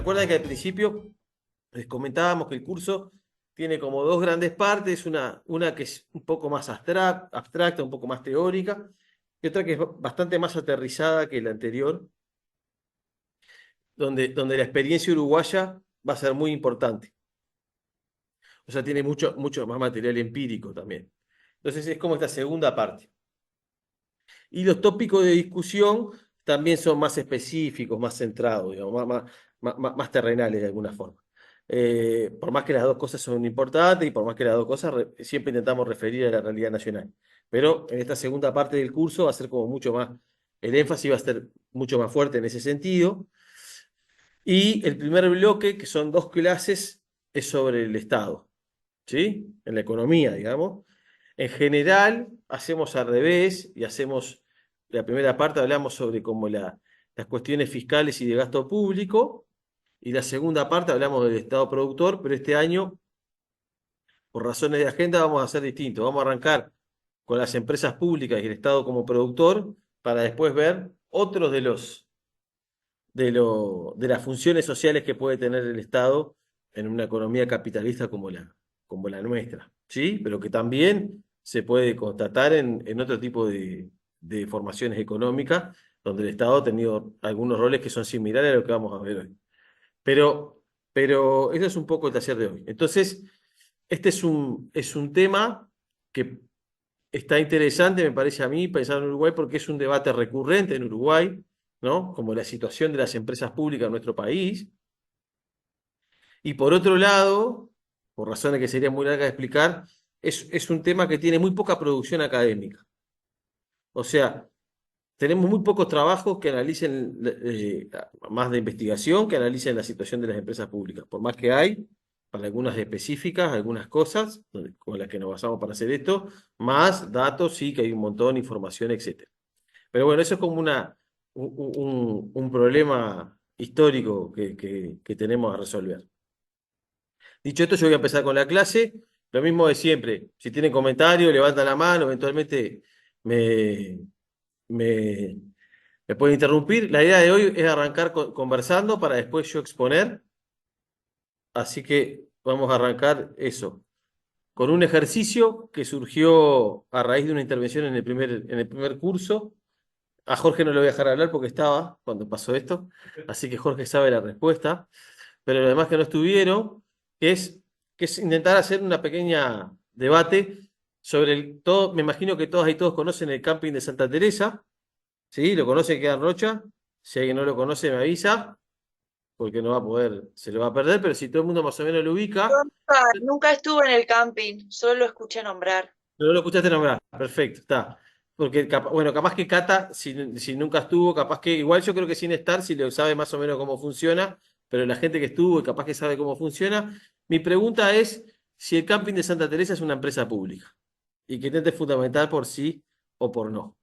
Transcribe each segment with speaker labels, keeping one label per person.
Speaker 1: acuerdan que al principio les comentábamos que el curso tiene como dos grandes partes, una que es un poco más abstracta, un poco más teórica, y otra que es bastante más aterrizada que la anterior, donde la experiencia uruguaya va a ser muy importante. O sea, tiene mucho más material empírico también. Entonces es como esta segunda parte. Y los tópicos de discusión también son más específicos, más centrados, digamos, más terrenales de alguna forma. Por más que las dos cosas son importantes y por más que las dos cosas siempre intentamos referir a la realidad nacional. Pero en esta segunda parte del curso va a ser como mucho más, el énfasis va a ser mucho más fuerte en ese sentido. Y el primer bloque, que son dos clases, es sobre el Estado, ¿sí? En la economía, digamos. En general, hacemos al revés y hacemos, la primera parte hablamos sobre como las cuestiones fiscales y de gasto público, y la segunda parte hablamos del Estado productor, pero este año, por razones de agenda, vamos a hacer distinto. Vamos a arrancar con las empresas públicas y el Estado como productor, para después ver otros de las funciones sociales que puede tener el Estado en una economía capitalista como la nuestra, ¿sí? Pero que también se puede constatar en otro tipo de formaciones económicas, donde el Estado ha tenido algunos roles que son similares a lo que vamos a ver hoy. Pero, pero eso es un poco el taller de hoy. Entonces, este es un tema que está interesante, me parece a mí, pensar en Uruguay, porque es un debate recurrente en Uruguay, ¿no? Como la situación de las empresas públicas en nuestro país. Y por otro lado, por razones que sería muy larga de explicar, es un tema que tiene muy poca producción académica. O sea, tenemos muy pocos trabajos que analicen, más de investigación, que analicen la situación de las empresas públicas. Por más que hay, para algunas específicas, algunas cosas con las que nos basamos para hacer esto, más datos, sí que hay un montón, información, etcétera. Pero bueno, eso es como un problema histórico que tenemos a resolver. Dicho esto, yo voy a empezar con la clase. Lo mismo de siempre. Si tienen comentarios, levantan la mano, eventualmente me, me, me pueden interrumpir. La idea de hoy es arrancar conversando para después yo exponer. Así que vamos a arrancar eso, con un ejercicio que surgió a raíz de una intervención en el primer curso. A Jorge no le voy a dejar hablar porque estaba cuando pasó esto, así que Jorge sabe la respuesta. Pero los demás que no estuvieron, que es, que es intentar hacer una pequeña debate sobre todo. Me imagino que todas y todos conocen el camping de Santa Teresa, ¿sí? ¿Lo conoce? Queda en Rocha. Si alguien no lo conoce, me avisa, porque no va a poder, se lo va a perder, pero si todo el mundo más o menos lo
Speaker 2: Yo
Speaker 1: ubica,
Speaker 2: nunca estuve en el camping, solo lo escuché nombrar.
Speaker 1: no lo escuchaste nombrar. Perfecto, está. Porque, bueno, capaz que Cata, si nunca estuvo, capaz que, igual yo creo que sin estar, si lo sabe más o menos cómo funciona, pero la gente que estuvo y capaz que sabe cómo funciona. Mi pregunta es si el camping de Santa Teresa es una empresa pública y que intente fundamentar por sí o por no.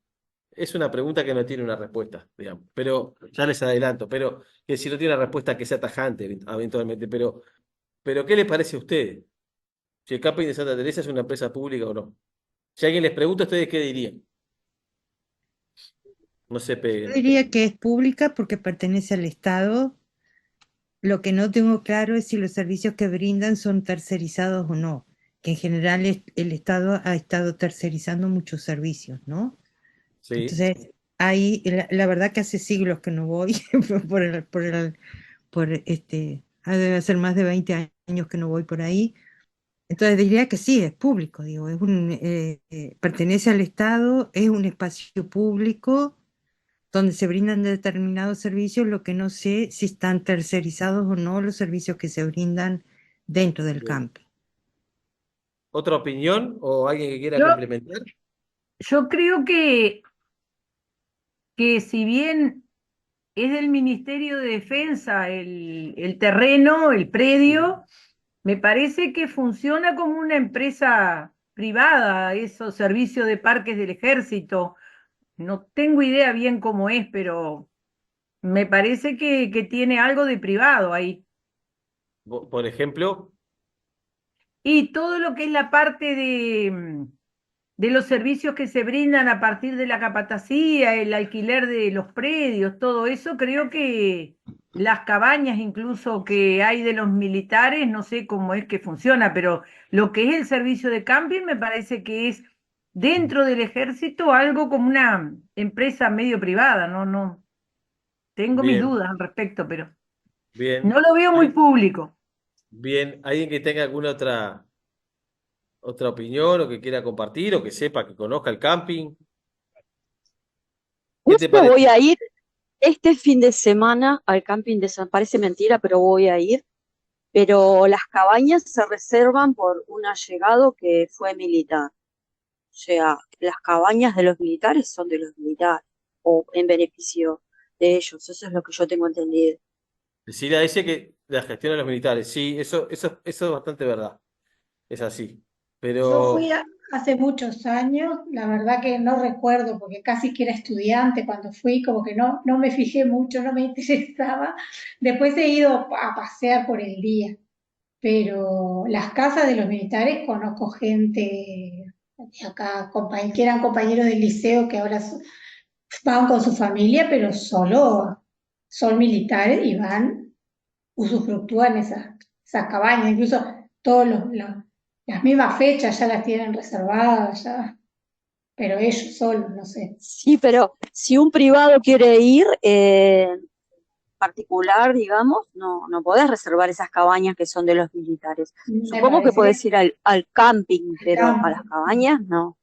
Speaker 1: Es una pregunta que no tiene una respuesta, digamos, pero ya les adelanto, pero que si no tiene una respuesta que sea tajante eventualmente, pero ¿qué les parece a ustedes? Si el camping de Santa Teresa es una empresa pública o no. Si alguien les pregunta, ¿ustedes qué dirían? No se
Speaker 3: Yo
Speaker 1: peguen.
Speaker 3: diría que es pública porque pertenece al Estado. Lo que no tengo claro es si los servicios que brindan son tercerizados o no, que en general el Estado ha estado tercerizando muchos servicios, ¿no?
Speaker 1: Sí.
Speaker 3: Entonces, ahí la verdad que hace siglos que no voy debe ser más de 20 años que no voy por ahí. Entonces diría que sí, es público, digo, pertenece al Estado, es un espacio público donde se brindan determinados servicios, lo que no sé si están tercerizados o no los servicios que se brindan dentro del
Speaker 1: Bien.
Speaker 3: campo.
Speaker 1: ¿Otra opinión o alguien que quiera
Speaker 4: Yo,
Speaker 1: complementar?
Speaker 4: yo creo que si bien es del Ministerio de Defensa el terreno, el
Speaker 1: Sí.
Speaker 4: predio, me parece que funciona como una empresa privada, esos servicios de parques del ejército. No tengo idea bien cómo es, pero me parece que tiene algo de privado ahí.
Speaker 1: Por ejemplo,
Speaker 4: Y todo lo que es la parte de los servicios que se brindan a partir de la capatacía, el alquiler de los predios, todo eso, creo que las cabañas incluso que hay de los militares, no sé cómo es que funciona, pero lo que es el servicio de camping me parece que es dentro del ejército algo como una empresa medio privada, no, tengo mis
Speaker 1: Bien,
Speaker 4: dudas al respecto, pero no
Speaker 1: bien.
Speaker 4: lo veo muy público.
Speaker 1: Bien, ¿alguien que tenga alguna otra opinión o que quiera compartir o que sepa, que conozca el camping? ¿Qué te
Speaker 5: Justo voy
Speaker 1: parece?
Speaker 5: a ir este fin de semana al camping de San, parece mentira, pero voy a ir. Pero las cabañas se reservan por un allegado que fue militar. O sea, las cabañas de los militares son de los militares o en beneficio de ellos. Eso es lo que yo tengo entendido.
Speaker 1: Cecilia dice que la gestión de los militares. Sí, eso es bastante verdad. Es así.
Speaker 6: Yo fui
Speaker 1: Pero,
Speaker 6: hace muchos años, la verdad que no recuerdo porque casi que era estudiante cuando fui, como que no me fijé mucho, no me interesaba. Después he ido a pasear por el día, pero las casas de los militares conozco gente de acá, que eran compañeros del liceo que ahora van con su familia, pero solo son militares y van, usufructúan esas cabañas, incluso todos las mismas fechas ya las tienen reservadas, ya, pero ellos solos, no sé.
Speaker 5: Sí, pero si un privado quiere ir, particular, digamos, no podés reservar esas cabañas que son de los militares.
Speaker 6: Me
Speaker 5: Supongo que
Speaker 6: parece que
Speaker 5: podés ir al camping,
Speaker 6: el
Speaker 5: pero a las
Speaker 6: campo,
Speaker 5: cabañas no.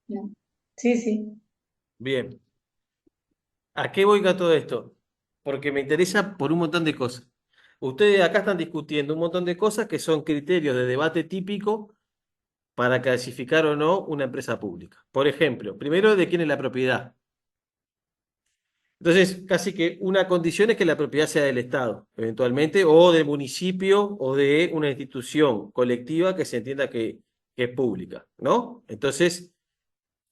Speaker 6: no. Sí, sí.
Speaker 1: bien. ¿A qué voy con todo esto? Porque me interesa por un montón de cosas. Ustedes acá están discutiendo un montón de cosas que son criterios de debate típico para clasificar o no una empresa pública. Por ejemplo, primero, de quién es la propiedad. Entonces, casi que una condición es que la propiedad sea del Estado, eventualmente, o del municipio o de una institución colectiva que se entienda que es pública, ¿no? Entonces,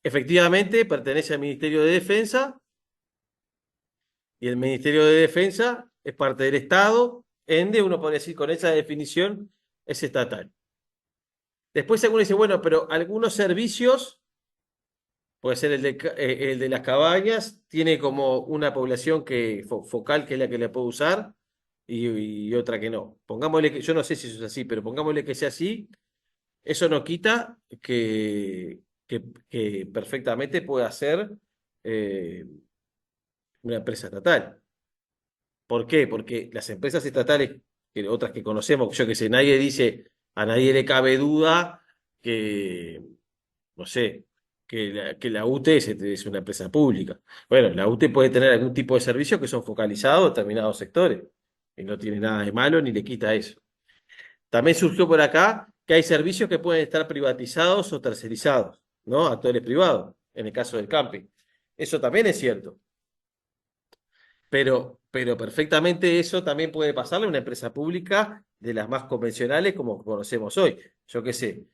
Speaker 1: efectivamente, pertenece al Ministerio de Defensa y el Ministerio de Defensa es parte del Estado, ende, uno podría decir con esa definición, es estatal. Después alguno dice, bueno, pero algunos servicios, puede ser el de las cabañas, tiene como una población focal que es la que la puede usar y otra que no. Pongámosle que, yo no sé si eso es así, pero pongámosle que sea así, eso no quita que perfectamente pueda ser eh, una empresa estatal. ¿Por qué? Porque las empresas estatales, que otras que conocemos, yo que sé, nadie dice, a nadie le cabe duda que, no sé, que la UTE es una empresa pública. Bueno, la UTE puede tener algún tipo de servicios que son focalizados en determinados sectores, y no tiene nada de malo ni le quita eso. También surgió por acá que hay servicios que pueden estar privatizados o tercerizados, ¿no? Actores privados, en el caso del camping. Eso también es cierto. Pero perfectamente eso también puede pasarle a una empresa pública de las más convencionales como conocemos hoy. Yo qué sé,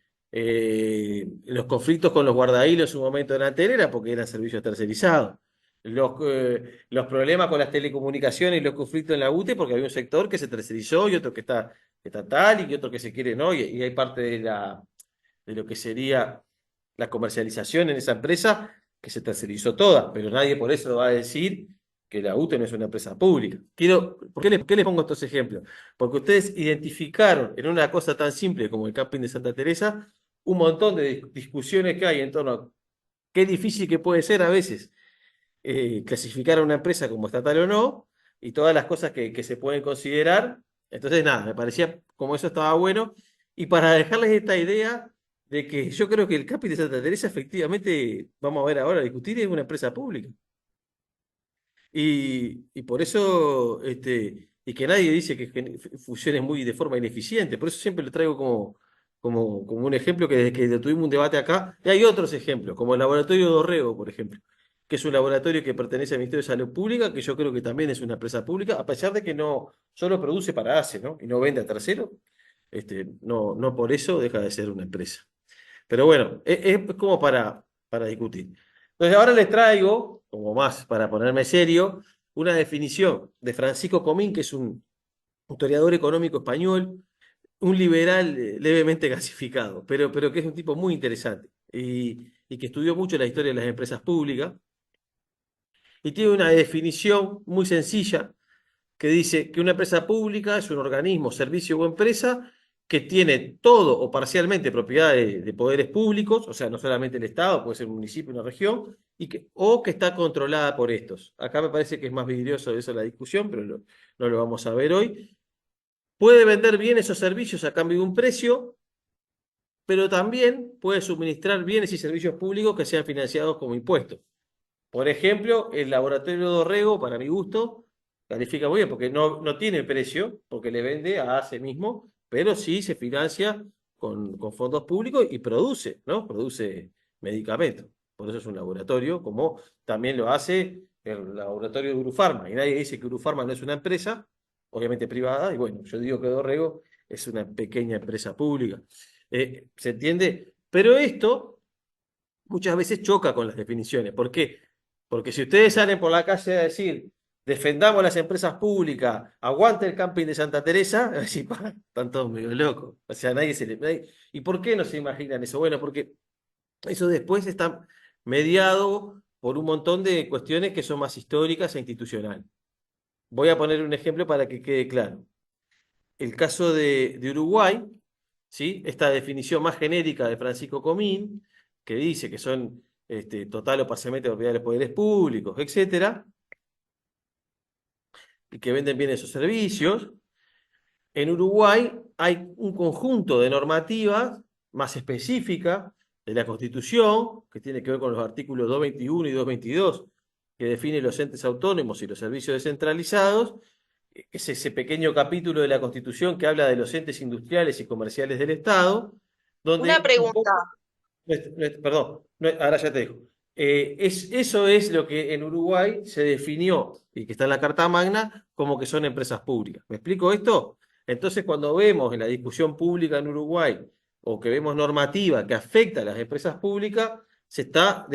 Speaker 1: los conflictos con los guardahilos en un momento en Antel era porque eran servicios tercerizados. Los problemas con las telecomunicaciones y los conflictos en la UTE porque había un sector que se tercerizó y otro que está estatal y otro que se quiere, ¿no? Y hay parte de lo que sería la comercialización en esa empresa que se tercerizó toda, pero nadie por eso va a decir que la UTE no es una empresa pública. ¿Por qué les pongo estos ejemplos? Porque ustedes identificaron en una cosa tan simple como el camping de Santa Teresa un montón de discusiones que hay en torno a qué difícil que puede ser a veces clasificar a una empresa como estatal o no, y todas las cosas que se pueden considerar. Entonces, nada, me parecía como eso estaba bueno. Y para dejarles esta idea de que yo creo que el camping de Santa Teresa efectivamente, vamos a ver ahora, discutir, es una empresa pública. Y por eso, y que nadie dice que funcione muy de forma ineficiente. Por eso siempre lo traigo como un ejemplo que desde que tuvimos un debate acá, y hay otros ejemplos, como el laboratorio de Dorrego, por ejemplo, que es un laboratorio que pertenece al Ministerio de Salud Pública, que yo creo que también es una empresa pública, a pesar de que no solo produce para ACE, ¿no? Y no vende a terceros, no por eso deja de ser una empresa. Pero bueno, es como para discutir. Entonces ahora les traigo, como más para ponerme serio, una definición de Francisco Comín, que es un historiador económico español, un liberal levemente gasificado, pero que es un tipo muy interesante y que estudió mucho la historia de las empresas públicas y tiene una definición muy sencilla que dice que una empresa pública es un organismo, servicio o empresa que tiene todo o parcialmente propiedad de poderes públicos, o sea, no solamente el Estado, puede ser un municipio, una región, o que está controlada por estos. Acá me parece que es más vidrioso eso la discusión, pero no lo vamos a ver hoy. Puede vender bien esos servicios a cambio de un precio, pero también puede suministrar bienes y servicios públicos que sean financiados como impuestos. Por ejemplo, el laboratorio de Dorrego, para mi gusto, califica muy bien, porque no tiene precio, porque le vende a sí mismo, pero sí se financia con fondos públicos y produce, ¿no? Produce medicamentos. Por eso es un laboratorio, como también lo hace el laboratorio de Urufarma. Y nadie dice que Urufarma no es una empresa, obviamente privada, y bueno, yo digo que Dorrego es una pequeña empresa pública. ¿Se entiende? Pero esto muchas veces choca con las definiciones. ¿Por qué? Porque si ustedes salen por la calle a decir, defendamos las empresas públicas, aguante el camping de Santa Teresa, van a decir, "Pa, están todos medio locos". O sea, ¿Y por qué no se imaginan eso? Bueno, porque eso después está mediado por un montón de cuestiones que son más históricas e institucionales. Voy a poner un ejemplo para que quede claro. El caso de Uruguay, ¿sí? Esta definición más genérica de Francisco Comín, que dice que son total o parcialmente propiedad de los poderes públicos, etcétera, y que venden bienes o servicios. En Uruguay hay un conjunto de normativas más específicas de la Constitución, que tiene que ver con los artículos 221 y 222, que definen los entes autónomos y los servicios descentralizados. Es ese pequeño capítulo de la Constitución que habla de los entes industriales y comerciales del Estado,
Speaker 2: Una
Speaker 1: donde un
Speaker 2: pregunta.
Speaker 1: poco, perdón, ahora ya te dejo. Eso es lo que en Uruguay se definió y que está en la Carta Magna como que son empresas públicas. ¿Me explico esto? Entonces, cuando vemos en la discusión pública en Uruguay o que vemos normativa que afecta a las empresas públicas, se está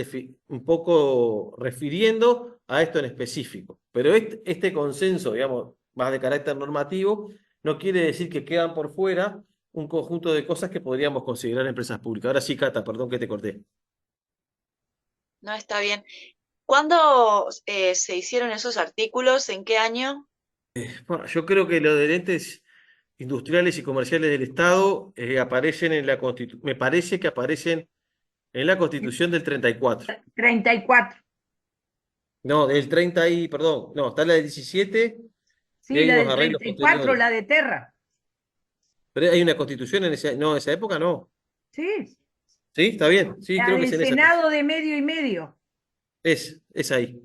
Speaker 1: un poco refiriendo a esto en específico. Pero este consenso, digamos, más de carácter normativo, no quiere decir que quedan por fuera un conjunto de cosas que podríamos considerar empresas públicas. Ahora sí, Cata, perdón que te corté.
Speaker 2: No está bien. ¿Cuándo se hicieron esos artículos? ¿En qué año?
Speaker 1: Bueno, yo creo que los de entes industriales y comerciales del Estado aparecen en la Constitución, me parece que aparecen en la Constitución del 34.
Speaker 4: 34.
Speaker 1: No, del 30 y, perdón, no, está la del 17 y
Speaker 4: Sí,
Speaker 1: hay
Speaker 4: la
Speaker 1: unos
Speaker 4: del
Speaker 1: arreglos
Speaker 4: 34,
Speaker 1: posteriores.
Speaker 4: la de Terra.
Speaker 1: Pero hay una Constitución en esa época no.
Speaker 4: Sí,
Speaker 1: ¿Sí? ¿Está bien? Sí,
Speaker 4: la
Speaker 1: creo que es
Speaker 4: del
Speaker 1: en esa.
Speaker 4: Senado de medio y medio.
Speaker 1: Es ahí.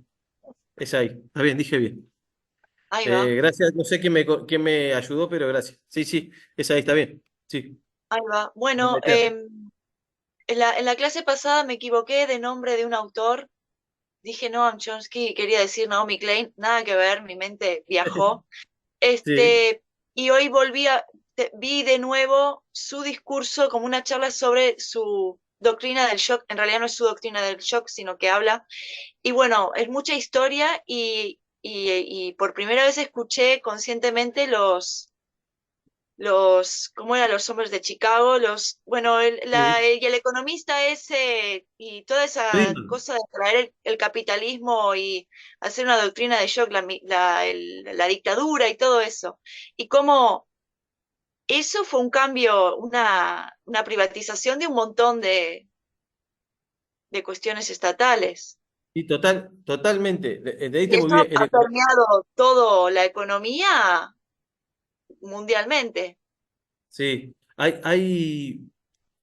Speaker 1: Es ahí. Está bien, dije bien.
Speaker 2: Ahí va,
Speaker 1: Gracias, no sé quién me ayudó, pero gracias. Sí, sí, es ahí, está bien. Sí.
Speaker 2: ahí va.
Speaker 1: No
Speaker 2: Bueno,
Speaker 1: me termo.
Speaker 2: en la clase pasada me equivoqué de nombre de un autor. Dije Noam Chomsky y quería decir Naomi Klein. Nada que ver, mi mente viajó.
Speaker 1: Sí,
Speaker 2: Y hoy vi de nuevo su discurso como una charla sobre su doctrina del shock. En realidad no es su doctrina del shock, sino que habla. Y bueno, es mucha historia y por primera vez escuché conscientemente ¿cómo eran los hombres de Chicago? Bueno,
Speaker 1: sí.
Speaker 2: y el economista ese y toda esa
Speaker 1: Friedman.
Speaker 2: cosa de traer el capitalismo y hacer una doctrina de shock, la dictadura y todo eso. Y cómo eso fue un cambio, una privatización de un montón de cuestiones estatales.
Speaker 1: Sí, totalmente. Leíste
Speaker 2: Y
Speaker 1: muy
Speaker 2: esto
Speaker 1: bien.
Speaker 2: ha permeado toda la economía mundialmente.
Speaker 1: Sí,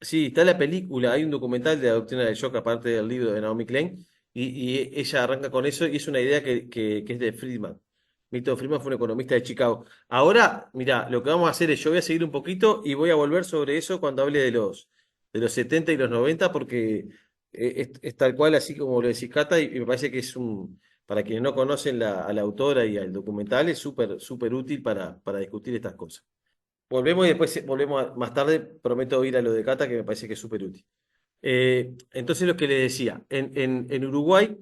Speaker 1: sí, está la película, hay un documental de la doctrina del shock, aparte del libro de Naomi Klein, y ella arranca con eso, y es una idea que es de Friedman. Milton Friedman fue un economista de Chicago. Ahora, mira, lo que vamos a hacer es, yo voy a seguir un poquito y voy a volver sobre eso cuando hable de los 70 y los 90, porque es tal cual, así como lo decís, Cata, y me parece que para quienes no conocen a la autora y al documental, es súper, súper útil para discutir estas cosas. Volvemos y después volvemos más tarde. Prometo ir a lo de Cata, que me parece que es súper útil. Entonces, lo que le decía, en Uruguay,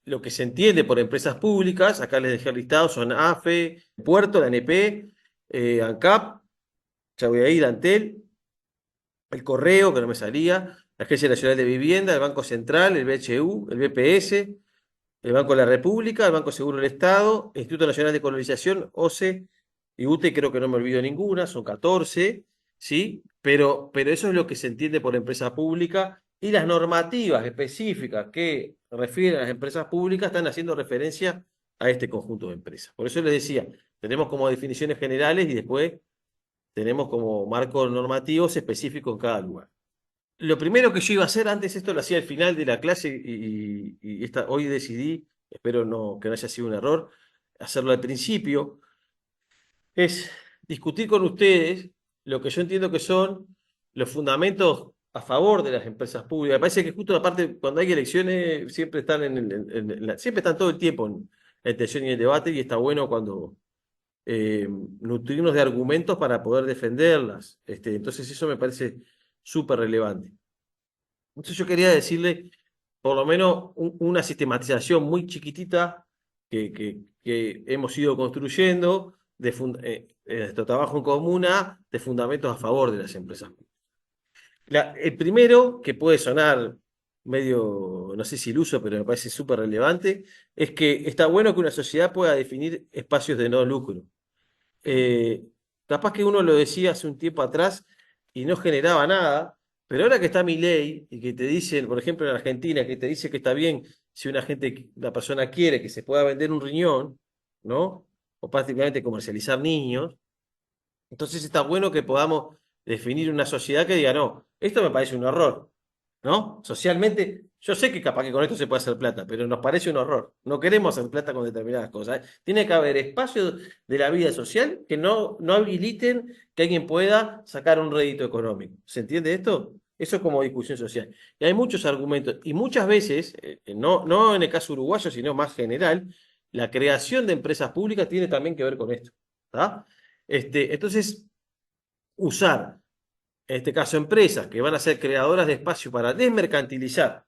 Speaker 1: lo que se entiende por empresas públicas, acá les dejé el listado, son AFE, Puerto, la ANP, ANCAP, ya voy a ir, Antel, el Correo, que no me salía, la Agencia Nacional de Vivienda, el Banco Central, el BHU, el BPS, el Banco de la República, el Banco Seguro del Estado, Instituto Nacional de Colonización, OCE y UTE, creo que no me olvido ninguna, son 14, ¿sí? Pero eso es lo que se entiende por empresa pública y las normativas específicas que refieren a las empresas públicas están haciendo referencia a este conjunto de empresas. Por eso les decía, tenemos como definiciones generales y después tenemos como marcos normativos específicos en cada lugar. Lo primero que yo iba a hacer antes, esto lo hacía al final de la clase hoy decidí, espero que no haya sido un error, hacerlo al principio, es discutir con ustedes lo que yo entiendo que son los fundamentos a favor de las empresas públicas. Me parece que justo aparte, cuando hay elecciones, siempre están siempre están todo el tiempo en tensión y en debate, y está bueno cuando nutrirnos de argumentos para poder defenderlas. Entonces eso me parece súper relevante. Entonces yo quería decirle por lo menos una sistematización muy chiquitita que hemos ido construyendo de nuestro trabajo en comuna de fundamentos a favor de las empresas. El primero, que puede sonar medio, no sé si iluso, pero me parece súper relevante, es que está bueno que una sociedad pueda definir espacios de no lucro. Capaz que uno lo decía hace un tiempo atrás y no generaba nada, pero ahora que está mi ley y que te dicen, por ejemplo en Argentina, que te dice que está bien si una persona quiere que se pueda vender un riñón, ¿no? O prácticamente comercializar niños, entonces está bueno que podamos definir una sociedad que diga, no, esto me parece un horror, ¿no? Socialmente, yo sé que capaz que con esto se puede hacer plata, pero nos parece un horror. No queremos hacer plata con determinadas cosas. Tiene que haber espacios de la vida social que no habiliten que alguien pueda sacar un rédito económico. ¿Se entiende esto? Eso es como discusión social. Y hay muchos argumentos, y muchas veces, no en el caso uruguayo, sino más general, la creación de empresas públicas tiene también que ver con esto. ¿Tá? Entonces, usar en este caso empresas que van a ser creadoras de espacio para desmercantilizar,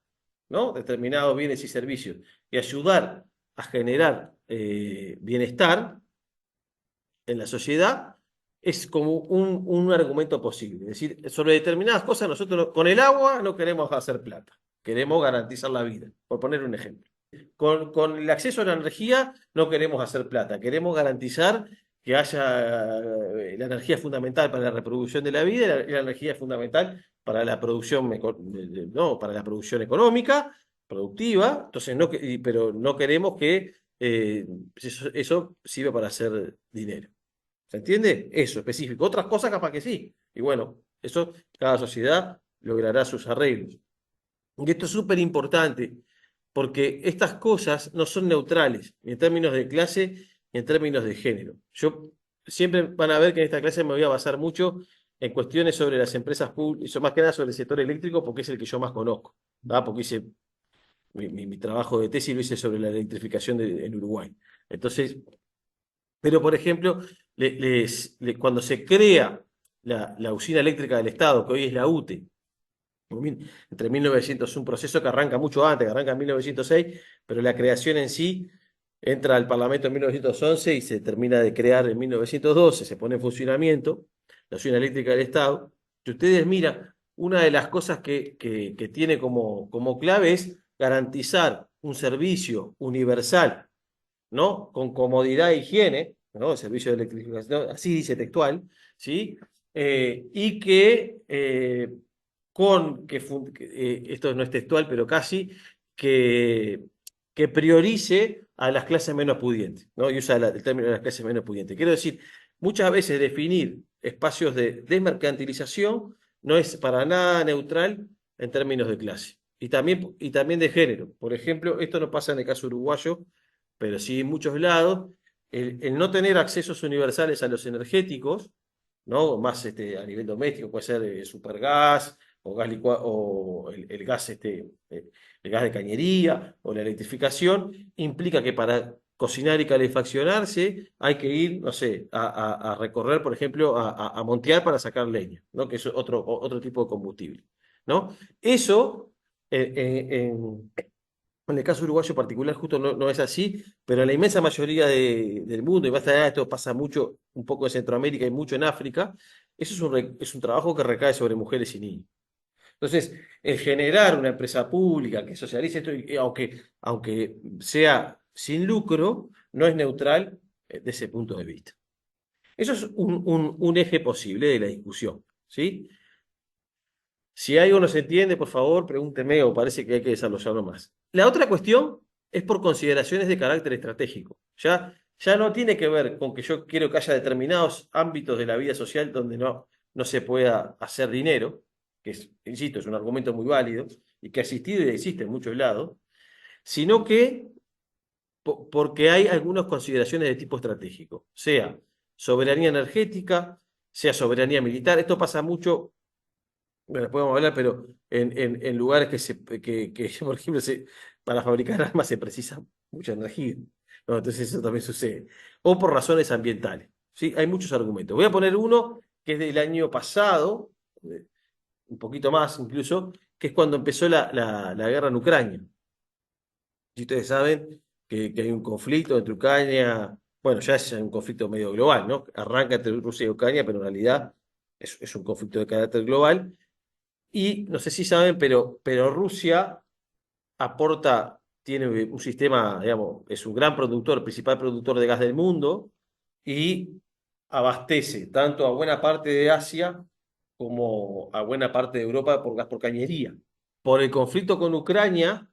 Speaker 1: ¿no? Determinados bienes y servicios y ayudar a generar bienestar en la sociedad, es como un argumento posible. Es decir, sobre determinadas cosas nosotros con el agua no queremos hacer plata, queremos garantizar la vida, por poner un ejemplo. Con el acceso a la energía no queremos hacer plata, queremos garantizar que haya la energía es fundamental para la reproducción de la vida y la energía es fundamental para la producción, no, para la producción económica, productiva, entonces pero no queremos que eso sirva para hacer dinero. ¿Se entiende? Eso, específico. Otras cosas capaz que sí. Y bueno, eso cada sociedad logrará sus arreglos. Y esto es súper importante, porque estas cosas no son neutrales, ni en términos de clase, ni en términos de género. Yo siempre van a ver que en esta clase me voy a basar mucho en cuestiones sobre las empresas públicas, más que nada sobre el sector eléctrico, porque es el que yo más conozco, ¿verdad? Porque hice mi trabajo de tesis lo hice sobre la electrificación en Uruguay. Entonces, pero por ejemplo, cuando se crea la usina eléctrica del Estado, que hoy es la UTE, entre 1900, un proceso que arranca mucho antes, que arranca en 1906, pero la creación en sí entra al Parlamento en 1911 y se termina de crear en 1912, se pone en funcionamiento la usina eléctrica del Estado. Si ustedes miran, una de las cosas que tiene como clave es garantizar un servicio universal, ¿no? Con comodidad e higiene, ¿no? El servicio de electrificación, así dice textual, ¿sí? Y esto no es textual, pero casi, que priorice a las clases menos pudientes, ¿no? Y usa el término de las clases menos pudientes. Quiero decir, muchas veces definir espacios de desmercantilización no es para nada neutral en términos de clase. Y también de género. Por ejemplo, esto no pasa en el caso uruguayo, pero sí en muchos lados. El no tener accesos universales a los energéticos, ¿no? Más a nivel doméstico, puede ser supergas o gas o el gas, el gas de cañería o la electrificación, implica que para cocinar y calefaccionarse hay que ir, no sé, a recorrer, por ejemplo, a montear para sacar leña, ¿no? Que es otro tipo de combustible, ¿no? Eso, en el caso uruguayo particular, justo no es así, pero en la inmensa mayoría del mundo, y basta, esto pasa mucho, un poco en Centroamérica y mucho en África, eso es un trabajo que recae sobre mujeres y niños. Entonces, el generar una empresa pública que socialice esto, aunque sea sin lucro, no es neutral de ese punto de vista. Eso es un eje posible de la discusión, ¿sí? Si algo no se entiende, por favor, pregúnteme o parece que hay que desarrollarlo más. La otra cuestión es por consideraciones de carácter estratégico. Ya no tiene que ver con que yo quiero que haya determinados ámbitos de la vida social donde no se pueda hacer dinero, que es, insisto, es un argumento muy válido y que ha existido y existe en muchos lados, sino que porque hay algunas consideraciones de tipo estratégico, sea soberanía energética, sea soberanía militar. Esto pasa mucho, bueno, podemos hablar, pero en lugares por ejemplo, para fabricar armas se precisa mucha energía, ¿no? Entonces eso también sucede. O por razones ambientales, ¿sí? Hay muchos argumentos. Voy a poner uno que es del año pasado, un poquito más incluso, que es cuando empezó la guerra en Ucrania. Si ustedes saben que hay un conflicto entre Ucrania, bueno, ya es un conflicto medio global, ¿no? Arranca entre Rusia y Ucrania, pero en realidad es un conflicto de carácter global. Y no sé si saben, pero Rusia tiene un sistema, digamos, es un gran productor, principal productor de gas del mundo, y abastece tanto a buena parte de Asia como a buena parte de Europa por gas por cañería. Por el conflicto con Ucrania,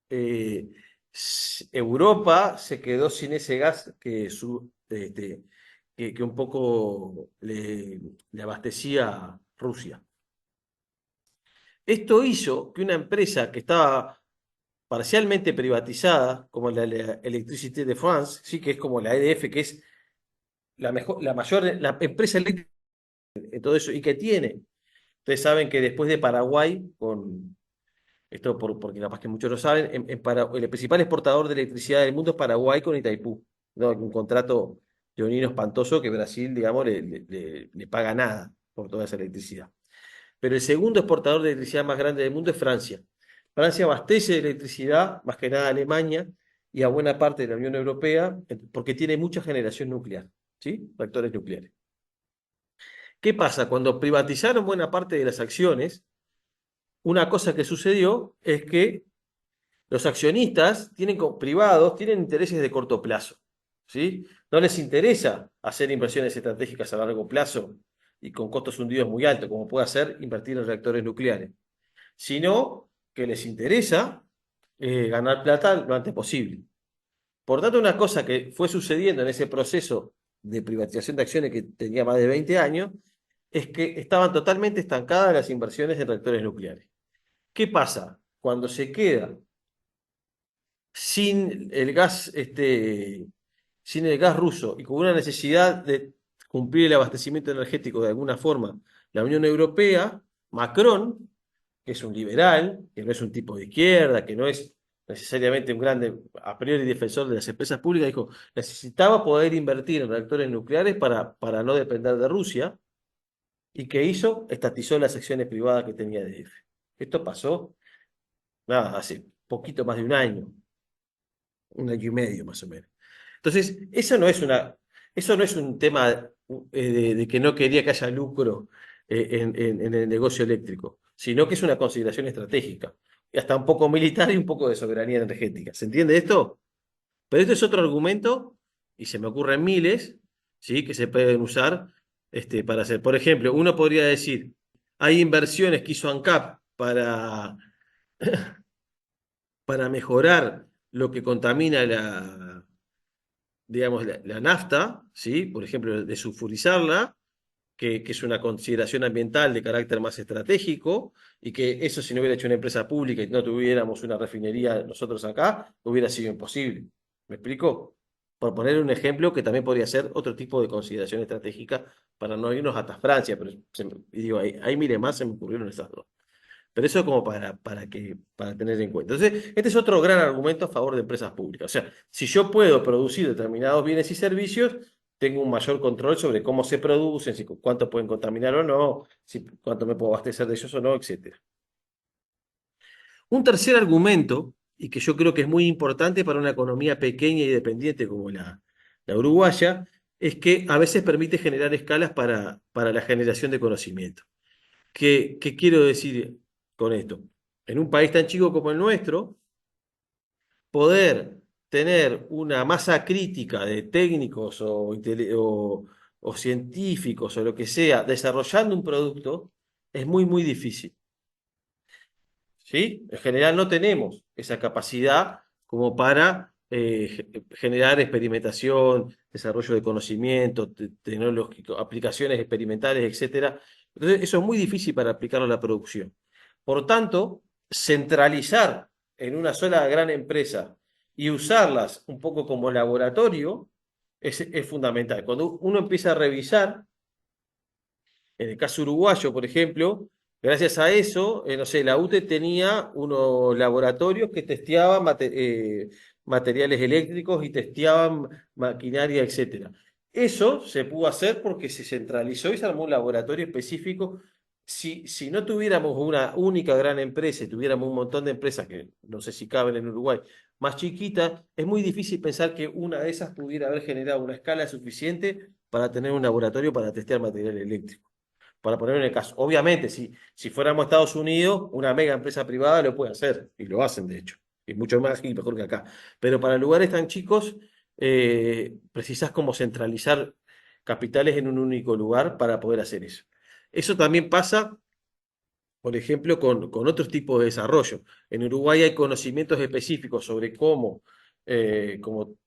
Speaker 1: eh, Europa se quedó sin ese gas que un poco le abastecía Rusia. Esto hizo que una empresa que estaba parcialmente privatizada, como la Electricité de France, sí, que es como la EDF, que es la empresa eléctrica en todo eso, y que tiene. Ustedes saben que después de Paraguay, porque capaz que muchos lo saben, el principal exportador de electricidad del mundo es Paraguay con Itaipú, ¿no? Un contrato leonino espantoso que Brasil, digamos, le paga nada por toda esa electricidad. Pero el segundo exportador de electricidad más grande del mundo es Francia. Francia abastece de electricidad, más que nada a Alemania y a buena parte de la Unión Europea, porque tiene mucha generación nuclear, ¿sí? Reactores nucleares. ¿Qué pasa? Cuando privatizaron buena parte de las acciones, una cosa que sucedió es que los accionistas privados tienen intereses de corto plazo, ¿sí? No les interesa hacer inversiones estratégicas a largo plazo y con costos hundidos muy altos, como puede hacer invertir en reactores nucleares, sino que les interesa ganar plata lo antes posible. Por tanto, una cosa que fue sucediendo en ese proceso de privatización de acciones que tenía más de 20 años, es que estaban totalmente estancadas las inversiones en reactores nucleares. ¿Qué pasa? Cuando se queda sin el gas, sin el gas ruso y con una necesidad de cumplir el abastecimiento energético de alguna forma, la Unión Europea, Macron, que es un liberal, que no es un tipo de izquierda, que no es necesariamente un grande, a priori defensor de las empresas públicas, dijo, necesitaba poder invertir en reactores nucleares para no depender de Rusia, y ¿qué hizo? Estatizó las acciones privadas que tenía EDF. Esto pasó, nada, hace poquito más de un año y medio más o menos. Entonces, eso no es un tema de que no quería que haya lucro en el negocio eléctrico, sino que es una consideración estratégica, y hasta un poco militar y un poco de soberanía energética. ¿Se entiende esto? Pero esto es otro argumento, y se me ocurren miles, ¿sí? Que se pueden usar para hacer. Por ejemplo, uno podría decir, hay inversiones que hizo ANCAP para mejorar lo que contamina digamos, la nafta, ¿sí? Por ejemplo, desulfurizarla, que es una consideración ambiental de carácter más estratégico, y que eso, si no hubiera hecho una empresa pública y no tuviéramos una refinería nosotros acá, hubiera sido imposible. ¿Me explico? Por poner un ejemplo que también podría ser otro tipo de consideración estratégica para no irnos hasta Francia, pero y digo, ahí mire más, se me ocurrieron esas dos. Pero eso como para tener en cuenta. Entonces, este es otro gran argumento a favor de empresas públicas. O sea, si yo puedo producir determinados bienes y servicios, tengo un mayor control sobre cómo se producen, cuánto pueden contaminar o no, cuánto me puedo abastecer de ellos o no, etc. Un tercer argumento, y que yo creo que es muy importante para una economía pequeña y dependiente como la uruguaya, es que a veces permite generar escalas para la generación de conocimiento. ¿Qué quiero decir con esto? En un país tan chico como el nuestro, poder tener una masa crítica de técnicos o científicos o lo que sea desarrollando un producto es muy, muy difícil. ¿Sí? En general no tenemos esa capacidad como para generar experimentación, desarrollo de conocimiento tecnológico, aplicaciones experimentales, etcétera. Entonces, eso es muy difícil para aplicarlo a la producción. Por tanto, centralizar en una sola gran empresa y usarlas un poco como laboratorio es fundamental. Cuando uno empieza a revisar, en el caso uruguayo, por ejemplo, gracias a eso, no sé, la UTE tenía unos laboratorios que testeaban materiales eléctricos y testeaban maquinaria, etcétera. Eso se pudo hacer porque se centralizó y se armó un laboratorio específico. Si no tuviéramos una única gran empresa y tuviéramos un montón de empresas que no sé si caben en Uruguay, más chiquitas, es muy difícil pensar que una de esas pudiera haber generado una escala suficiente para tener un laboratorio para testear material eléctrico. Para poner en el caso. Obviamente, si fuéramos a Estados Unidos, una mega empresa privada lo puede hacer, y lo hacen de hecho, y mucho más y mejor que acá. Pero para lugares tan chicos, precisás como centralizar capitales en un único lugar para poder hacer eso. Eso también pasa, por ejemplo, con otros tipos de desarrollo. En Uruguay hay conocimientos específicos sobre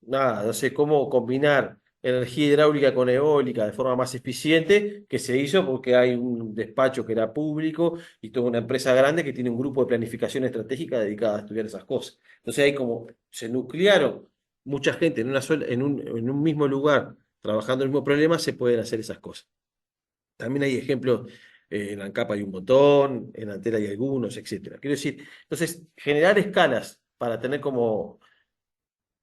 Speaker 1: nada, no sé, cómo combinar energía hidráulica con eólica de forma más eficiente, que se hizo porque hay un despacho que era público y toda una empresa grande que tiene un grupo de planificación estratégica dedicada a estudiar esas cosas. Entonces hay como, se nuclearon mucha gente en un mismo lugar, trabajando el mismo problema, se pueden hacer esas cosas. También hay ejemplos, en ANCAP hay un montón, en Antel hay algunos, etcétera. Quiero decir, entonces, generar escalas para tener como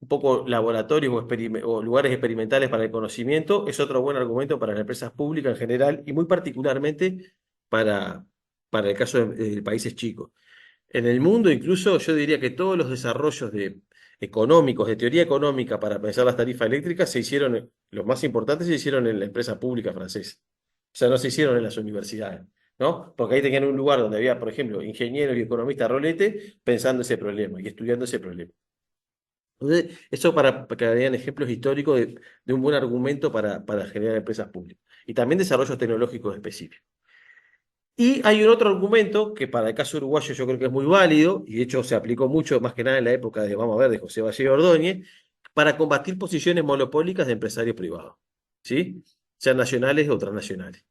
Speaker 1: un poco laboratorios o lugares experimentales para el conocimiento es otro buen argumento para las empresas públicas en general y muy particularmente para, para el caso de países chicos. En el mundo, incluso, yo diría que todos los desarrollos económicos, de teoría económica para pensar las tarifas eléctricas, los más importantes se hicieron en la empresa pública francesa. O sea, no se hicieron en las universidades, ¿no? Porque ahí tenían un lugar donde había, por ejemplo, ingenieros y economistas rolete pensando ese problema y estudiando ese problema. Entonces, eso para que vean ejemplos históricos de un buen argumento para generar empresas públicas. Y también desarrollos tecnológicos específicos. Y hay un otro argumento que para el caso uruguayo yo creo que es muy válido, y de hecho se aplicó mucho más que nada en la época vamos a ver, de José Valle Ordóñez, para combatir posiciones monopólicas de empresarios privados, ¿sí? Sean nacionales o transnacionales.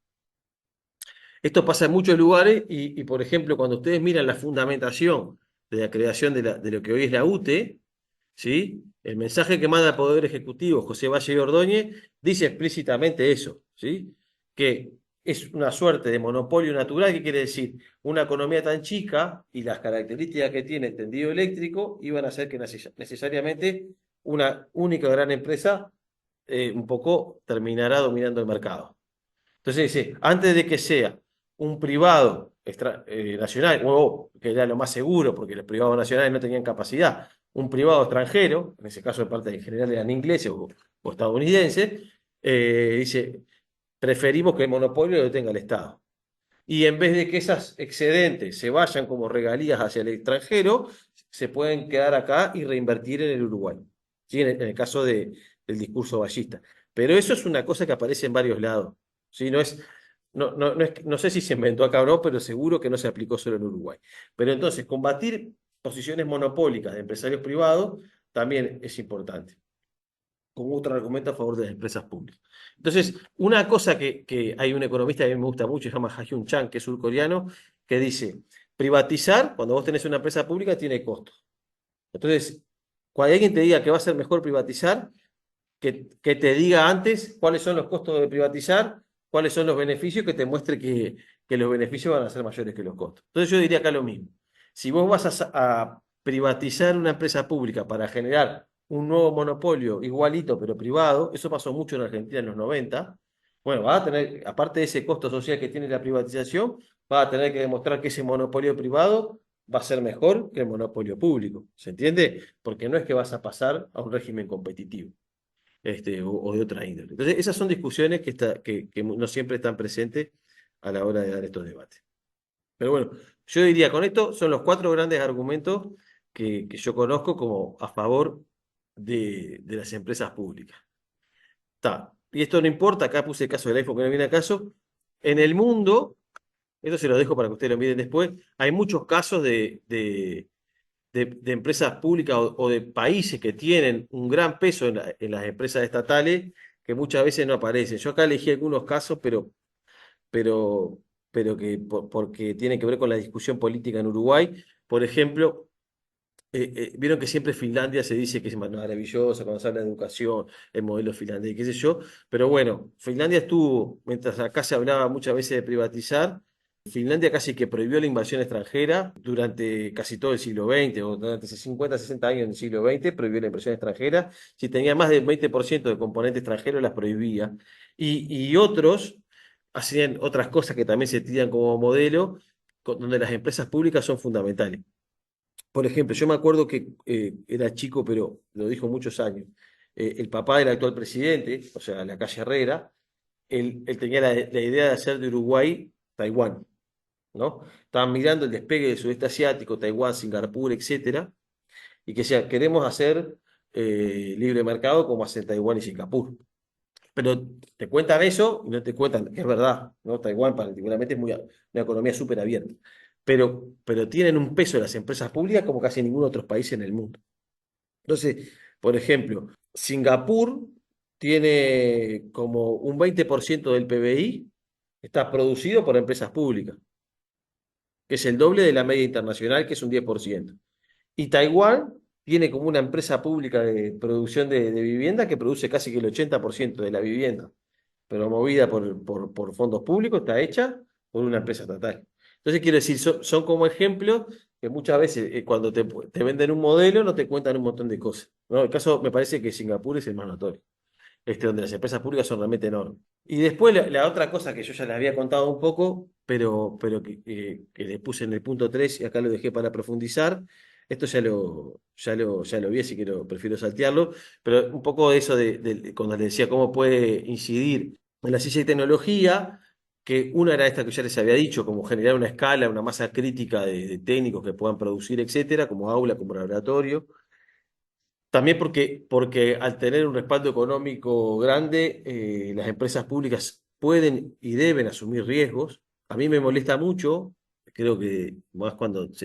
Speaker 1: Esto pasa en muchos lugares por ejemplo, cuando ustedes miran la fundamentación de la creación de lo que hoy es la UTE, ¿sí? El mensaje que manda el Poder Ejecutivo José Valle Ordóñez dice explícitamente eso, ¿sí? Que es una suerte de monopolio natural, que quiere decir una economía tan chica y las características que tiene el tendido eléctrico iban a hacer que necesariamente una única gran empresa un poco terminará dominando el mercado. Entonces dice, antes de que sea un privado nacional, o que era lo más seguro, porque los privados nacionales no tenían capacidad, un privado extranjero, en ese caso de parte en general eran ingleses o estadounidenses, dice, preferimos que el monopolio lo tenga el Estado. Y en vez de que esas excedentes se vayan como regalías hacia el extranjero, se pueden quedar acá y reinvertir en el Uruguay. ¿Sí? En el caso del discurso ballista. Pero eso es una cosa que aparece en varios lados. ¿Sí? No sé si se inventó acá o no, pero seguro que no se aplicó solo en Uruguay. Pero entonces, combatir posiciones monopólicas de empresarios privados también es importante, como otro argumento a favor de las empresas públicas. Entonces, una cosa que hay un economista que a mí me gusta mucho, se llama Ha-Hyun Chang, que es surcoreano, que dice, privatizar, cuando vos tenés una empresa pública, tiene costos. Entonces, cuando alguien te diga que va a ser mejor privatizar, que te diga antes cuáles son los costos de privatizar, cuáles son los beneficios, que te muestre que los beneficios van a ser mayores que los costos. Entonces yo diría acá lo mismo. Si vos vas a privatizar una empresa pública para generar un nuevo monopolio igualito pero privado, eso pasó mucho en Argentina en los 90, bueno, va a tener, aparte de ese costo social que tiene la privatización, va a tener que demostrar que ese monopolio privado va a ser mejor que el monopolio público. ¿Se entiende? Porque no es que vas a pasar a un régimen competitivo o de otra índole. Entonces, esas son discusiones que no siempre están presentes a la hora de dar estos debates. Pero bueno, yo diría, con esto son los 4 grandes argumentos que yo conozco como a favor de las empresas públicas. Está. Y esto no importa, acá puse el caso del iPhone que no viene a caso. En el mundo, esto se lo dejo para que ustedes lo miren después, hay muchos casos de empresas públicas o de países que tienen un gran peso en las empresas estatales que muchas veces no aparecen. Yo acá elegí algunos casos, pero, pero que porque tienen que ver con la discusión política en Uruguay. Por ejemplo, vieron que siempre Finlandia se dice que es maravillosa cuando se habla de educación, el modelo finlandés, qué sé yo, pero bueno, Finlandia estuvo, mientras acá se hablaba muchas veces de privatizar, Finlandia casi que prohibió la invasión extranjera durante casi todo el siglo XX, o durante 50, 60 años del siglo XX, prohibió la inversión extranjera. Si tenía más del 20% de componente extranjero, las prohibía. Y otros hacían otras cosas que también se tiran como modelo, donde las empresas públicas son fundamentales. Por ejemplo, yo me acuerdo que era chico, pero lo dijo muchos años. El papá del actual presidente, o sea, la calle Herrera, él tenía la idea de hacer de Uruguay Taiwán, ¿no? Estaban mirando el despegue del sudeste asiático, Taiwán, Singapur, etcétera, y que decía, queremos hacer libre mercado como hacen Taiwán y Singapur. Pero te cuentan eso y no te cuentan que es verdad, ¿no? Taiwán particularmente es una economía súper abierta. Pero tienen un peso las empresas públicas como casi ningún otro país en el mundo. Entonces, por ejemplo, Singapur tiene como un 20% del PBI, está producido por empresas públicas, que es el doble de la media internacional, que es un 10%. Y Taiwán tiene como una empresa pública de producción de vivienda que produce casi que el 80% de la vivienda, pero movida por fondos públicos, está hecha por una empresa estatal. Entonces, quiero decir, son como ejemplos que muchas veces cuando te venden un modelo no te cuentan un montón de cosas, ¿no? El caso me parece que Singapur es el más notorio, donde las empresas públicas son realmente enormes. Y después la otra cosa que yo ya les había contado un poco, pero que le puse en el punto 3 y acá lo dejé para profundizar, esto ya lo vi, así que prefiero saltearlo, pero un poco de eso cuando les decía cómo puede incidir en la ciencia y tecnología, que una era esta que ya les había dicho, como generar una escala, una masa crítica de técnicos que puedan producir, etcétera, como aula, como laboratorio. También porque al tener un respaldo económico grande, las empresas públicas pueden y deben asumir riesgos. A mí me molesta mucho, creo que más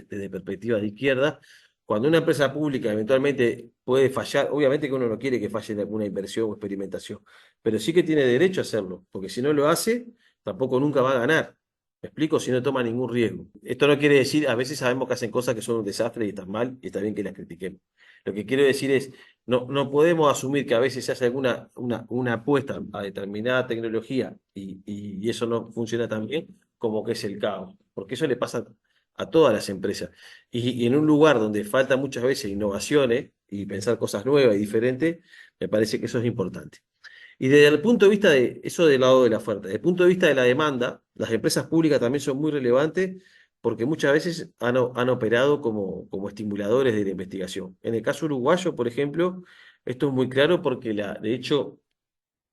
Speaker 1: desde perspectiva de izquierda, cuando una empresa pública eventualmente puede fallar, obviamente que uno no quiere que falle en alguna inversión o experimentación, pero sí que tiene derecho a hacerlo, porque si no lo hace, tampoco nunca va a ganar. ¿Me explico? Si no toma ningún riesgo. Esto no quiere decir, a veces sabemos que hacen cosas que son un desastre y están mal, y está bien que las critiquemos. Lo que quiero decir es, no podemos asumir que a veces se hace una apuesta a determinada tecnología y eso no funciona tan bien como que es el caos, porque eso le pasa a todas las empresas. Y en un lugar donde falta muchas veces innovaciones y pensar cosas nuevas y diferentes, me parece que eso es importante. Y desde el punto de vista de eso del lado de la oferta, desde el punto de vista de la demanda, las empresas públicas también son muy relevantes porque muchas veces han operado como estimuladores de la investigación. En el caso uruguayo, por ejemplo, esto es muy claro porque de hecho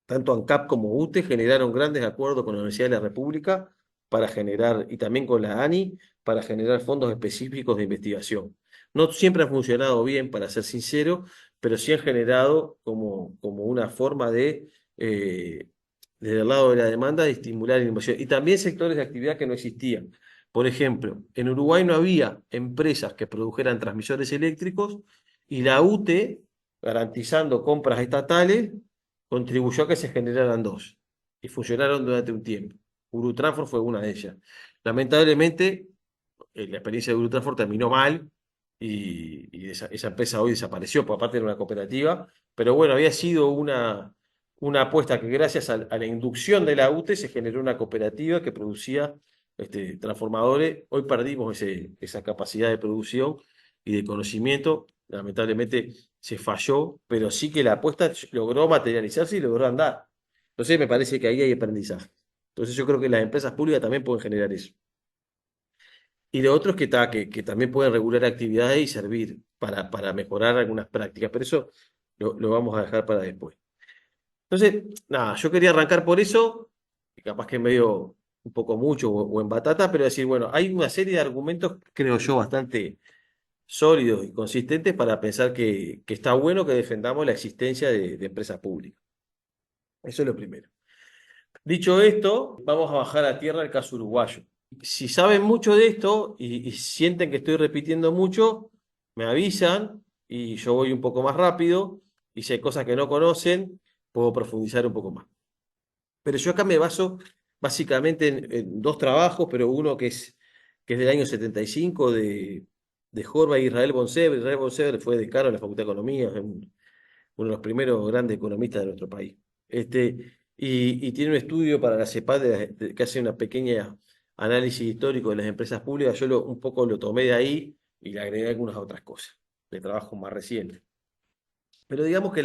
Speaker 1: tanto ANCAP como UTE generaron grandes acuerdos con la Universidad de la República para generar, y también con la ANI, para generar fondos específicos de investigación. No siempre han funcionado bien, para ser sincero, pero sí han generado como una forma eh, desde el lado de la demanda, de estimular la innovación. Y también sectores de actividad que no existían. Por ejemplo, en Uruguay no había empresas que produjeran transmisores eléctricos y la UTE, garantizando compras estatales, contribuyó a que se generaran dos y funcionaron durante un tiempo. Urutransport fue una de ellas. Lamentablemente, la experiencia de Urutransport terminó mal y esa empresa hoy desapareció, por aparte era una cooperativa, pero bueno, había sido una apuesta que gracias a la inducción de la UTE se generó una cooperativa que producía transformadores. Hoy perdimos esa capacidad de producción y de conocimiento. Lamentablemente se falló, pero sí que la apuesta logró materializarse y logró andar. Entonces me parece que ahí hay aprendizaje. Entonces yo creo que las empresas públicas también pueden generar eso. Y lo otro es que también pueden regular actividades y servir para mejorar algunas prácticas, pero eso lo vamos a dejar para después. Entonces, nada, yo quería arrancar por eso, que capaz que es medio un poco mucho o en batata, pero decir, bueno, hay una serie de argumentos, creo yo, bastante sólidos y consistentes para pensar que está bueno que defendamos la existencia de empresas públicas. Eso es lo primero. Dicho esto, vamos a bajar a tierra el caso uruguayo. Si saben mucho de esto y sienten que estoy repitiendo mucho, me avisan y yo voy un poco más rápido y si hay cosas que no conocen, puedo profundizar un poco más. Pero yo acá me baso básicamente en dos trabajos, pero uno que es del año 75 de Horvath y Israel Bonsever. Israel Bonsever fue decano de la Facultad de Economía, es uno de los primeros grandes economistas de nuestro país. Y tiene un estudio para la CEPAL que hace una pequeña análisis histórico de las empresas públicas. Yo un poco lo tomé de ahí y le agregué algunas otras cosas de trabajo más reciente. Pero digamos que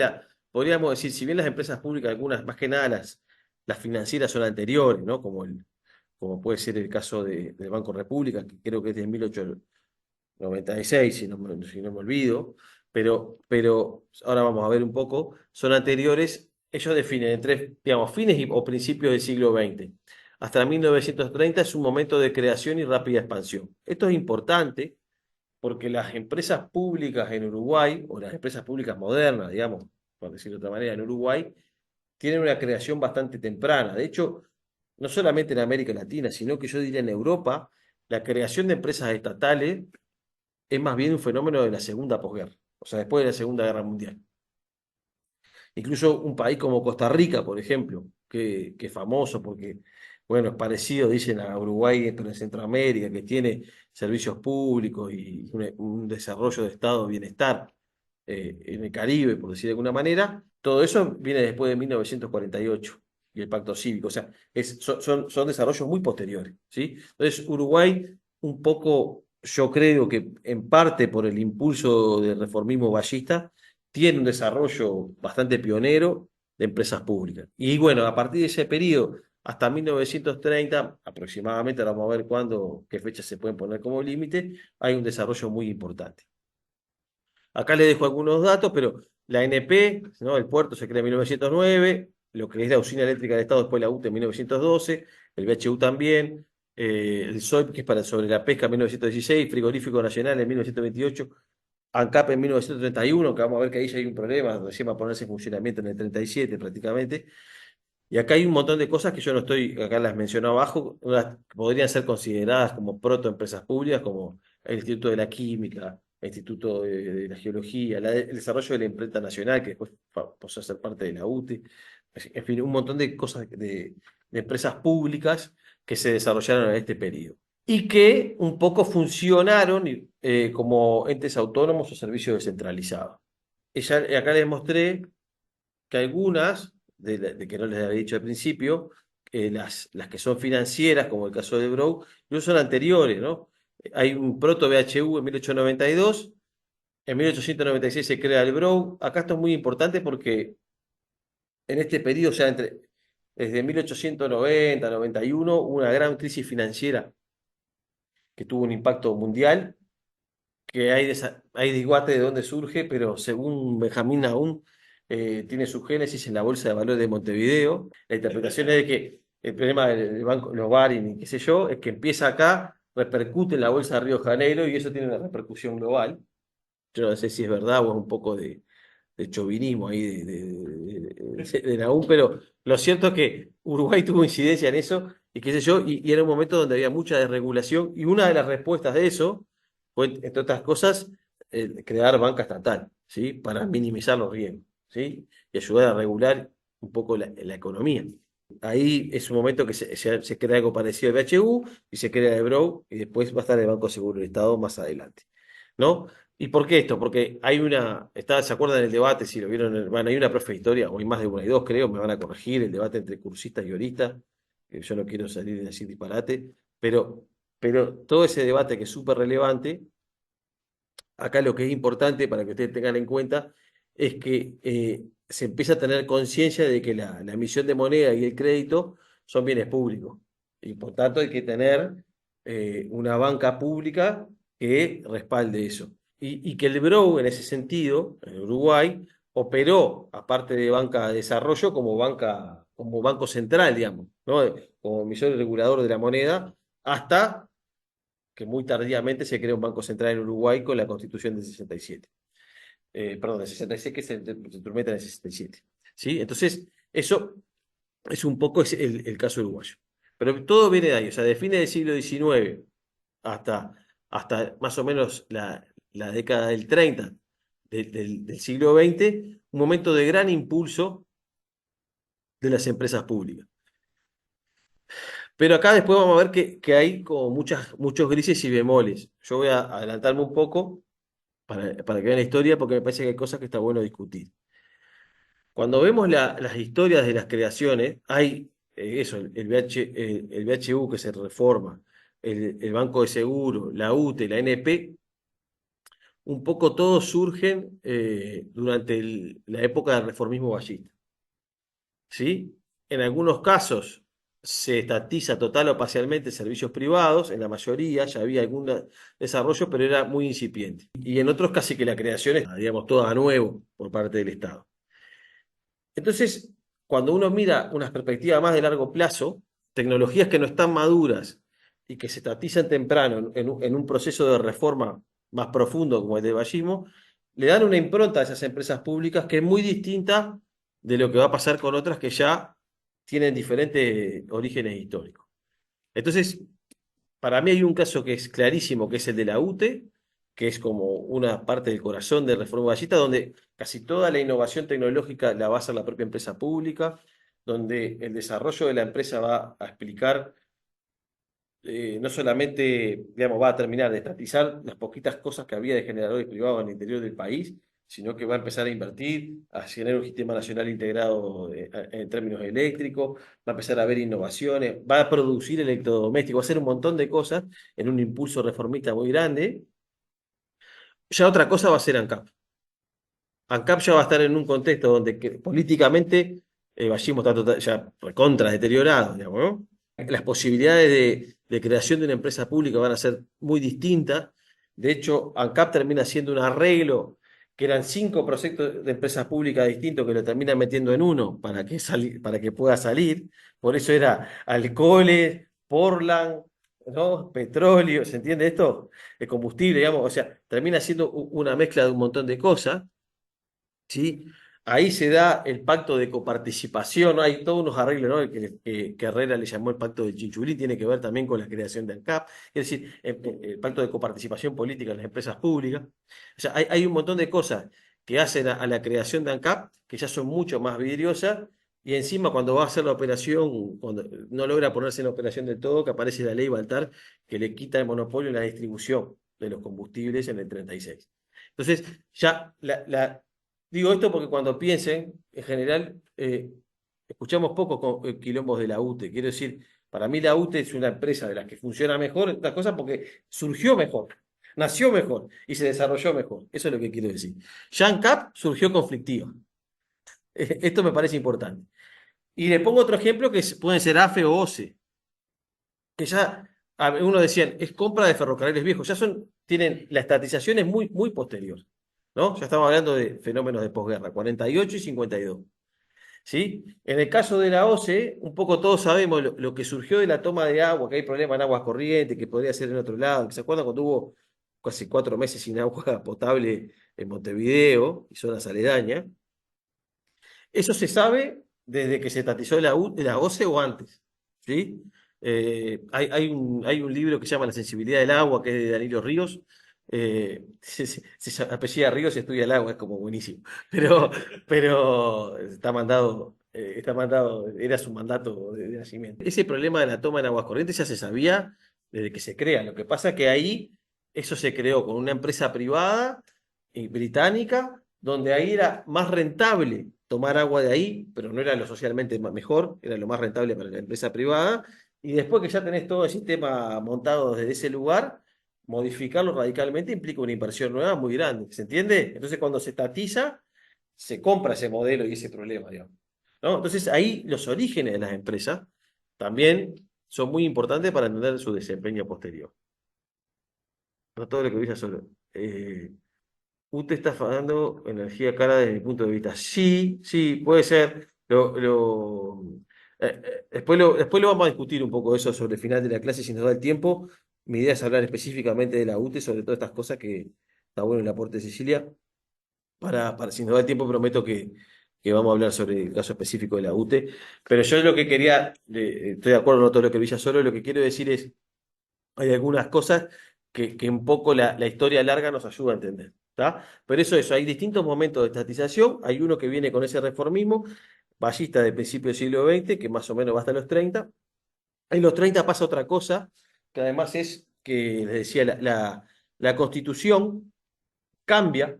Speaker 1: podríamos decir, si bien las empresas públicas, algunas, más que nada las financieras son anteriores, ¿no? Como puede ser el caso del Banco República, que creo que es de 1896, si no me olvido, pero ahora vamos a ver un poco, son anteriores, ellos definen entre, digamos, fines o principios del siglo XX. Hasta 1930 es un momento de creación y rápida expansión. Esto es importante porque las empresas públicas en Uruguay, o las empresas públicas modernas, digamos, por decirlo de otra manera, en Uruguay, tienen una creación bastante temprana. De hecho, no solamente en América Latina, sino que yo diría en Europa, la creación de empresas estatales es más bien un fenómeno de la segunda posguerra, o sea, después de la Segunda Guerra Mundial. Incluso un país como Costa Rica, por ejemplo, que es famoso porque, bueno, es parecido, dicen, a Uruguay, pero en Centroamérica, que tiene servicios públicos y un desarrollo de estado de bienestar en el Caribe, por decir de alguna manera. Todo eso viene después de 1948 y el Pacto Cívico, o sea, son desarrollos muy posteriores, ¿sí? Entonces, Uruguay, un poco, yo creo que en parte por el impulso del reformismo ballista, tiene un desarrollo bastante pionero de empresas públicas. Y bueno, a partir de ese periodo hasta 1930, aproximadamente, ahora vamos a ver qué fechas se pueden poner como límite, hay un desarrollo muy importante. Acá les dejo algunos datos, pero la ANP, ¿no? El puerto se crea en 1909, lo que es la usina eléctrica del Estado después la UTE en 1912, el BHU también, el SOIP, que es sobre la pesca en 1916, Frigorífico Nacional en 1928, ANCAP en 1931, que vamos a ver que ahí ya hay un problema, recién va a ponerse en funcionamiento en el 37 prácticamente. Y acá hay un montón de cosas que yo no estoy, acá las menciono abajo, podrían ser consideradas como protoempresas públicas, como el Instituto de la Química, el Instituto de la Geología, el desarrollo de la imprenta nacional, que después pasó a ser parte de la UTE. En fin, un montón de cosas de empresas públicas que se desarrollaron en este periodo y que un poco funcionaron como entes autónomos o servicios descentralizados. Acá les mostré que algunas, de que no les había dicho al principio, las que son financieras, como el caso de Brow, no son anteriores, ¿no? Hay un proto BHU en 1892, en 1896 se crea el Brow. Acá esto es muy importante porque en este periodo, o sea, desde 1890 a 91, hubo una gran crisis financiera que tuvo un impacto mundial, que hay debate de dónde surge, pero según Benjamín Nahum, tiene su génesis en la Bolsa de Valores de Montevideo. La interpretación es de que el problema del banco, los Baring y qué sé yo, es que empieza acá, repercute en la Bolsa de Río de Janeiro y eso tiene una repercusión global. Yo no sé si es verdad o es un poco de chauvinismo ahí de Nahum, pero lo cierto es que Uruguay tuvo incidencia en eso y qué sé yo, y era un momento donde había mucha desregulación y una de las respuestas de eso fue, entre otras cosas, crear banca estatal, ¿sí? Para minimizar los riesgos, ¿sí? Y ayudar a regular un poco la economía. Ahí es un momento que se crea algo parecido al BHU y se crea el BROW y después va a estar el Banco Seguro del Estado más adelante, ¿no? ¿Y por qué esto? Porque ¿se acuerdan del debate? Si lo vieron, bueno, hay una profe de historia, o hay más de una y dos, creo, me van a corregir, el debate entre cursistas y oristas, que yo no quiero salir de decir disparate, pero, pero todo ese debate que es súper relevante, acá lo que es importante para que ustedes tengan en cuenta es que se empieza a tener conciencia de que la emisión de moneda y el crédito son bienes públicos. Y por tanto hay que tener una banca pública que respalde eso. Y que el BROW, en ese sentido, en Uruguay, operó, aparte de banca de desarrollo, como banco central, digamos, ¿no? como emisor y regulador de la moneda, hasta que muy tardíamente se crea un Banco Central en Uruguay con la Constitución del 67. Perdón, del 66, que se instrumenta en el 67. ¿Sí? Entonces, eso es un poco el caso uruguayo. Pero todo viene de ahí, o sea, de fines del siglo XIX hasta más o menos la década del 30 del siglo XX, un momento de gran impulso de las empresas públicas. Pero acá después vamos a ver que hay como muchos grises y bemoles. Yo voy a adelantarme un poco para que vean la historia, porque me parece que hay cosas que está bueno discutir. Cuando vemos las historias de las creaciones, hay eso, el BHU que se reforma, el Banco de Seguro, la UTE, la NP, un poco todos surgen durante la época del reformismo ballista. ¿Sí? En algunos casos se estatiza total o parcialmente servicios privados, en la mayoría ya había algún desarrollo, pero era muy incipiente. Y en otros casi que la creación es, digamos, toda a nuevo por parte del Estado. Entonces, cuando uno mira una perspectiva más de largo plazo, tecnologías que no están maduras y que se estatizan temprano en un proceso de reforma más profundo como el del vallismo, le dan una impronta a esas empresas públicas que es muy distinta de lo que va a pasar con otras que ya tienen diferentes orígenes históricos. Entonces, para mí hay un caso que es clarísimo, que es el de la UTE, que es como una parte del corazón de Reforma Ballista, donde casi toda la innovación tecnológica la va a hacer la propia empresa pública, donde el desarrollo de la empresa va a explicar, no solamente, digamos, va a terminar de estatizar las poquitas cosas que había de generadores privados en el interior del país, sino que va a empezar a invertir, a generar un sistema nacional integrado en términos eléctricos, va a empezar a haber innovaciones, va a producir electrodomésticos, va a hacer un montón de cosas en un impulso reformista muy grande. Ya otra cosa va a ser ANCAP. ANCAP ya va a estar en un contexto donde políticamente Vallismo está ya recontra deteriorado, digamos, ¿no? Las posibilidades de creación de una empresa pública van a ser muy distintas. De hecho, ANCAP termina siendo un arreglo que eran 5 proyectos de empresas públicas distintos que lo terminan metiendo en uno para que pueda salir. Por eso era alcoholes, Portland, ¿no? Petróleo, ¿se entiende esto? El combustible, digamos, o sea, termina siendo una mezcla de un montón de cosas. ¿Sí? Ahí se da el pacto de coparticipación, ¿no? Hay todos unos arreglos, ¿no? Que Herrera le llamó el pacto de Chinchulí, tiene que ver también con la creación de ANCAP, es decir, el pacto de coparticipación política en las empresas públicas. O sea, hay un montón de cosas que hacen a la creación de ANCAP que ya son mucho más vidriosas, y encima cuando va a hacer la operación, cuando no logra ponerse en operación del todo, que aparece la ley Baltar que le quita el monopolio en la distribución de los combustibles en el 36. Entonces, ya digo esto porque cuando piensen, en general, escuchamos poco quilombos de la UTE. Quiero decir, para mí la UTE es una empresa de las que funciona mejor, estas cosas porque surgió mejor, nació mejor y se desarrolló mejor. Eso es lo que quiero decir. Cap surgió conflictiva. Esto me parece importante. Y le pongo otro ejemplo que pueden ser AFE o OCE, que ya uno decían, es compra de ferrocarriles viejos, tienen, la estatización es muy, muy posterior. ¿No? Ya estamos hablando de fenómenos de posguerra, 48 y 52. ¿Sí? En el caso de la OCE, un poco todos sabemos lo que surgió de la toma de agua, que hay problemas en aguas corrientes, que podría ser en otro lado. ¿Se acuerdan cuando hubo casi 4 meses sin agua potable en Montevideo y zonas aledañas? Eso se sabe desde que se estatizó la OCE o antes. ¿Sí? Hay un libro que se llama La sensibilidad del agua, que es de Danilo Ríos. Se apellida Ríos y estudia el agua, es como buenísimo. Pero está mandado, era su mandato de nacimiento. Ese problema de la toma en aguas corrientes ya se sabía desde que se crea. Lo que pasa es que ahí eso se creó con una empresa privada británica, donde ahí era más rentable tomar agua de ahí, pero no era lo socialmente mejor, era lo más rentable para la empresa privada. Y después que ya tenés todo el sistema montado desde ese lugar, modificarlo radicalmente implica una inversión nueva muy grande. ¿Se entiende? Entonces, cuando se estatiza, se compra ese modelo y ese problema, digamos. ¿No? Entonces, ahí los orígenes de las empresas también son muy importantes para entender su desempeño posterior. No todo lo que dice solo. UTE está pagando energía cara desde mi punto de vista. Sí, sí, puede ser. Después lo vamos a discutir un poco eso sobre el final de la clase si nos da el tiempo. Mi idea es hablar específicamente de la UTE, sobre todas estas cosas que está bueno el aporte de Cecilia. Para si nos da el tiempo, prometo que vamos a hablar sobre el caso específico de la UTE. Pero yo lo que quería, estoy de acuerdo con todo lo que Villa solo, lo que quiero decir es, hay algunas cosas que un poco la historia larga nos ayuda a entender. ¿Tá? Pero eso, hay distintos momentos de estatización, hay uno que viene con ese reformismo, ballista de principio del siglo XX, que más o menos va hasta los 30. En los 30 pasa otra cosa, que además es que, les decía, la Constitución cambia,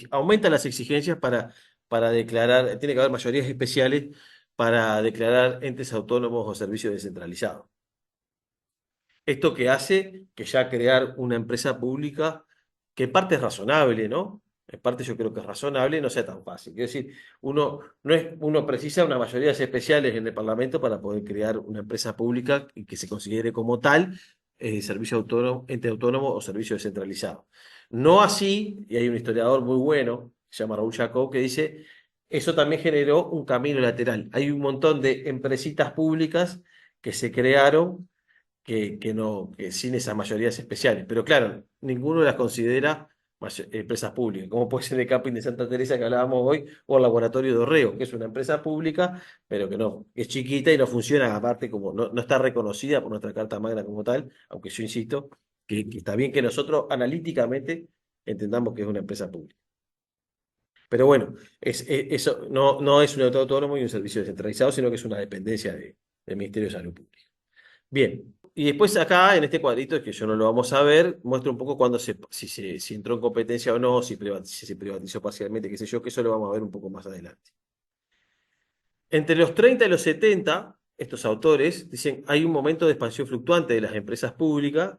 Speaker 1: aumenta las exigencias para declarar, tiene que haber mayorías especiales para declarar entes autónomos o servicios descentralizados. Esto que hace que ya crear una empresa pública, que en parte es razonable, ¿no? En parte yo creo que es razonable, no sea tan fácil. Quiero decir, uno precisa unas mayorías especiales en el Parlamento para poder crear una empresa pública y que se considere como tal servicio autónomo, ente autónomo o servicio descentralizado. No así, y hay un historiador muy bueno, se llama Raúl Jacob, que dice, eso también generó un camino lateral. Hay un montón de empresitas públicas que se crearon que sin esas mayorías especiales. Pero claro, ninguno las considera empresas públicas, como puede ser el camping de Santa Teresa que hablábamos hoy, o el laboratorio de Orrego, que es una empresa pública, pero que no, es chiquita y no funciona, aparte como no está reconocida por nuestra Carta Magna como tal, aunque yo insisto que está bien que nosotros analíticamente entendamos que es una empresa pública. Pero bueno, eso no es un autónomo y un servicio descentralizado, sino que es una dependencia del Ministerio de Salud Pública. Bien, y después acá en este cuadrito, que yo no lo vamos a ver, muestra un poco si entró en competencia o no, si se privatizó parcialmente, qué sé yo, que eso lo vamos a ver un poco más adelante. Entre los 30 y los 70, estos autores dicen, hay un momento de expansión fluctuante de las empresas públicas.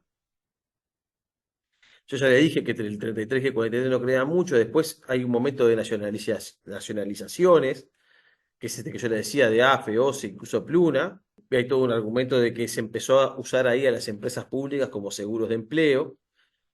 Speaker 1: Yo ya le dije que entre el 33 y el 43 no crea mucho, después hay un momento de nacionalizaciones, que es este que yo le decía de AFE, OCE, incluso Pluna. Hay todo un argumento de que se empezó a usar ahí a las empresas públicas como seguros de empleo.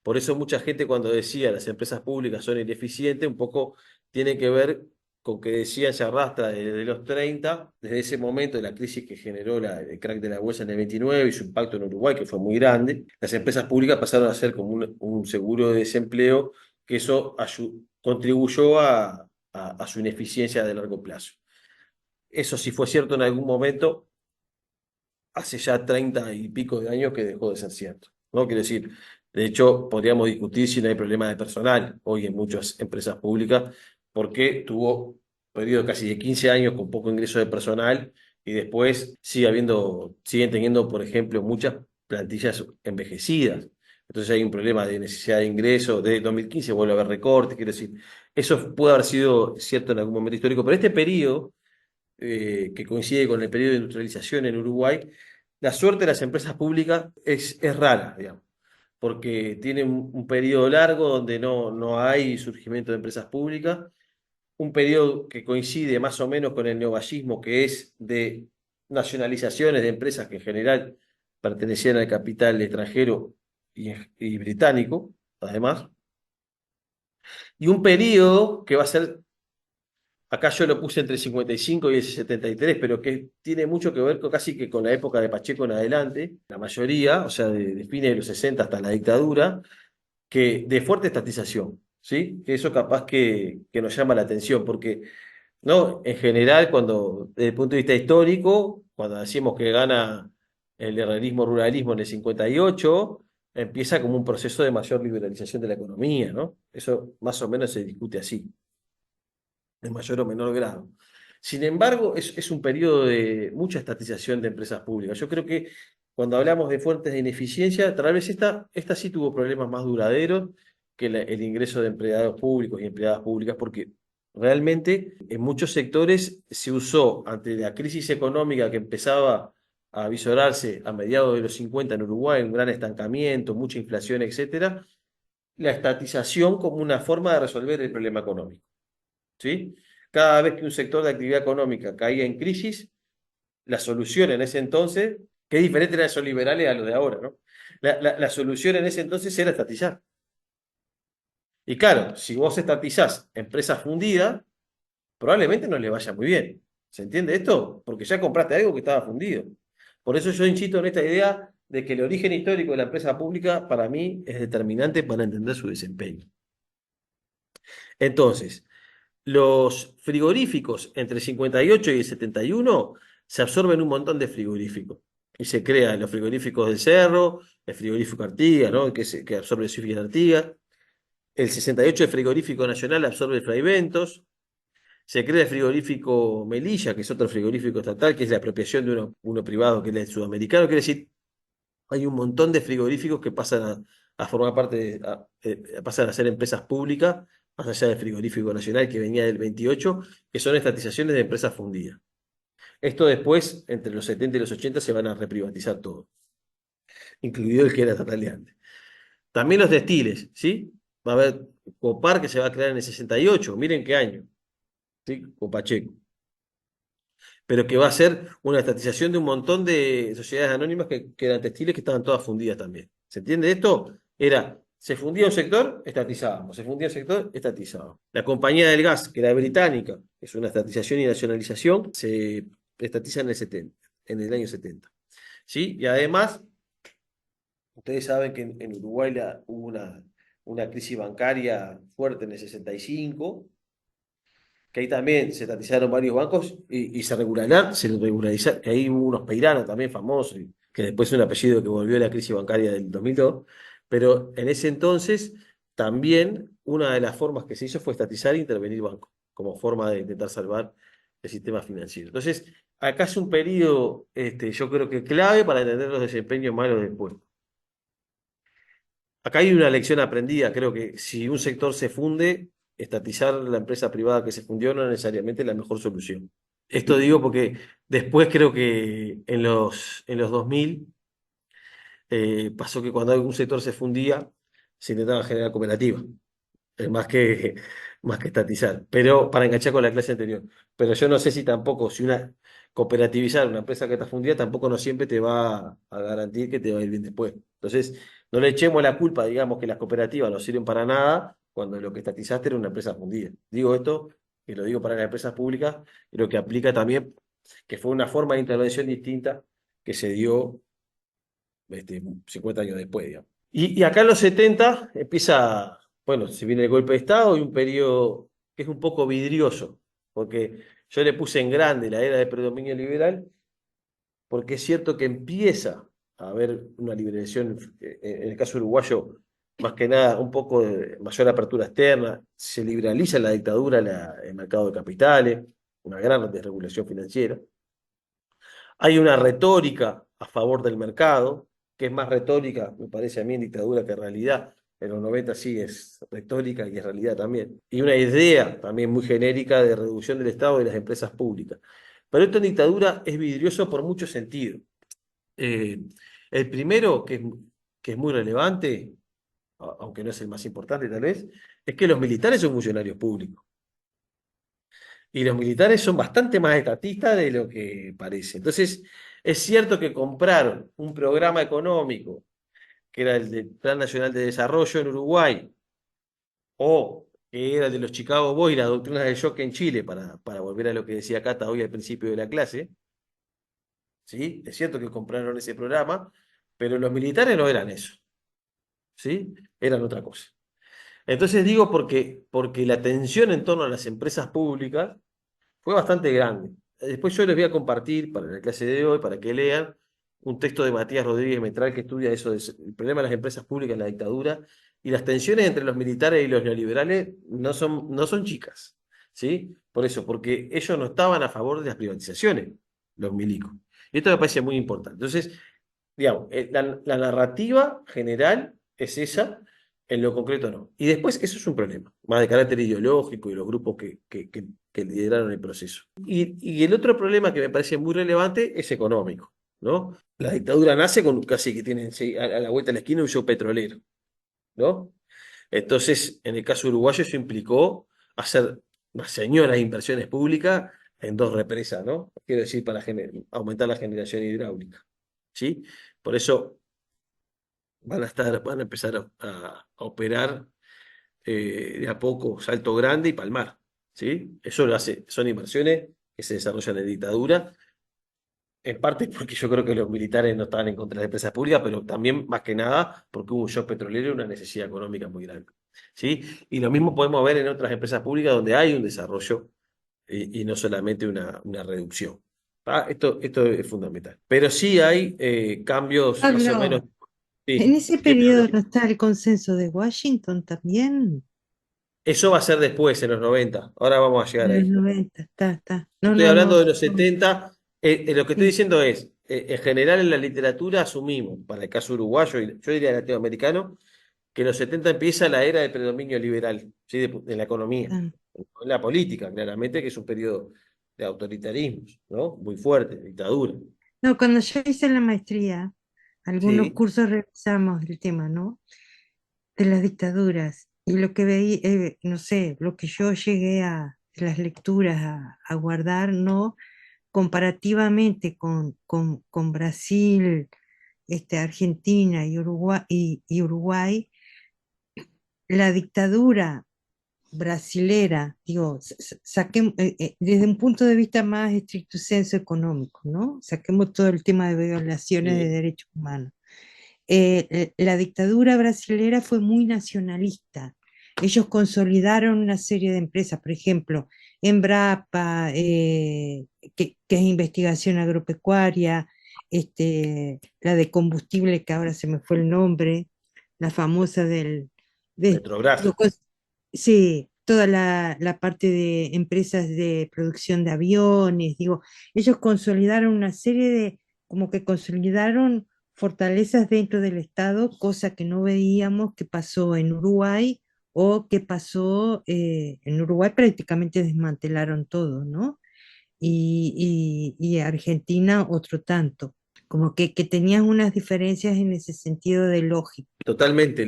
Speaker 1: Por eso mucha gente cuando decía las empresas públicas son ineficientes, un poco tiene que ver con que decían se arrastra desde los 30, desde ese momento de la crisis que generó el crack de la bolsa en el 29 y su impacto en Uruguay, que fue muy grande. Las empresas públicas pasaron a ser como un seguro de desempleo, que eso contribuyó a su ineficiencia de largo plazo. Eso sí fue cierto en algún momento, hace ya 30 y pico de años que dejó de ser cierto, ¿no? Quiero decir, de hecho, podríamos discutir si no hay problema de personal hoy en muchas empresas públicas, porque tuvo periodo casi de 15 años con poco ingreso de personal y después siguen teniendo, por ejemplo, muchas plantillas envejecidas. Entonces hay un problema de necesidad de ingreso. Desde 2015 vuelve a haber recortes, quiero decir, eso puede haber sido cierto en algún momento histórico, pero este periodo que coincide con el periodo de industrialización en Uruguay, la suerte de las empresas públicas es rara, digamos, porque tienen un periodo largo donde no hay surgimiento de empresas públicas, un periodo que coincide más o menos con el neovallismo, que es de nacionalizaciones de empresas que en general pertenecían al capital extranjero y británico, además, y un periodo que va a ser. Acá yo lo puse entre el 55 y el 73, pero que tiene mucho que ver casi que con la época de Pacheco en adelante, la mayoría, o sea, de fines de los 60 hasta la dictadura, que de fuerte estatización, ¿sí? Que eso capaz que nos llama la atención, porque, ¿no? En general, desde el punto de vista histórico, cuando decimos que gana el herrerismo-ruralismo en el 58, empieza como un proceso de mayor liberalización de la economía, ¿no? Eso más o menos se discute así en mayor o menor grado. Sin embargo, es un periodo de mucha estatización de empresas públicas. Yo creo que cuando hablamos de fuentes de ineficiencia, tal vez esta sí tuvo problemas más duraderos que el ingreso de empleados públicos y empleadas públicas, porque realmente en muchos sectores se usó ante la crisis económica que empezaba a avisorarse a mediados de los 50 en Uruguay, un gran estancamiento, mucha inflación, etcétera, la estatización como una forma de resolver el problema económico. ¿Sí? Cada vez que un sector de actividad económica caía en crisis, la solución en ese entonces, que es diferente a esos liberales a los de ahora, ¿no? La solución en ese entonces era estatizar. Y claro, si vos estatizás empresas fundidas, probablemente no le vaya muy bien. ¿Se entiende esto? Porque ya compraste algo que estaba fundido. Por eso yo insisto en esta idea de que el origen histórico de la empresa pública para mí es determinante para entender su desempeño. Entonces, los frigoríficos entre el 58 y el 71 se absorben un montón de frigoríficos. Y se crean los frigoríficos del Cerro, el frigorífico Artigas, ¿no? Que absorbe el Sufic Artigas. El 68 el frigorífico nacional absorbe el Fray Bentos. Se crea el frigorífico Melilla, que es otro frigorífico estatal, que es la apropiación de uno privado, que es el sudamericano. Quiere decir, hay un montón de frigoríficos que pasan a formar parte pasan a ser empresas públicas, más allá del frigorífico nacional que venía del 28, que son estatizaciones de empresas fundidas. Esto después, entre los 70 y los 80, se van a reprivatizar todo, incluido el que era estatal de antes. También los textiles, ¿sí? Va a haber Copar que se va a crear en el 68, miren qué año, ¿sí? Copacheco. Pero que va a ser una estatización de un montón de sociedades anónimas que eran textiles que estaban todas fundidas también. ¿Se entiende esto? Se fundía un sector, estatizábamos, se fundía un sector, estatizábamos. La compañía del gas, que era británica, que es una estatización y nacionalización, se estatiza en el 70, en el año 70. ¿Sí? Y además, ustedes saben que en Uruguay hubo una crisis bancaria fuerte en el 65, que ahí también se estatizaron varios bancos y se regularizaron, que ahí hubo unos peiranos también famosos, que después es un apellido que volvió a la crisis bancaria del 2002, pero en ese entonces también una de las formas que se hizo fue estatizar e intervenir bancos, como forma de intentar salvar el sistema financiero. Entonces, acá es un periodo, yo creo que clave para entender los desempeños malos después. Acá hay una lección aprendida, creo que si un sector se funde, estatizar la empresa privada que se fundió no es necesariamente la mejor solución. Esto digo porque después creo que en los 2000 pasó que cuando algún sector se fundía, se intentaba generar cooperativas, más que, más que estatizar, pero para enganchar con la clase anterior. Pero yo no sé si tampoco, si cooperativizar una empresa que está fundida, tampoco no siempre te va a garantir que te va a ir bien después. Entonces, no le echemos la culpa, digamos, que las cooperativas no sirven para nada cuando lo que estatizaste era una empresa fundida. Digo esto, y lo digo para las empresas públicas, y lo que aplica también, que fue una forma de intervención distinta que se dio 50 años después, digamos. Y acá en los 70 empieza, bueno, se viene el golpe de Estado y un periodo que es un poco vidrioso, porque yo le puse en grande la era de predominio liberal, porque es cierto que empieza a haber una liberación, en el caso uruguayo, más que nada un poco de mayor apertura externa, se liberaliza la dictadura el mercado de capitales, una gran desregulación financiera. Hay una retórica a favor del mercado, que es más retórica, me parece a mí, en dictadura que realidad. En los 90 sí es retórica y es realidad también. Y una idea también muy genérica de reducción del Estado y de las empresas públicas. Pero esto en dictadura es vidrioso por muchos sentidos. Eh, el primero, que es muy relevante, aunque no es el más importante tal vez, es que los militares son funcionarios públicos. Y los militares son bastante más estatistas de lo que parece. Entonces, es cierto que compraron un programa económico, que era el del Plan Nacional de Desarrollo en Uruguay, o que era el de los Chicago Boys, la doctrina del shock en Chile, para volver a lo que decía Cata hoy al principio de la clase. ¿Sí? Es cierto que compraron ese programa, pero los militares no eran eso. ¿Sí? Eran otra cosa. Entonces digo porque la tensión en torno a las empresas públicas fue bastante grande. Después yo les voy a compartir para la clase de hoy, para que lean, un texto de Matías Rodríguez Metral que estudia eso, el problema de las empresas públicas en la dictadura, y las tensiones entre los militares y los neoliberales no son chicas, ¿sí? Por eso, porque ellos no estaban a favor de las privatizaciones, los milicos. Y esto me parece muy importante. Entonces, digamos, la narrativa general es esa, en lo concreto no. Y después eso es un problema, más de carácter ideológico y los grupos que lideraron el proceso. Y el otro problema que me parece muy relevante es económico, ¿no? La dictadura nace con casi que tienen sí, a la vuelta de la esquina un show petrolero, ¿no? Entonces, en el caso uruguayo eso implicó hacer unas señoras inversiones públicas en dos represas, ¿no? Quiero decir, para aumentar la generación hidráulica, ¿sí? Por eso van a empezar a operar de a poco Salto Grande y Palmar, ¿sí? Eso lo hace, son inversiones que se desarrollan en dictadura, en parte porque yo creo que los militares no estaban en contra de las empresas públicas, pero también más que nada porque hubo un shock petrolero y una necesidad económica muy grande. ¿Sí? Y lo mismo podemos ver en otras empresas públicas donde hay un desarrollo y no solamente una reducción. ¿Ah? Esto es fundamental. Pero sí hay cambios más o menos.
Speaker 3: Pablo, en
Speaker 1: Sí,
Speaker 3: ese
Speaker 1: sí,
Speaker 3: periodo no está el consenso de Washington también,
Speaker 1: eso va a ser después, en los 90. Ahora vamos a llegar
Speaker 3: en los
Speaker 1: ahí.
Speaker 3: 90, está.
Speaker 1: Yo
Speaker 3: No,
Speaker 1: estoy
Speaker 3: no, no,
Speaker 1: hablando de los
Speaker 3: no,
Speaker 1: 70. Lo que estoy
Speaker 3: sí,
Speaker 1: diciendo es, en general en la literatura asumimos, para el caso uruguayo y yo diría latinoamericano, que en los 70 empieza la era del predominio liberal, ¿sí? De la economía,
Speaker 3: está.
Speaker 1: en la política, claramente, que es un periodo de autoritarismo, ¿no? Muy fuerte, dictadura.
Speaker 3: No, cuando yo hice la maestría, algunos
Speaker 1: Sí,
Speaker 3: cursos revisamos el tema, ¿no? De las dictaduras. Y lo que veía, no sé, lo que yo llegué de las lecturas a guardar, ¿no? Comparativamente con Brasil, Argentina y Uruguay, la dictadura brasilera, digo, desde un punto de vista más estricto senso económico, ¿no? Saquemos todo el tema de violaciones de
Speaker 1: sí,
Speaker 3: derechos humanos. La dictadura brasilera fue muy nacionalista. Ellos consolidaron una serie de empresas, por ejemplo, Embrapa, que es investigación agropecuaria, la de combustible, que ahora se me fue el nombre, la famosa
Speaker 1: Petrobras.
Speaker 3: digo, sí, toda la parte de empresas de producción de aviones, digo, ellos consolidaron una serie como que consolidaron fortalezas dentro del Estado, cosa que no veíamos que pasó en Uruguay o que pasó en Uruguay prácticamente desmantelaron todo, ¿no? Y Argentina otro tanto, como que tenían unas diferencias en ese sentido de lógica.
Speaker 1: Totalmente.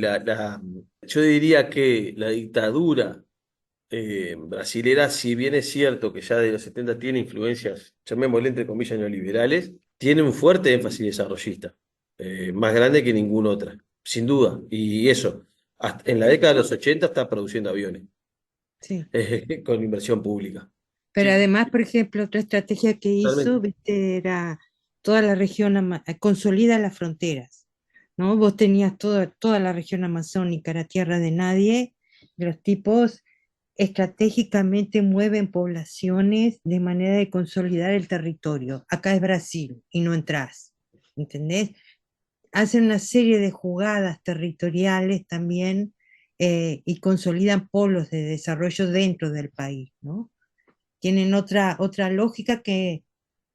Speaker 1: Yo diría que la dictadura brasilera, si bien es cierto que ya de los 70 tiene influencias, llamémosle entre comillas, neoliberales, tiene un fuerte énfasis desarrollista, más grande que ninguna otra, sin duda. Y eso, en la década de los 80 está produciendo aviones
Speaker 3: Sí.
Speaker 1: con inversión pública.
Speaker 3: Pero
Speaker 1: Sí,
Speaker 3: además, por ejemplo, otra estrategia que hizo,
Speaker 1: totalmente.
Speaker 3: viste, era toda la región, consolida las fronteras, ¿no? Vos tenías toda la región amazónica, era tierra de nadie, y los tipos estratégicamente mueven poblaciones de manera de consolidar el territorio. Acá es Brasil y no entras, ¿entendés? Hacen una serie de jugadas territoriales también y consolidan polos de desarrollo dentro del país, ¿no? Tienen otra lógica que,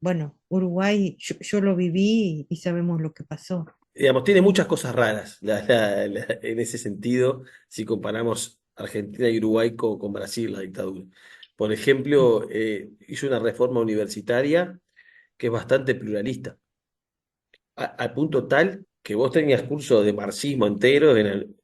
Speaker 3: bueno, Uruguay, yo lo viví y sabemos lo que pasó.
Speaker 1: Digamos, tiene muchas cosas raras en ese sentido, si comparamos Argentina y Uruguay con Brasil, la dictadura. Por ejemplo, hizo una reforma universitaria que es bastante pluralista, al punto tal que vos tenías cursos de marxismo enteros en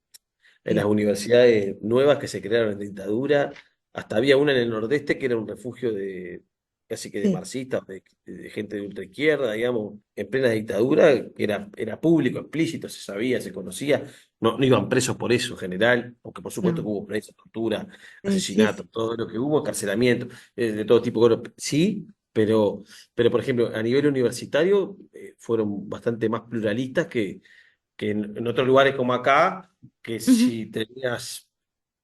Speaker 1: las
Speaker 3: Sí,
Speaker 1: universidades nuevas que se crearon en dictadura. Hasta había una en el Nordeste que era un refugio de casi que de
Speaker 3: sí,
Speaker 1: marxistas, de gente de ultraizquierda, digamos, en plena dictadura, que era público, explícito, se sabía, se conocía. No iban presos por eso en general, aunque por supuesto que
Speaker 3: no,
Speaker 1: hubo presos, tortura,
Speaker 3: sí, sí,
Speaker 1: asesinatos, todo lo que hubo, encarcelamiento, de todo tipo. Bueno, sí, pero por ejemplo, a nivel universitario fueron bastante más pluralistas que en otros lugares como acá, que
Speaker 3: ujú,
Speaker 1: si tenías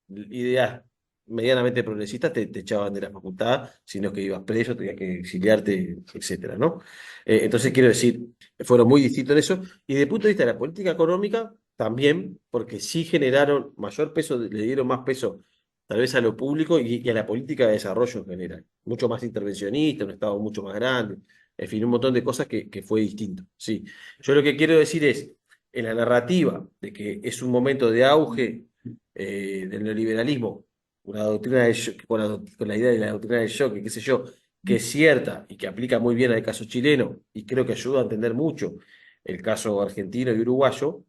Speaker 1: ideas medianamente progresistas, te echaban de la facultad, sino que ibas preso, tenías que exiliarte, etcétera, ¿no? Entonces, quiero decir, fueron muy distintos en eso. Y desde el punto de vista de la política económica, también, porque sí generaron mayor peso, le dieron más peso tal vez a lo público y a la política de desarrollo en general. Mucho más intervencionista, un Estado mucho más grande, en fin, un montón de cosas que fue distinto. Sí. Yo lo que quiero decir es, en la narrativa de que es un momento de auge del neoliberalismo, una doctrina de con la idea de la doctrina del shock, qué sé yo, que es cierta y que aplica muy bien al caso chileno y creo que ayuda a entender mucho el caso argentino y uruguayo,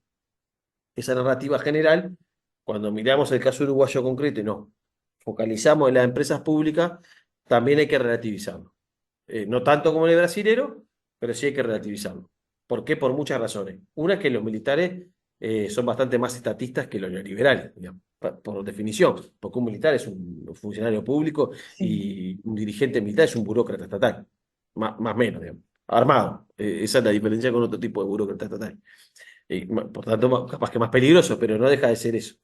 Speaker 1: esa narrativa general, cuando miramos el caso uruguayo concreto y nos focalizamos en las empresas públicas, también hay que relativizarlo. No tanto como en el brasilero, pero sí hay que relativizarlo. ¿Por qué? Por muchas razones. Una es que los militares son bastante más estatistas que los neoliberales, digamos. por definición, porque un militar es un funcionario público
Speaker 3: Sí.
Speaker 1: y un dirigente militar es un burócrata estatal, más o menos, digamos, armado. Esa es la diferencia con otro tipo de burócrata estatal. Por tanto, capaz que más peligroso, pero no deja de ser eso.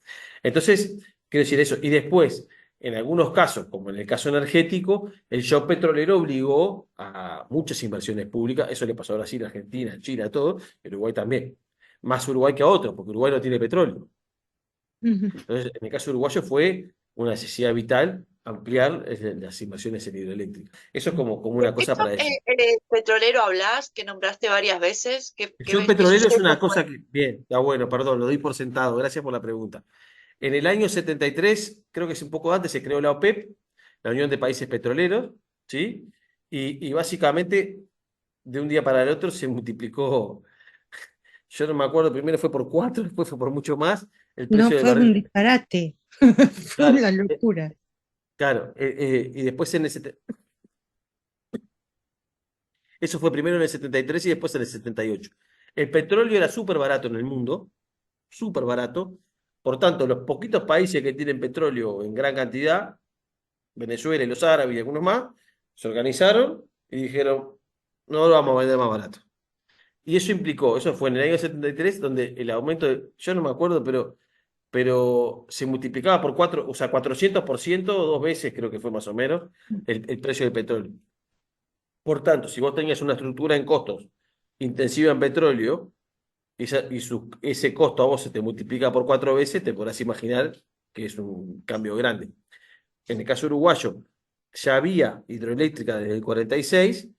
Speaker 1: Entonces, quiero decir eso. Y después, en algunos casos, como en el caso energético, el shock petrolero obligó a muchas inversiones públicas. Eso le pasó a Brasil, Argentina, Chile, a todo, Uruguay también. Más Uruguay que a otros, porque Uruguay no tiene petróleo.
Speaker 3: Ujú.
Speaker 1: Entonces, en el caso uruguayo fue una necesidad vital ampliar las inversiones en hidroeléctrica. Eso es como
Speaker 2: ¿De
Speaker 1: una
Speaker 2: qué
Speaker 1: cosa
Speaker 2: shock
Speaker 1: para decir.
Speaker 2: petrolero hablas, que nombraste varias veces?
Speaker 1: El shock
Speaker 2: ¿Qué
Speaker 1: petrolero es
Speaker 2: sucedió
Speaker 1: una
Speaker 2: después?
Speaker 1: cosa que, bien, está bueno, perdón, lo doy por sentado, gracias por la pregunta. En el año 73, creo que es un poco antes, se creó la OPEP, la Unión de Países Petroleros, ¿sí? Y básicamente, de un día para el otro, se multiplicó, yo no me acuerdo, primero fue por 4, después fue por mucho más, el
Speaker 3: No
Speaker 1: precio del
Speaker 3: fue un
Speaker 1: barril.
Speaker 3: disparate, fue
Speaker 1: Claro,
Speaker 3: una locura.
Speaker 1: claro, y después eso fue primero en el 73 y después en el 78. El petróleo era súper barato en el mundo, súper barato. Por tanto, los poquitos países que tienen petróleo en gran cantidad, Venezuela y los árabes y algunos más, se organizaron y dijeron, no lo vamos a vender más barato. Y eso implicó, eso fue en el año 73, donde el aumento, yo no me acuerdo, pero se multiplicaba por 4, o sea, 400%, 2 veces creo que fue más o menos, el precio del petróleo. Por tanto, si vos tenías una estructura en costos intensiva en petróleo, ese costo a vos se te multiplica por 4 veces, te podrás imaginar que es un cambio grande. En el caso uruguayo, ya había hidroeléctrica desde el 46,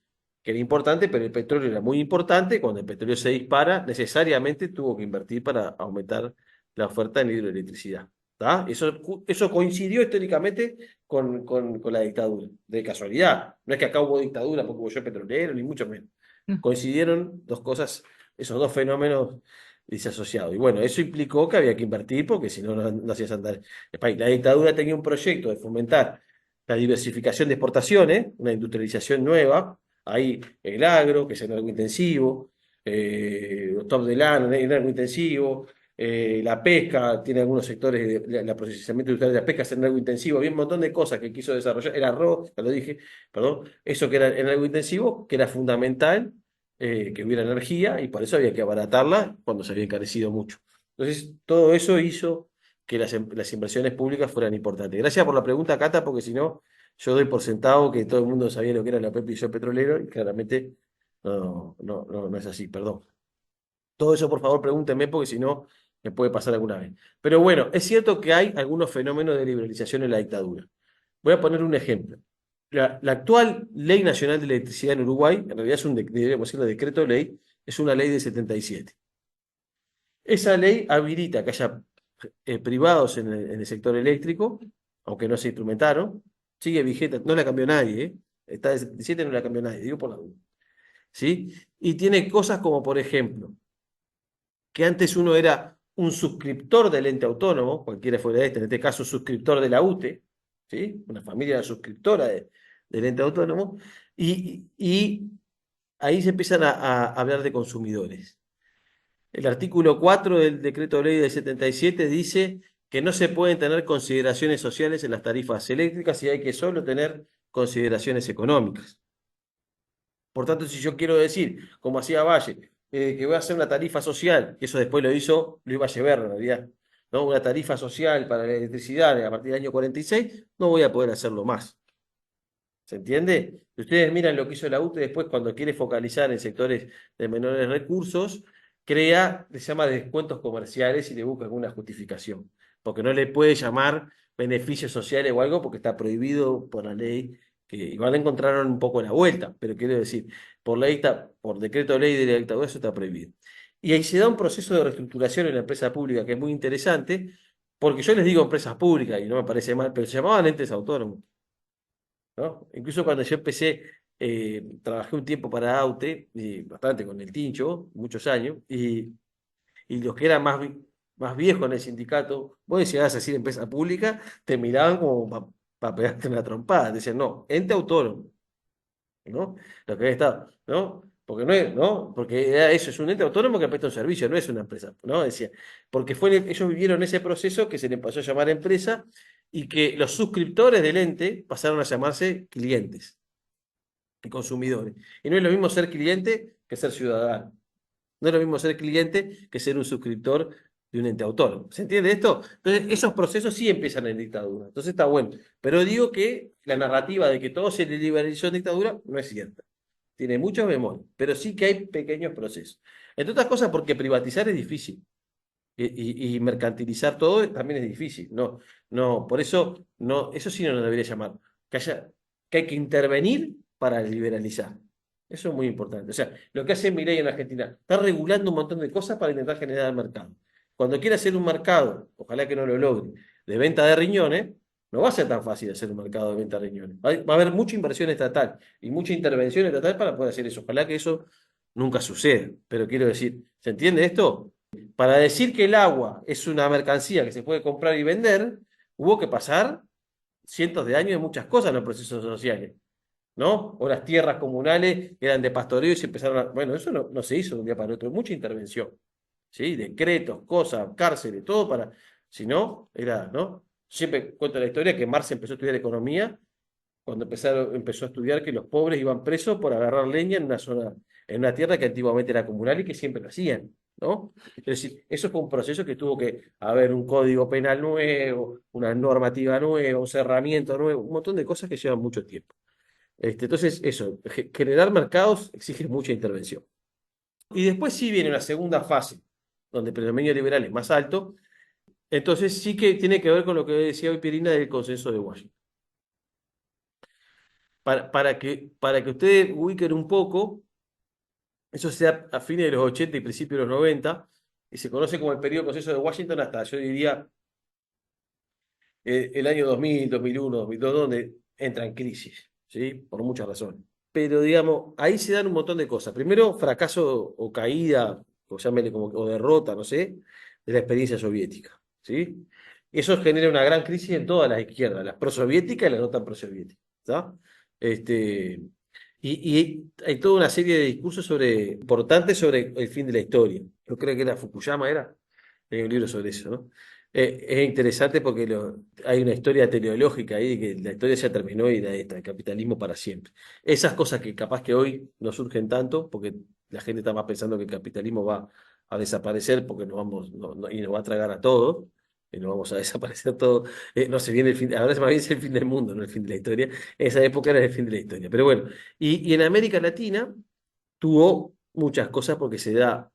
Speaker 1: que era importante, pero el petróleo era muy importante. Cuando el petróleo se dispara, necesariamente tuvo que invertir para aumentar la oferta en hidroelectricidad. ¿Tá? Eso coincidió históricamente con la dictadura, de casualidad. No es que acá hubo dictadura porque hubo yo petrolero, ni mucho menos.
Speaker 3: No.
Speaker 1: Coincidieron dos cosas, esos dos fenómenos disasociados. Y bueno, eso implicó que había que invertir porque si no, no hacías andar el país. La dictadura tenía un proyecto de fomentar la diversificación de exportaciones, una industrialización nueva, ahí el agro, que es energo intensivo, los top de lana, energo intensivo, la pesca, tiene algunos sectores, el procesamiento industrial de la pesca es energo intensivo, había un montón de cosas que quiso desarrollar, el arroz, ya lo dije, perdón, eso que era energo intensivo, que era fundamental que hubiera energía y por eso había que abaratarla cuando se había encarecido mucho. Entonces, todo eso hizo que las inversiones públicas fueran importantes. Gracias por la pregunta, Cata, porque si no, yo doy por sentado que todo el mundo sabía lo que era la PEP y yo petrolero y claramente no es así, perdón. Todo eso, por favor, pregúntenme porque si no, me puede pasar alguna vez. Pero bueno, es cierto que hay algunos fenómenos de liberalización en la dictadura. Voy a poner un ejemplo. La actual Ley Nacional de Electricidad en Uruguay, en realidad es deberíamos decirlo, decreto ley, es una ley de 77. Esa ley habilita que haya privados en el sector eléctrico, aunque no se instrumentaron, sigue vigente, no la cambió nadie, ¿eh? Está de 77, no la cambió nadie, digo por la duda. ¿Sí? Y tiene cosas como, por ejemplo, que antes uno era un suscriptor del ente autónomo, cualquiera fuera en este caso suscriptor de la UTE, ¿sí? Una familia era suscriptora del ente autónomo, y ahí se empiezan a hablar de consumidores. El artículo 4 del decreto ley del 77 dice que no se pueden tener consideraciones sociales en las tarifas eléctricas y hay que solo tener consideraciones económicas. Por tanto, si yo quiero decir, como hacía Valle, que voy a hacer una tarifa social, que eso después lo hizo Luis Valleverra en realidad, ¿no? Una tarifa social para la electricidad a partir del año 46, no voy a poder hacerlo más. ¿Se entiende? Si ustedes miran lo que hizo la UTE después cuando quiere focalizar en sectores de menores recursos, se llama descuentos comerciales y le busca alguna justificación, porque no le puede llamar beneficios sociales o algo porque está prohibido por la ley, que igual encontraron un poco la vuelta, pero quiero decir, por decreto de ley de la dictadura eso está prohibido. Y ahí se da un proceso de reestructuración en la empresa pública que es muy interesante, porque yo les digo empresas públicas y no me parece mal, pero se llamaban entes autónomos. ¿No? Incluso cuando yo empecé, trabajé un tiempo para AUTE, y bastante con el Tincho, muchos años, y los que eran más viejos en el sindicato, vos decías así de empresa pública, te miraban como para pegarte una trompada, decían, no, ente autónomo, ¿no? Lo que había estado, ¿no? Porque no es, ¿no? Porque era eso, es un ente autónomo que presta un servicio, no es una empresa, ¿no? Decía, porque ellos vivieron ese proceso que se le pasó a llamar empresa y que los suscriptores del ente pasaron a llamarse clientes y consumidores. Y no es lo mismo ser cliente que ser ciudadano. No es lo mismo ser cliente que ser un suscriptor de un ente autónomo. ¿Se entiende esto? Entonces, esos procesos sí empiezan en dictadura. Entonces está bueno. Pero digo que la narrativa de que todo se liberalizó en dictadura no es cierta. Tiene muchos bemoles, pero sí que hay pequeños procesos. Entre otras cosas porque privatizar es difícil. Y mercantilizar todo también es difícil. No, no, por eso, no, eso sí no nos debería llamar. Que hay que intervenir para liberalizar. Eso es muy importante. O sea, lo que hace Milei en Argentina, está regulando un montón de cosas para intentar generar mercado. Cuando quiere hacer un mercado, ojalá que no lo logre, de venta de riñones, no va a ser tan fácil hacer un mercado de venta de riñones. Va a haber mucha inversión estatal y mucha intervención estatal para poder hacer eso. Ojalá que eso nunca suceda. Pero quiero decir, ¿se entiende esto? Para decir que el agua es una mercancía que se puede comprar y vender, hubo que pasar cientos de años de muchas cosas en los procesos sociales, ¿no? O las tierras comunales eran de pastoreo y se empezaron a... Bueno, eso no se hizo de un día para otro, mucha intervención, ¿sí? Decretos, cosas, cárceles, todo para... Si no, era, ¿no? Siempre cuento la historia que Marx empezó a estudiar economía cuando empezó a estudiar que los pobres iban presos por agarrar leña en una zona, en una tierra que antiguamente era comunal y que siempre lo hacían, ¿no? Es decir, eso fue un proceso que tuvo que haber un código penal nuevo, una normativa nueva, un cerramiento nuevo, un montón de cosas que llevan mucho tiempo. Entonces, eso, generar mercados exige mucha intervención. Y después sí viene una segunda fase, donde el predominio liberal es más alto, entonces sí que tiene que ver con lo que decía hoy Pirina del consenso de Washington. Para que ustedes ubiquen un poco, eso se da a fines de los 80 y principios de los 90, y se conoce como el periodo consenso de Washington hasta, yo diría, el año 2000, 2001, 2002, donde entra en crisis, ¿sí? Por muchas razones. Pero, digamos, ahí se dan un montón de cosas. Primero, fracaso o caída, o llámele como, o derrota, no sé, de la experiencia soviética, ¿sí? Eso genera una gran crisis en todas las izquierdas, las prosoviéticas y las no tan prosoviéticas, ¿está? Este, y hay toda una serie de discursos importantes sobre el fin de la historia. Yo creo que era Fukuyama, hay un libro sobre eso, ¿no? Es interesante porque hay una historia teleológica ahí de que la historia ya terminó y el capitalismo para siempre. Esas cosas que capaz que hoy no surgen tanto, porque la gente está más pensando que el capitalismo va a desaparecer porque y nos va a tragar a todos, y nos vamos a desaparecer todos. No se viene el fin, ahora más bien es el fin del mundo, no el fin de la historia. En esa época era el fin de la historia. Pero bueno, y en América Latina tuvo muchas cosas porque se da,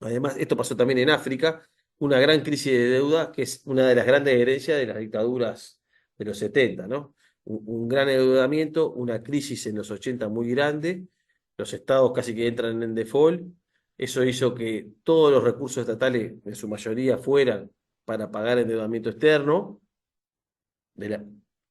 Speaker 1: además, esto pasó también en África, una gran crisis de deuda, que es una de las grandes herencias de las dictaduras de los 70, ¿no? Un gran endeudamiento, una crisis en los 80 muy grande, los estados casi que entran en default, eso hizo que todos los recursos estatales, en su mayoría, fueran para pagar endeudamiento externo, de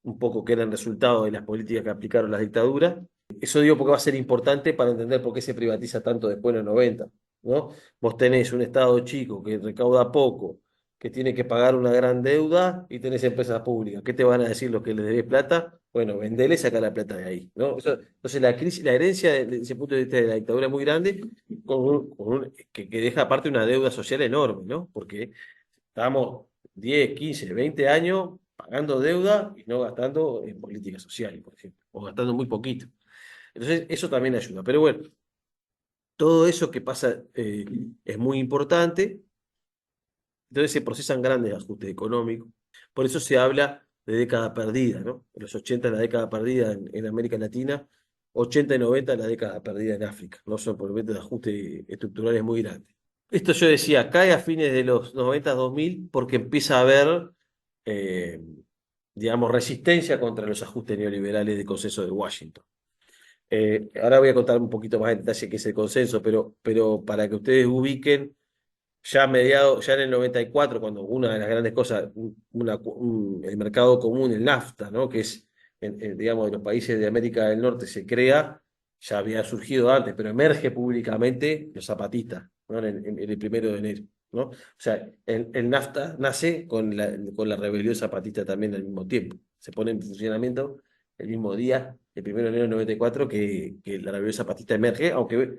Speaker 1: un poco que eran resultado de las políticas que aplicaron las dictaduras. Eso digo porque va a ser importante para entender por qué se privatiza tanto después en los 90, ¿no? Vos tenés un Estado chico que recauda poco, que tiene que pagar una gran deuda y tenés empresas públicas. ¿Qué te van a decir los que les debes plata? Bueno, vendele y saca la plata de ahí, ¿no? Entonces la crisis, la herencia de ese punto de vista de la dictadura es muy grande, que deja aparte una deuda social enorme, ¿no? Porque estábamos 10, 15, 20 años pagando deuda y no gastando en políticas sociales, por ejemplo, o gastando muy poquito. Entonces, eso también ayuda. Pero bueno, todo eso que pasa es muy importante. Entonces se procesan grandes ajustes económicos. Por eso se habla de década perdida, ¿no? En los 80 la década perdida en América Latina, 80 y 90 la década perdida en África. No son por de ajustes estructurales muy grandes. Esto yo decía, cae a fines de los 90, 2000, porque empieza a haber, eh, digamos, resistencia contra los ajustes neoliberales del consenso de Washington. Ahora voy a contar un poquito más en detalle qué es el consenso, pero para que ustedes ubiquen, ya en el 94, cuando una de las grandes cosas, el mercado común, el NAFTA, ¿no? Que es, digamos, de los países de América del Norte se crea, ya había surgido antes, pero emerge públicamente los zapatistas, ¿no? En el 1 de enero, ¿no? O sea, el NAFTA nace con la rebelión zapatista también al mismo tiempo. Se pone en funcionamiento el mismo día el 1 de enero del 94 que la rebelión zapatista emerge, aunque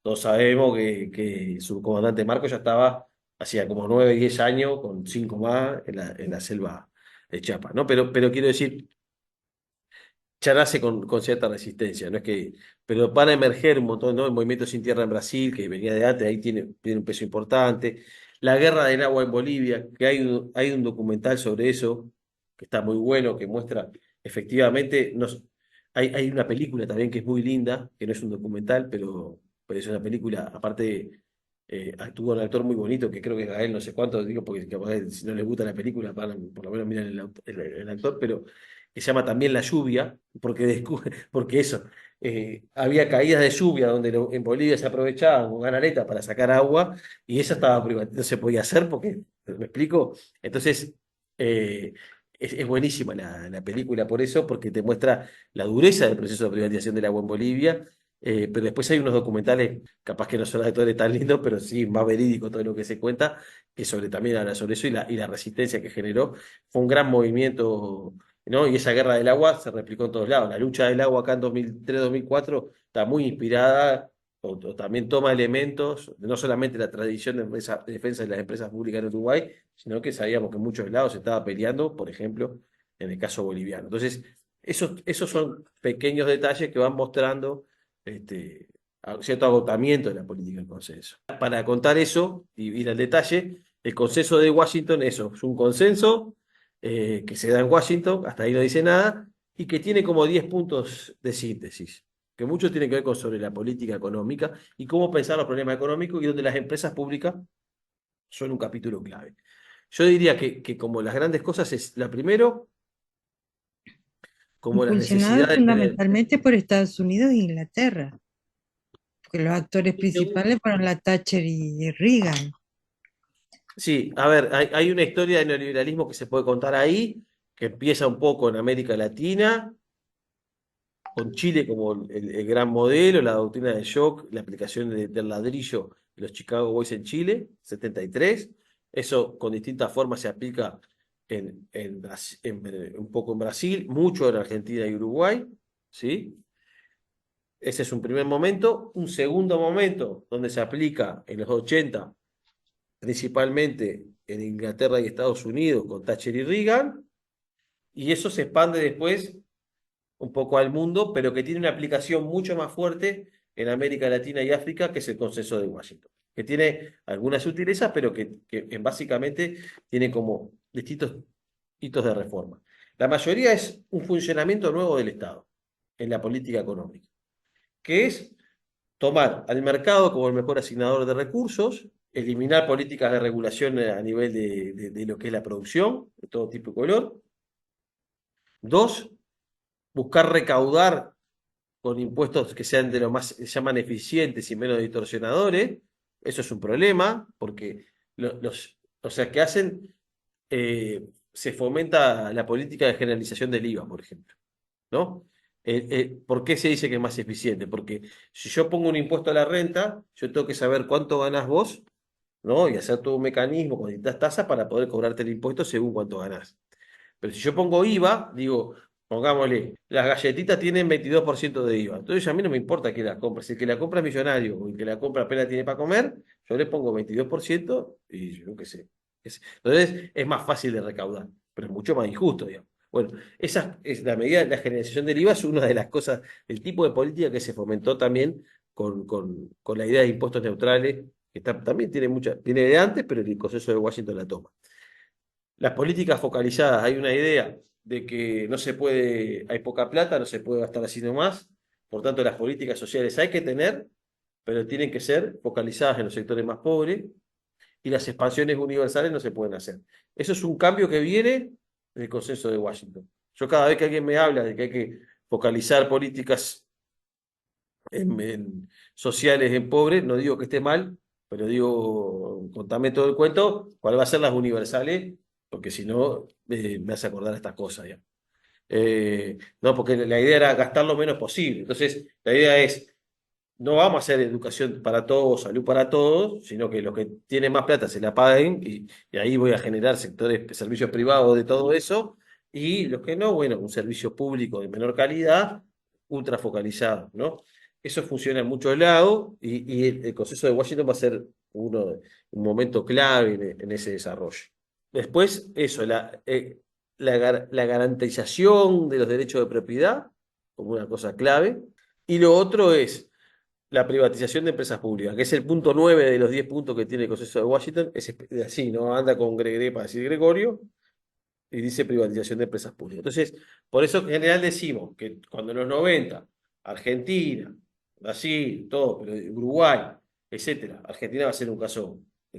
Speaker 1: todos sabemos que su comandante Marcos ya estaba hacía como 9, 10 años, con 5 más, en la selva de Chiapas, ¿no? Pero quiero decir, ya nace con cierta resistencia, ¿no? Pero van a emerger un montón, ¿no? El movimiento Sin Tierra en Brasil, que venía de antes, ahí tiene un peso importante. La guerra del agua en Bolivia, que hay un documental sobre eso, que está muy bueno, que muestra efectivamente, hay una película también que es muy linda, que no es un documental, pero es una película, aparte, actúa un actor muy bonito, que creo que es Gael, no sé cuánto, digo, porque capaz si no les gusta la película, por lo menos miran el actor, pero que se llama también La Lluvia, porque eso, había caídas de lluvia donde en Bolivia se aprovechaban con canaletas para sacar agua y eso estaba privatizado, no se podía hacer porque, ¿me explico? Entonces, eh, es buenísima la película por eso, porque te muestra la dureza del proceso de privatización del agua en Bolivia, pero después hay unos documentales, capaz que no son actores tan lindos, pero sí más verídico todo lo que se cuenta, que también habla sobre eso y la resistencia que generó. Fue un gran movimiento, ¿no? Y esa guerra del agua se replicó en todos lados. La lucha del agua acá en 2003-2004 está muy inspirada o también toma elementos, no solamente la tradición de defensa de las empresas públicas en Uruguay, sino que sabíamos que en muchos lados se estaba peleando, por ejemplo, en el caso boliviano. Entonces, esos son pequeños detalles que van mostrando cierto agotamiento de la política del consenso. Para contar eso y ir al detalle, el consenso de Washington, eso, es un consenso que se da en Washington, hasta ahí no dice nada, y que tiene como 10 puntos de síntesis, que mucho tiene que ver con sobre la política económica y cómo pensar los problemas económicos y donde las empresas públicas son un capítulo clave. Yo diría que como las grandes cosas es, la primero, como las
Speaker 3: Impulsionado
Speaker 1: necesidades de...
Speaker 3: fundamentalmente por Estados Unidos e Inglaterra, porque los actores principales fueron la Thatcher y Reagan.
Speaker 1: Sí, a ver, hay una historia de neoliberalismo que se puede contar ahí, que empieza un poco en América Latina, con Chile como el gran modelo, la doctrina de shock, la aplicación del ladrillo de los Chicago Boys en Chile, 73. Eso con distintas formas se aplica un poco en Brasil, mucho en Argentina y Uruguay, ¿sí? Ese es un primer momento. Un segundo momento donde se aplica en los 80, principalmente en Inglaterra y Estados Unidos con Thatcher y Reagan, y eso se expande después un poco al mundo, pero que tiene una aplicación mucho más fuerte en América Latina y África, que es el Consenso de Washington, que tiene algunas sutilezas, pero que básicamente tiene como distintos hitos de reforma. La mayoría es un funcionamiento nuevo del Estado en la política económica, que es tomar al mercado como el mejor asignador de recursos, eliminar políticas de regulación a nivel de lo que es la producción, de todo tipo y color. Dos, buscar recaudar con impuestos que sean de lo más, se llaman eficientes y menos distorsionadores. Eso es un problema, porque o sea, que hacen, se fomenta la política de generalización del IVA, por ejemplo, ¿no? ¿Por qué se dice que es más eficiente? Porque si yo pongo un impuesto a la renta, yo tengo que saber cuánto ganás vos, ¿no? Y hacer todo un mecanismo con distintas tasas para poder cobrarte el impuesto según cuánto ganás. Pero si yo pongo IVA, digo, pongámosle, las galletitas tienen 22% de IVA. Entonces a mí no me importa que la compre. Si el que la compra es millonario o el que la compra apenas tiene para comer, yo le pongo 22% y yo qué sé. Entonces es más fácil de recaudar, pero es mucho más injusto, digamos. Bueno, esa es la medida, la generalización del IVA es una de las cosas, el tipo de política que se fomentó también con la idea de impuestos neutrales, que también viene de antes, pero el consenso de Washington la toma. Las políticas focalizadas, hay una idea de que no se puede, hay poca plata, no se puede gastar así nomás, por tanto las políticas sociales hay que tener, pero tienen que ser focalizadas en los sectores más pobres y las expansiones universales no se pueden hacer. Eso es un cambio que viene del consenso de Washington. Yo cada vez que alguien me habla de que hay que focalizar políticas sociales en pobres, no digo que esté mal, pero digo, contame todo el cuento, ¿cuál va a ser las universales? Porque si no, me hace acordar estas cosas ya. No, porque la idea era gastar lo menos posible. Entonces, la idea es, no vamos a hacer educación para todos, salud para todos, sino que los que tienen más plata se la paguen y ahí voy a generar sectores, servicios privados de todo eso, y los que no, bueno, un servicio público de menor calidad, ultra focalizado, ¿no? Eso funciona en muchos lados y el consenso de Washington va a ser un momento clave en ese desarrollo. Después, eso, la garantización de los derechos de propiedad como una cosa clave. Y lo otro es la privatización de empresas públicas, que es el punto 9 de los 10 puntos que tiene el consenso de Washington. Es así, ¿no? Anda con Gregre para decir Gregorio y dice privatización de empresas públicas. Entonces, por eso en general decimos que cuando en los 90, Argentina, Brasil, todo, pero Uruguay, etcétera, Argentina va a ser el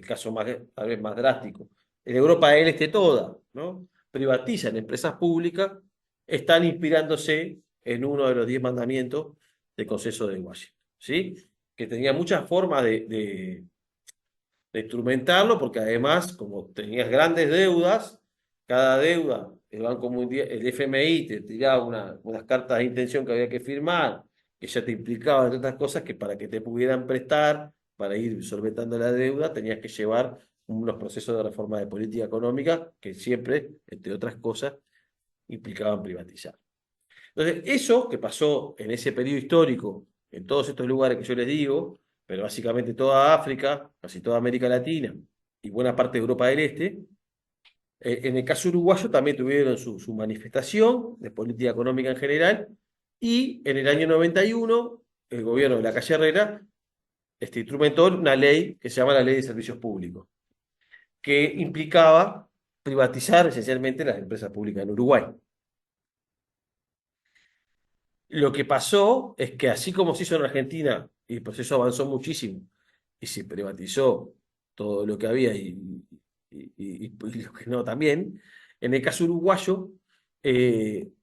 Speaker 1: caso más, tal vez más drástico. En Europa del Este toda, ¿no? Privatizan empresas públicas, están inspirándose en uno de los 10 mandamientos del Consenso de Washington, ¿sí? Que tenía muchas formas de instrumentarlo, porque además, como tenías grandes deudas, cada deuda, el Banco Mundial, el FMI te tiraba unas cartas de intención que había que firmar, que ya te implicaba, entre otras cosas, que para que te pudieran prestar, para ir solventando la deuda, tenías que llevar unos procesos de reforma de política económica que siempre, entre otras cosas, implicaban privatizar. Entonces, eso que pasó en ese periodo histórico, en todos estos lugares que yo les digo, pero básicamente toda África, casi toda América Latina y buena parte de Europa del Este, en el caso uruguayo también tuvieron su manifestación de política económica en general, y en el año 91 el gobierno de la Calle Herrera instrumentó una ley que se llama la Ley de Servicios Públicos, que implicaba privatizar esencialmente las empresas públicas en Uruguay. Lo que pasó es que así como se hizo en Argentina y el proceso avanzó muchísimo y se privatizó todo lo que había y lo que no también, en el caso uruguayo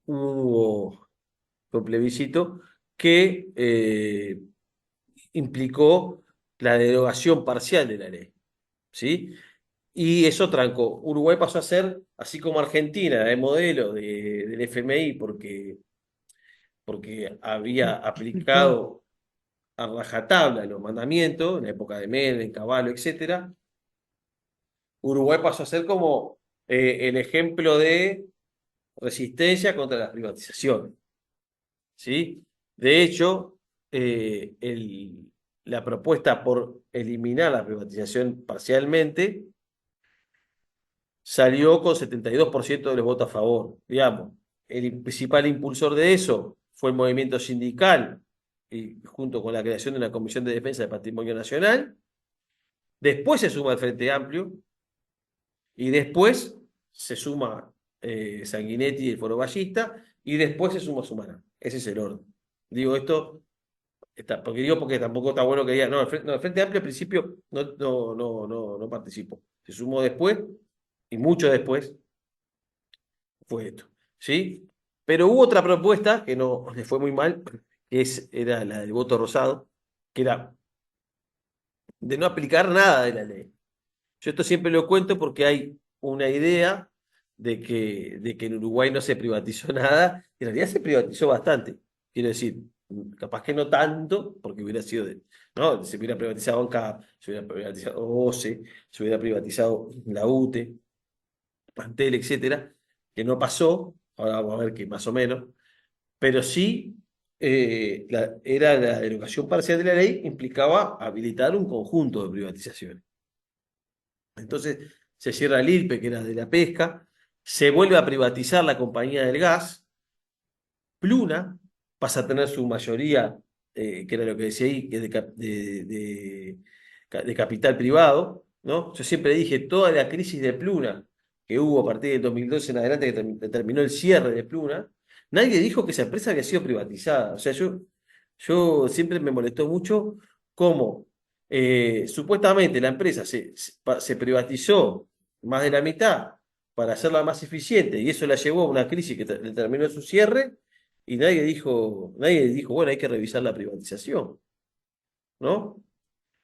Speaker 1: hubo un plebiscito que implicó la derogación parcial de la ley, ¿sí? Y eso trancó. Uruguay pasó a ser, así como Argentina, el modelo del FMI porque había aplicado a rajatabla los mandamientos, en la época de Menem, Cavallo, etc. Uruguay pasó a ser como el ejemplo de resistencia contra las privatizaciones, ¿sí? De hecho, la propuesta por eliminar la privatización parcialmente salió con 72% de los votos a favor. Digamos, el principal impulsor de eso fue el movimiento sindical, y junto con la creación de una Comisión de Defensa del Patrimonio Nacional. Después se suma el Frente Amplio, y después se suma Sanguinetti y el Foro Ballista, y después se suma Sumarán. Ese es el orden. Digo esto, porque tampoco está bueno que diga, no, el Frente Amplio al principio no participó. Se sumó después, y mucho después fue esto, ¿sí? Pero hubo otra propuesta que no le fue muy mal, que era la del voto rosado, que era de no aplicar nada de la ley. Yo esto siempre lo cuento porque hay una idea de que en Uruguay no se privatizó nada. En realidad se privatizó bastante. Quiero decir, capaz que no tanto, porque hubiera sido ¿no? Se hubiera privatizado ANCAP, se hubiera privatizado OCE, se hubiera privatizado la UTE, Antel, etcétera, que no pasó. Ahora vamos a ver que más o menos. Pero sí, era la derogación parcial de la ley, implicaba habilitar un conjunto de privatizaciones. Entonces se cierra el IRPE, que era de la pesca, se vuelve a privatizar la compañía del gas, Pluna pasa a tener su mayoría, que era lo que decía ahí, que de capital privado, ¿no? Yo siempre dije, toda la crisis de Pluna que hubo a partir del 2012 en adelante, que determinó el cierre de Pluna, nadie dijo que esa empresa había sido privatizada. O sea, yo siempre me molestó mucho cómo supuestamente la empresa se privatizó más de la mitad para hacerla más eficiente, y eso la llevó a una crisis que determinó su cierre, y nadie dijo, bueno, hay que revisar la privatización, ¿no?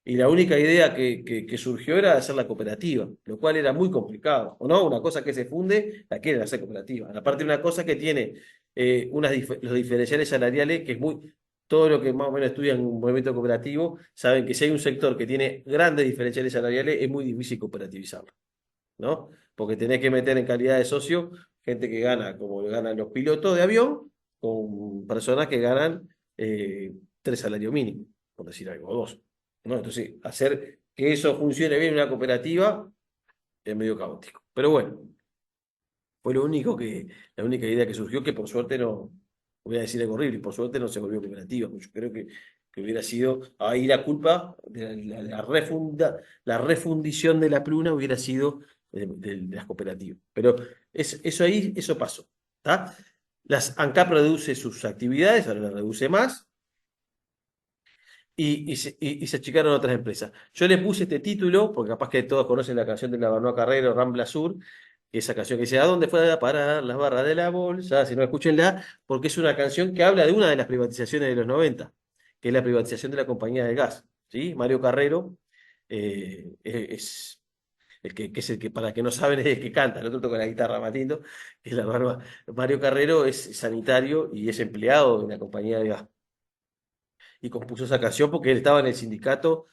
Speaker 1: Y la única idea que surgió era hacer la cooperativa, lo cual era muy complicado, ¿o no? Una cosa que se funde, la quieren hacer cooperativa. Aparte, una cosa que tiene los diferenciales salariales, que es todo lo que más o menos estudian un movimiento cooperativo, saben que si hay un sector que tiene grandes diferenciales salariales, es muy difícil cooperativizarlo, ¿no? Porque tenés que meter en calidad de socio gente que gana como ganan los pilotos de avión, con personas que ganan 3 salarios mínimos, por decir algo, o 2, ¿no? Entonces, hacer que eso funcione bien en una cooperativa es medio caótico. Pero bueno, fue la única idea que surgió, que por suerte no, voy a decir algo horrible, por suerte no se volvió cooperativa. Yo creo que hubiera sido, ahí la culpa de la refundición de la pluna hubiera sido de las cooperativas. Pero eso pasó. ¿Tá? Las ANCAP reduce sus actividades, ahora las reduce más, y se achicaron otras empresas. Yo le puse este título, porque capaz que todos conocen la canción de la Banoa Carrero, Rambla Sur, que esa canción que dice, ¿a dónde fue a parar las barras de la bolsa? Si no, escúchenla, porque es una canción que habla de una de las privatizaciones de los 90, que es la privatización de la compañía de gas. ¿Sí? Mario Carrero es que es el que, para que no saben, es el que canta, el otro toca la guitarra, Matindo, que es la barba. Mario Carrero es sanitario y es empleado de una compañía de gas y compuso esa canción porque él estaba en el sindicato.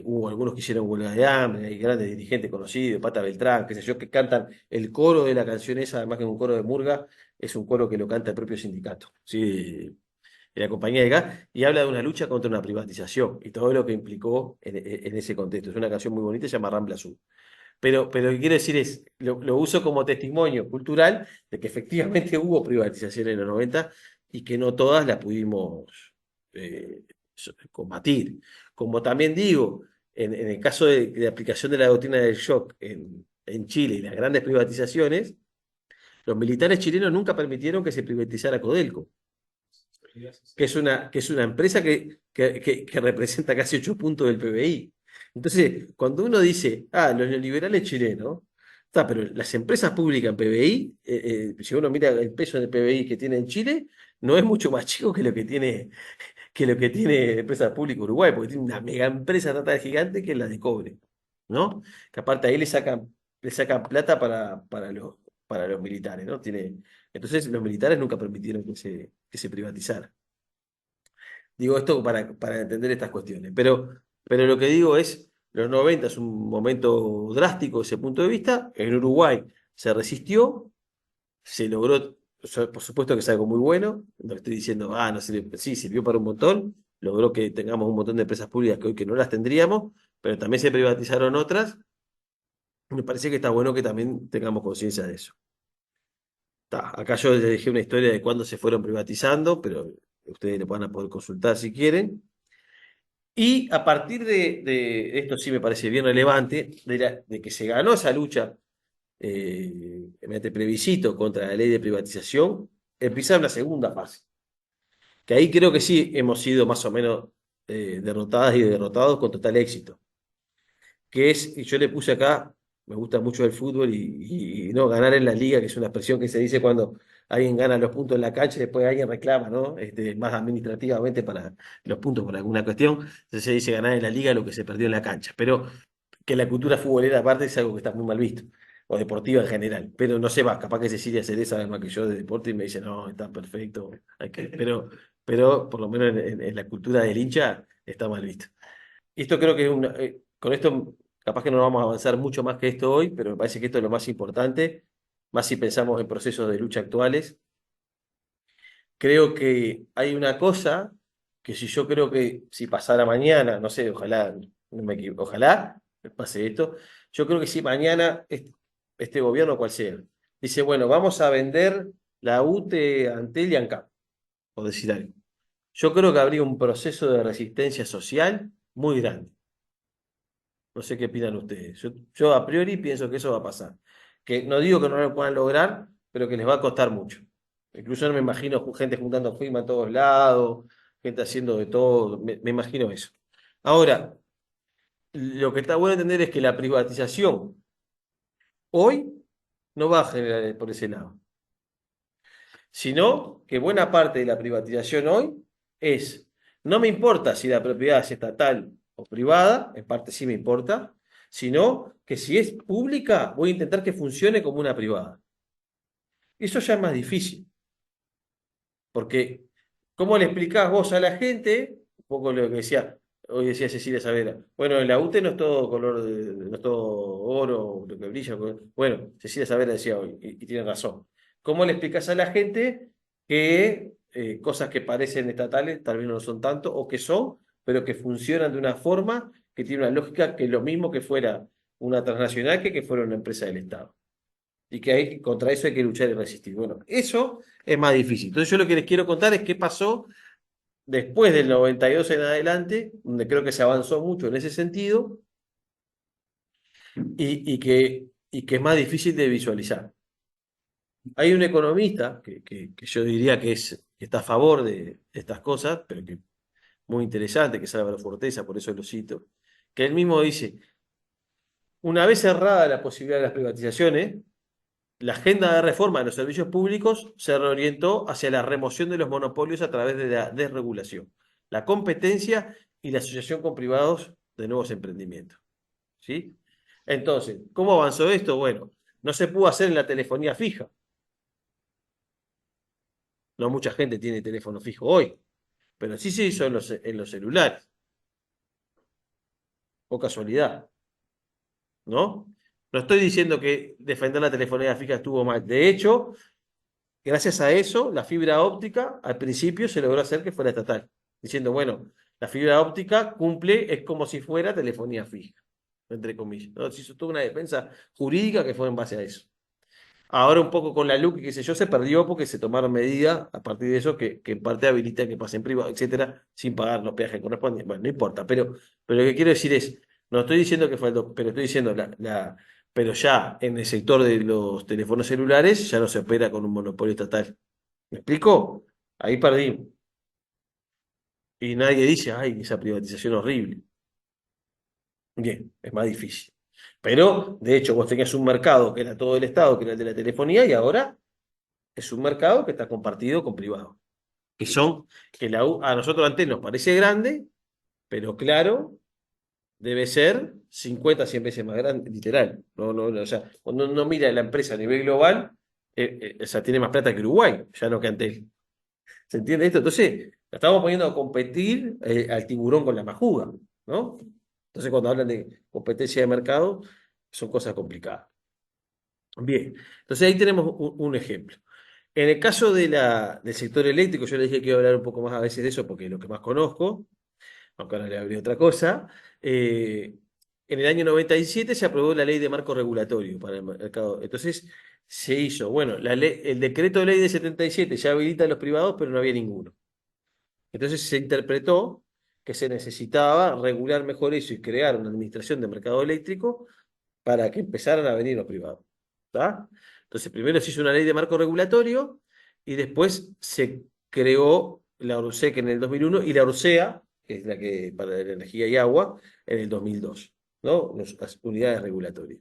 Speaker 1: Hubo algunos que hicieron huelga de hambre, hay grandes dirigentes conocidos, Pata Beltrán, qué sé yo, que cantan el coro de la canción esa, además que es un coro de murga, es un coro que lo canta el propio sindicato, ¿sí? De la compañía de gas, y habla de una lucha contra una privatización y todo lo que implicó en ese contexto. Es una canción muy bonita, se llama Rambla Azul. Pero lo que quiero decir es, lo uso como testimonio cultural de que efectivamente hubo privatización en los 90 y que no todas las pudimos eh, combatir. Como también digo, en el caso de aplicación de la doctrina del shock en Chile y las grandes privatizaciones, los militares chilenos nunca permitieron que se privatizara Codelco, que es una empresa que representa casi 8 puntos del PBI. Entonces, cuando uno dice, los neoliberales chilenos, está, pero las empresas públicas en PBI, si uno mira el peso del PBI que tiene en Chile, no es mucho más chico que lo que tiene Empresa Pública Uruguay, porque tiene una mega empresa estatal gigante que es la de cobre, ¿no? Que aparte ahí le sacan plata para los militares, ¿no? Entonces los militares nunca permitieron que se privatizara. Digo esto para entender estas cuestiones. Pero lo que digo es, los 90 es un momento drástico desde ese punto de vista. En Uruguay se resistió, se logró, por supuesto que es algo muy bueno. No estoy diciendo, no sirve, sí, sirvió para un montón. Logró que tengamos un montón de empresas públicas que hoy que no las tendríamos, pero también se privatizaron otras. Me parece que está bueno que también tengamos conciencia de eso. Acá yo les dejé una historia de cuándo se fueron privatizando, pero ustedes lo van a poder consultar si quieren. Y a partir de esto sí me parece bien relevante, de que se ganó esa lucha mediante plebiscito contra la ley de privatización, empieza una segunda fase, que ahí creo que sí hemos sido más o menos derrotadas y derrotados con total éxito, que es, y yo le puse acá, me gusta mucho el fútbol y no ganar en la liga, que es una expresión que se dice cuando alguien gana los puntos en la cancha y después alguien reclama, ¿no? Más administrativamente para los puntos por alguna cuestión. Entonces se dice ganar en la liga lo que se perdió en la cancha. Pero que la cultura futbolera aparte es algo que está muy mal visto, o deportiva en general. Pero no sé más, capaz que Cecilia Cereza sabe más que yo de deporte y me dice, no, está perfecto. Pero por lo menos en la cultura del hincha está mal visto. Y esto creo que con esto capaz que no vamos a avanzar mucho más que esto hoy, pero me parece que esto es lo más importante, más si pensamos en procesos de lucha actuales. Creo que hay una cosa que yo creo que si pasara mañana, no sé, ojalá, no me ojalá pase esto, yo creo que si mañana este gobierno, cual sea, dice, bueno, vamos a vender la UTE, Antel y ANCAP, por decir algo. Yo creo que habría un proceso de resistencia social muy grande. No sé qué opinan ustedes. Yo a priori pienso que eso va a pasar. Que no digo que no lo puedan lograr, pero que les va a costar mucho. Incluso no me imagino gente juntando firmas a todos lados, gente haciendo de todo. Me imagino eso. Ahora, lo que está bueno entender es que la privatización hoy no va a generar por ese lado, sino que buena parte de la privatización hoy es, no me importa si la propiedad es estatal o privada, en parte sí me importa, sino que si es pública voy a intentar que funcione como una privada. Eso ya es más difícil, porque ¿cómo le explicás vos a la gente, un poco lo que hoy decía Cecilia Savera, bueno, en la UTE no es todo color, no es todo oro, lo que brilla, bueno, Cecilia Savera decía hoy, y tiene razón. ¿Cómo le explicás a la gente que cosas que parecen estatales tal vez no lo son tanto, o que son, pero que funcionan de una forma que tiene una lógica que es lo mismo que fuera una transnacional que fuera una empresa del Estado. Y que contra eso hay que luchar y resistir. Bueno, eso es más difícil. Entonces yo lo que les quiero contar es qué pasó después del 92 en adelante, donde creo que se avanzó mucho en ese sentido, y que es más difícil de visualizar. Hay un economista que yo diría que está a favor de estas cosas, pero que muy interesante, que es Álvaro Forteza, por eso lo cito, que él mismo dice, una vez cerrada la posibilidad de las privatizaciones, la agenda de reforma de los servicios públicos se reorientó hacia la remoción de los monopolios a través de la desregulación, la competencia y la asociación con privados de nuevos emprendimientos. ¿Sí? Entonces, ¿cómo avanzó esto? Bueno, no se pudo hacer en la telefonía fija. No mucha gente tiene teléfono fijo hoy, pero sí se hizo en los celulares. O casualidad, ¿no? No estoy diciendo que defender la telefonía fija estuvo mal. De hecho, gracias a eso, la fibra óptica al principio se logró hacer que fuera estatal, diciendo, bueno, la fibra óptica cumple, es como si fuera telefonía fija, entre comillas, ¿no? Se hizo toda una defensa jurídica que fue en base a eso. Ahora un poco con la LUC y qué sé yo, se perdió porque se tomaron medidas a partir de eso que en parte habilita que pasen privado, etcétera, sin pagar los peajes correspondientes. Bueno, no importa, pero lo que quiero decir es, no estoy diciendo que faltó, pero estoy diciendo, pero ya en el sector de los teléfonos celulares ya no se opera con un monopolio estatal. ¿Me explico? Ahí perdimos. Y nadie dice, ay, esa privatización horrible. Bien, es más difícil. Pero, de hecho, vos tenías un mercado que era todo el Estado, que era el de la telefonía, y ahora es un mercado que está compartido con privados. Que son, a nosotros antes nos parece grande, pero claro, debe ser 50, 100 veces más grande, literal. O sea, cuando uno mira la empresa a nivel global, o sea, tiene más plata que Uruguay, ya no que antes. ¿Se entiende esto? Entonces, la estamos poniendo a competir al tiburón con la majuga, ¿no? Entonces, cuando hablan de competencia de mercado, son cosas complicadas. Bien, entonces ahí tenemos un ejemplo. En el caso del sector eléctrico, yo le dije que iba a hablar un poco más a veces de eso porque es lo que más conozco, aunque ahora le abrí otra cosa. En el año 97 se aprobó la ley de marco regulatorio para el mercado. Entonces se hizo, bueno, el decreto de ley de 77 ya habilita a los privados, pero no había ninguno. Entonces se interpretó que se necesitaba regular mejor eso y crear una administración de mercado eléctrico para que empezaran a venir los privados. ¿Está? Entonces, primero se hizo una ley de marco regulatorio y después se creó la ORSEC en el 2001 y la ORSEA, que es la que para la energía y agua, en el 2002, ¿no? Las unidades regulatorias.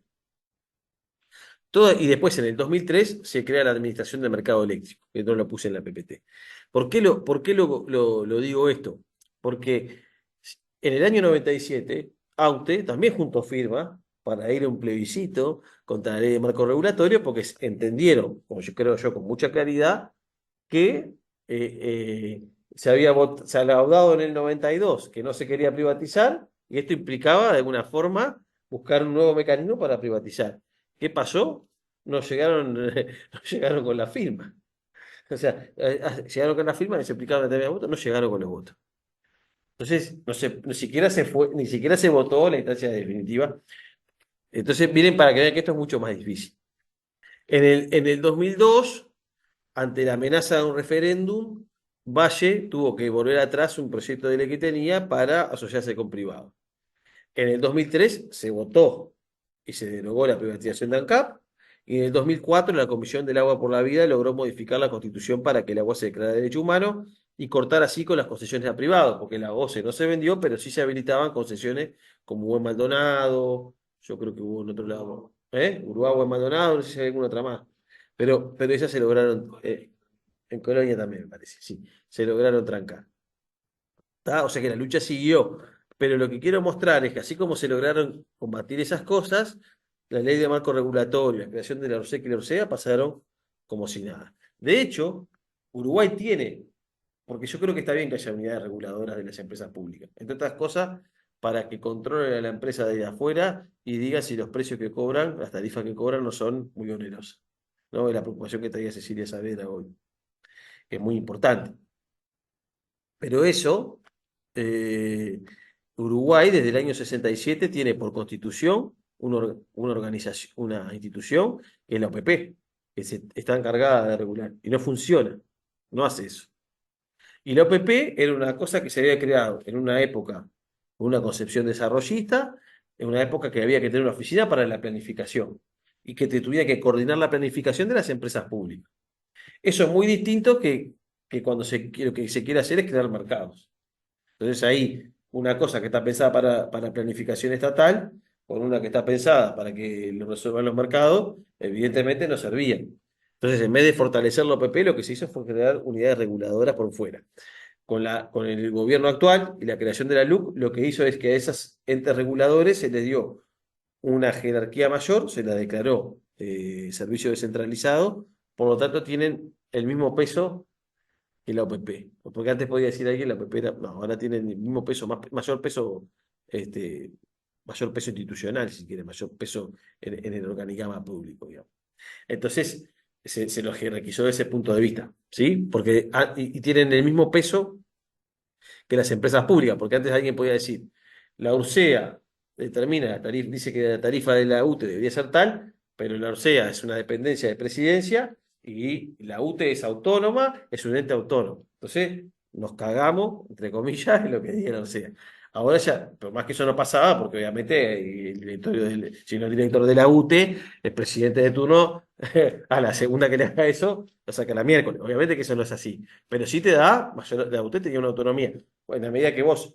Speaker 1: Y después en el 2003 se crea la Administración del Mercado Eléctrico, que no lo puse en la PPT. ¿Por qué lo digo esto? Porque en el año 97, AUTE también juntó firma para ir a un plebiscito contra la ley de marco regulatorio, porque entendieron, como yo creo yo, con mucha claridad, que se había audado en el 92 que no se quería privatizar, y esto implicaba de alguna forma buscar un nuevo mecanismo para privatizar. ¿Qué pasó? No llegaron, no llegaron con la firma. O sea, llegaron con la firma, les explicaron que tenía votos, no llegaron con los votos. Entonces, no sé, ni siquiera se votó la instancia definitiva. Entonces, miren para que vean que esto es mucho más difícil. En el 2002, ante la amenaza de un referéndum, Valle tuvo que volver atrás un proyecto de ley que tenía para asociarse con privados. En el 2003 se votó y se derogó la privatización de ANCAP, y en el 2004 la Comisión del Agua por la Vida logró modificar la Constitución para que el agua se declarara derecho humano y cortar así con las concesiones a privados, porque la OCE no se vendió, pero sí se habilitaban concesiones como Buen Maldonado, yo creo que hubo en otro lado, Uruguay, Buen Maldonado, no sé si hay alguna otra más, pero esas se lograron, en Colonia también me parece, sí, se lograron trancar. ¿Tá? O sea que la lucha siguió. Pero lo que quiero mostrar es que así como se lograron combatir esas cosas, la ley de marco regulatorio, la creación de la ORSEC y la ORSEA pasaron como si nada. De hecho, Uruguay tiene, porque yo creo que está bien que haya unidades reguladoras de las empresas públicas, entre otras cosas, para que controlen a la empresa de afuera y digan si los precios que cobran, las tarifas que cobran, no son muy onerosas. ¿No? Es la preocupación que traía Cecilia Saavedra hoy. que es muy importante. Pero eso, Uruguay desde el año 67 tiene por constitución una organización, una institución que es la OPP, que está encargada de regular, y no funciona, no hace eso. Y la OPP era una cosa que se había creado en una época con una concepción desarrollista, en una época que había que tener una oficina para la planificación y que te tuviera que coordinar la planificación de las empresas públicas. Eso es muy distinto que cuando lo que se quiere hacer es crear mercados. Entonces ahí una cosa que está pensada para planificación estatal, con una que está pensada para que lo resuelvan los mercados, evidentemente no servían. Entonces, en vez de fortalecer la OPP, lo que se hizo fue crear unidades reguladoras por fuera. Con el gobierno actual y la creación de la LUC, lo que hizo es que a esos entes reguladores se les dio una jerarquía mayor, se la declaró servicio descentralizado, por lo tanto tienen el mismo peso que la OPP. Porque antes podía decir alguien la OPP era, no, ahora tienen el mismo peso, mayor peso, este, mayor peso institucional, si quiere, mayor peso en el organigrama público, digamos. Entonces, se los jerarquizó desde ese punto de vista, ¿sí? Porque, y tienen el mismo peso que las empresas públicas, porque antes alguien podía decir, la URSEA determina la tarifa, dice que la tarifa de la UTE debería ser tal, pero la URSEA es una dependencia de presidencia y la UTE es autónoma, es un ente autónomo. Entonces, nos cagamos, entre comillas, en lo que diga la URSEA. Ahora ya, por más que eso no pasaba, porque obviamente el directorio si no el director de la UTE, el presidente de turno, a la segunda que le haga eso, lo saca la miércoles. Obviamente que eso no es así, pero sí te da, la UTE tenía una autonomía. Bueno, a medida que vos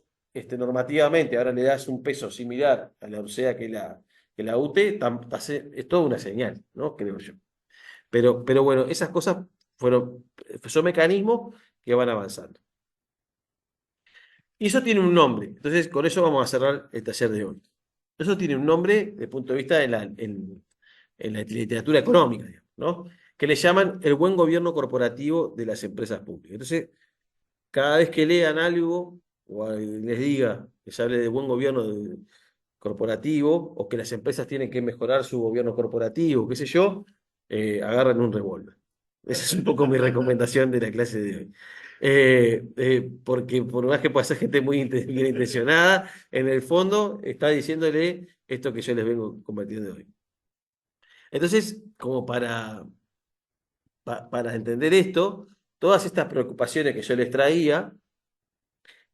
Speaker 1: normativamente ahora le das un peso similar a la URSEA que la UTE, es toda una señal, ¿no? Creo yo. Pero bueno, esas cosas son mecanismos que van avanzando. Y eso tiene un nombre. Entonces, con eso vamos a cerrar el taller de hoy. Eso tiene un nombre desde el punto de vista de en la literatura económica, digamos, ¿no? Que le llaman el buen gobierno corporativo de las empresas públicas. Entonces, cada vez que lean algo o les diga que se hable de buen gobierno corporativo o que las empresas tienen que mejorar su gobierno corporativo, qué sé yo, agarren un revólver. Esa es un poco mi recomendación de la clase de hoy. Porque por más que pueda ser gente muy bien intencionada, en el fondo está diciéndole esto que yo les vengo compartiendo hoy. Entonces, como para entender esto, todas estas preocupaciones que yo les traía,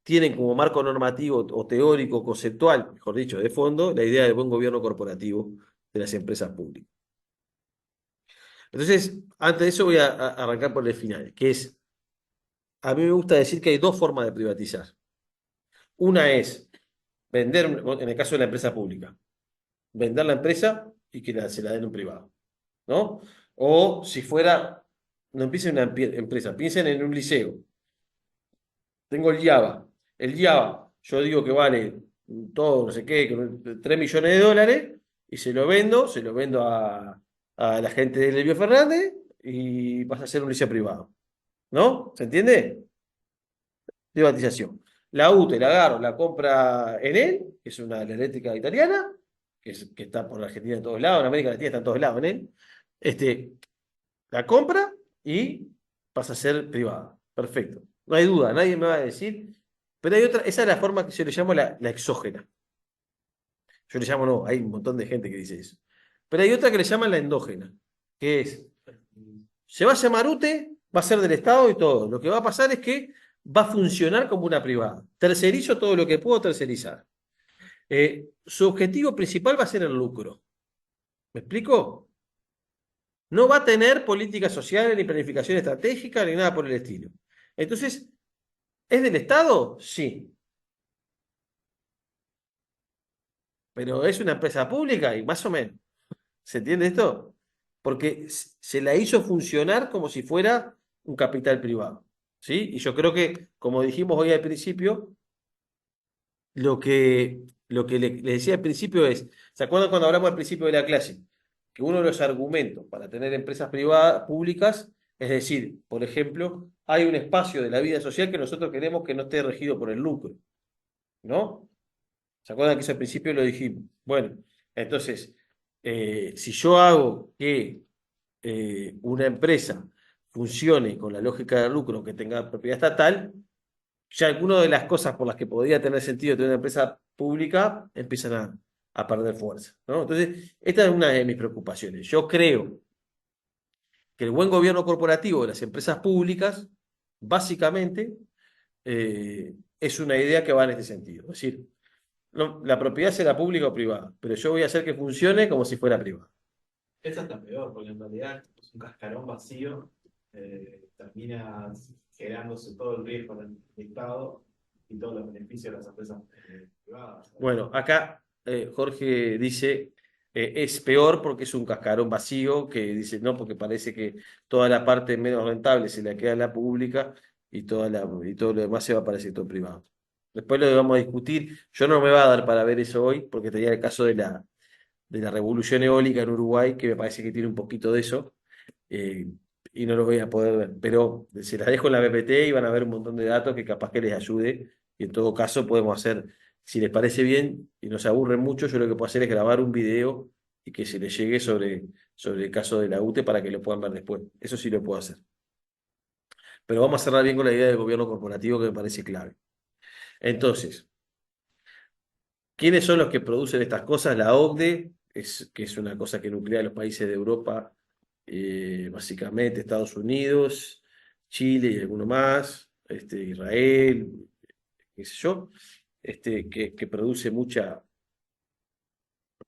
Speaker 1: tienen como marco normativo o teórico, conceptual, mejor dicho, de fondo, la idea del buen gobierno corporativo de las empresas públicas. Entonces, antes de eso voy a arrancar por el final, que es, a mí me gusta decir que hay dos formas de privatizar. Una es vender, en el caso de la empresa pública, vender la empresa y que se la den a un privado, ¿no? O si fuera, no empiecen una empresa, piensen en un liceo. Tengo el Java. El Java, yo digo que vale todo, no sé qué, 3 millones de dólares, y se lo vendo a la gente de Elvio Fernández y pasa a ser un liceo privado. ¿No? ¿Se entiende? Privatización. La UTE la agarro, la compra Enel, que es la eléctrica italiana, que está por la Argentina en todos lados, en América Latina está en todos lados, Enel. La compra y pasa a ser privada. Perfecto. No hay duda, nadie me va a decir. Pero hay otra, esa es la forma que yo le llamo la exógena. Yo le llamo, no, hay un montón de gente que dice eso. Pero hay otra que le llaman la endógena, que es, se va a llamar UTE, va a ser del Estado y todo. Lo que va a pasar es que va a funcionar como una privada. Tercerizo todo lo que puedo tercerizar. Su objetivo principal va a ser el lucro. ¿Me explico? No va a tener políticas sociales, ni planificación estratégica, ni nada por el estilo. Entonces, ¿es del Estado? Sí. Pero es una empresa pública y más o menos. ¿Se entiende esto? Porque se la hizo funcionar como si fuera un capital privado. ¿Sí? Y yo creo que, como dijimos hoy al principio, lo que le decía al principio es, ¿se acuerdan cuando hablamos al principio de la clase? Que uno de los argumentos para tener empresas privadas, públicas, es decir, por ejemplo, hay un espacio de la vida social que nosotros queremos que no esté regido por el lucro, ¿no? ¿Se acuerdan que eso al principio lo dijimos? Bueno, entonces, si yo hago que una empresa funcione con la lógica de lucro que tenga propiedad estatal, ya algunas de las cosas por las que podría tener sentido tener una empresa pública empiezan a perder fuerza, ¿no? Entonces, esta es una de mis preocupaciones. Yo creo que el buen gobierno corporativo de las empresas públicas, básicamente, es una idea que va en este sentido. Es decir, la propiedad será pública o privada, pero yo voy a hacer que funcione como si fuera privada.
Speaker 7: Eso está peor, porque en realidad es un cascarón vacío, termina generándose todo el riesgo en el Estado y todos los beneficios de las empresas privadas.
Speaker 1: Bueno, acá Jorge dice, es peor porque es un cascarón vacío, que dice, no, porque parece que toda la parte menos rentable se la queda en la pública y todo lo demás se va para el sector privado. Después lo vamos a discutir. Yo no me va a dar para ver eso hoy, porque tenía el caso de la revolución eólica en Uruguay, que me parece que tiene un poquito de eso, y no lo voy a poder ver. Pero se las dejo en la PPT y van a ver un montón de datos que capaz que les ayude. Y en todo caso podemos hacer, si les parece bien y no se aburren mucho, yo lo que puedo hacer es grabar un video y que se les llegue sobre el caso de la UTE para que lo puedan ver después. Eso sí lo puedo hacer. Pero vamos a cerrar bien con la idea del gobierno corporativo que me parece clave. Entonces, ¿quiénes son los que producen estas cosas? La OCDE, que es una cosa que nuclea a los países de Europa, básicamente Estados Unidos, Chile y alguno más, Israel, qué sé yo, que produce mucha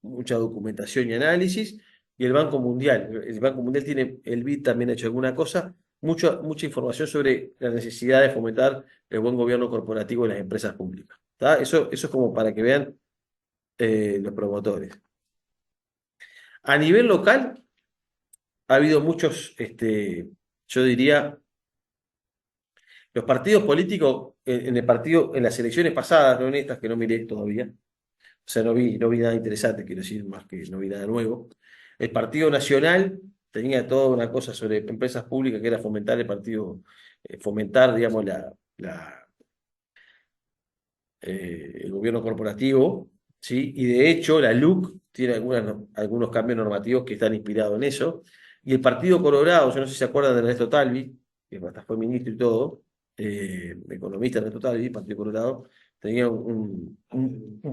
Speaker 1: documentación y análisis, y el Banco Mundial. El Banco Mundial tiene, el BID también ha hecho alguna cosa, mucha información sobre la necesidad de fomentar el buen gobierno corporativo de las empresas públicas. ¿Tá? Eso es como para que vean los promotores. A nivel local, ha habido muchos, yo diría, los partidos políticos, en las elecciones pasadas, no en estas que no miré todavía, o sea, no vi nada interesante, quiero decir, más que no vi nada nuevo. El Partido Nacional tenía toda una cosa sobre empresas públicas que era fomentar, digamos, el gobierno corporativo, ¿sí? Y de hecho la LUC tiene algunos cambios normativos que están inspirados en eso. Y el Partido Colorado, yo no sé si se acuerdan de Ernesto Talvi, que hasta fue ministro y todo, economista Ernesto Talvi, Partido Colorado, tenía un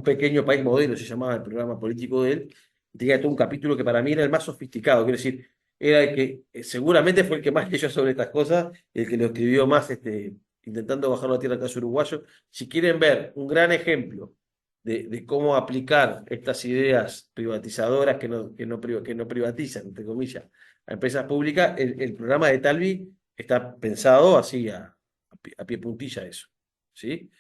Speaker 1: pequeño país modelo, se llamaba el programa político de él, y tenía todo un capítulo que para mí era el más sofisticado, quiero decir, era el que seguramente fue el que más leyó sobre estas cosas, el que lo escribió más intentando bajarlo a tierra al caso uruguayo. Si quieren ver un gran ejemplo de cómo aplicar estas ideas privatizadoras que no privatizan, entre comillas, a empresas públicas, el programa de Talvi está pensado así a pie puntilla eso, ¿sí?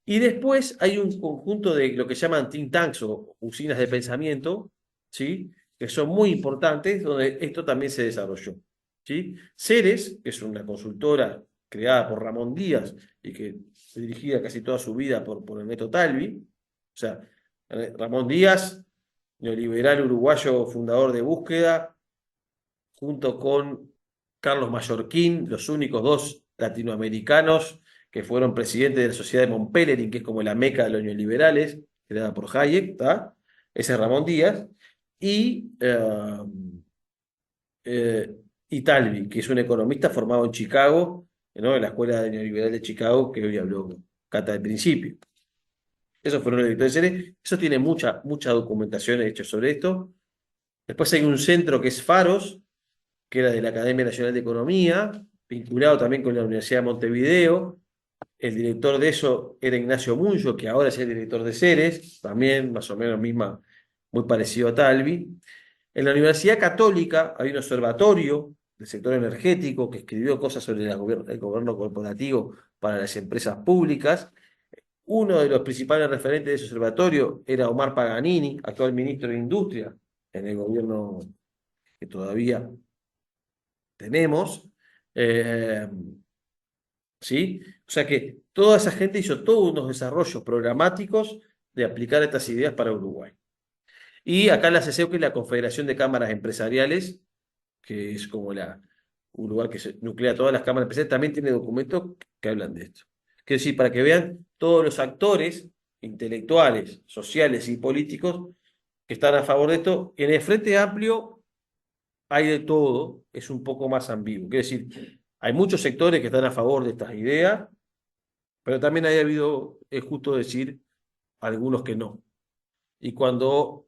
Speaker 1: Y después hay un conjunto de lo que llaman think tanks o usinas de pensamiento, ¿sí? Que son muy importantes, donde esto también se desarrolló, ¿sí? Ceres, que es una consultora creada por Ramón Díaz y que fue dirigida casi toda su vida por Ernesto Talvi. O sea, Ramón Díaz, neoliberal uruguayo, fundador de Búsqueda, junto con Carlos Mallorquín, los únicos dos latinoamericanos que fueron presidentes de la Sociedad de Montpellerin, que es como la meca de los neoliberales, creada por Hayek, ¿tá? Ese es Ramón Díaz, y Talvi, que es un economista formado en Chicago, ¿no? En la Escuela de Neoliberal de Chicago, que hoy habló Cata al principio. Esos fueron los directores de serie. Eso tiene mucha documentación hecha sobre esto. Después hay un centro que es Faros, que era de la Academia Nacional de Economía, vinculado también con la Universidad de Montevideo. El director de eso era Ignacio Munyo, que ahora es el director de Ceres, también más o menos muy parecido a Talvi. En la Universidad Católica hay un observatorio del sector energético que escribió cosas sobre el gobierno corporativo para las empresas públicas. Uno de los principales referentes de ese observatorio era Omar Paganini, actual ministro de Industria en el gobierno que todavía tenemos. ¿Sí? O sea que toda esa gente hizo todos unos desarrollos programáticos de aplicar estas ideas para Uruguay. Y acá la CCEU, que es la Confederación de Cámaras Empresariales, que es como un lugar que se nuclea todas las cámaras empresariales, también tiene documentos que hablan de esto. Quiero decir, para que vean todos los actores intelectuales, sociales y políticos que están a favor de esto. En el Frente Amplio hay de todo, es un poco más ambiguo. Quiere decir, hay muchos sectores que están a favor de estas ideas, pero también ha habido, es justo decir, algunos que no. Y cuando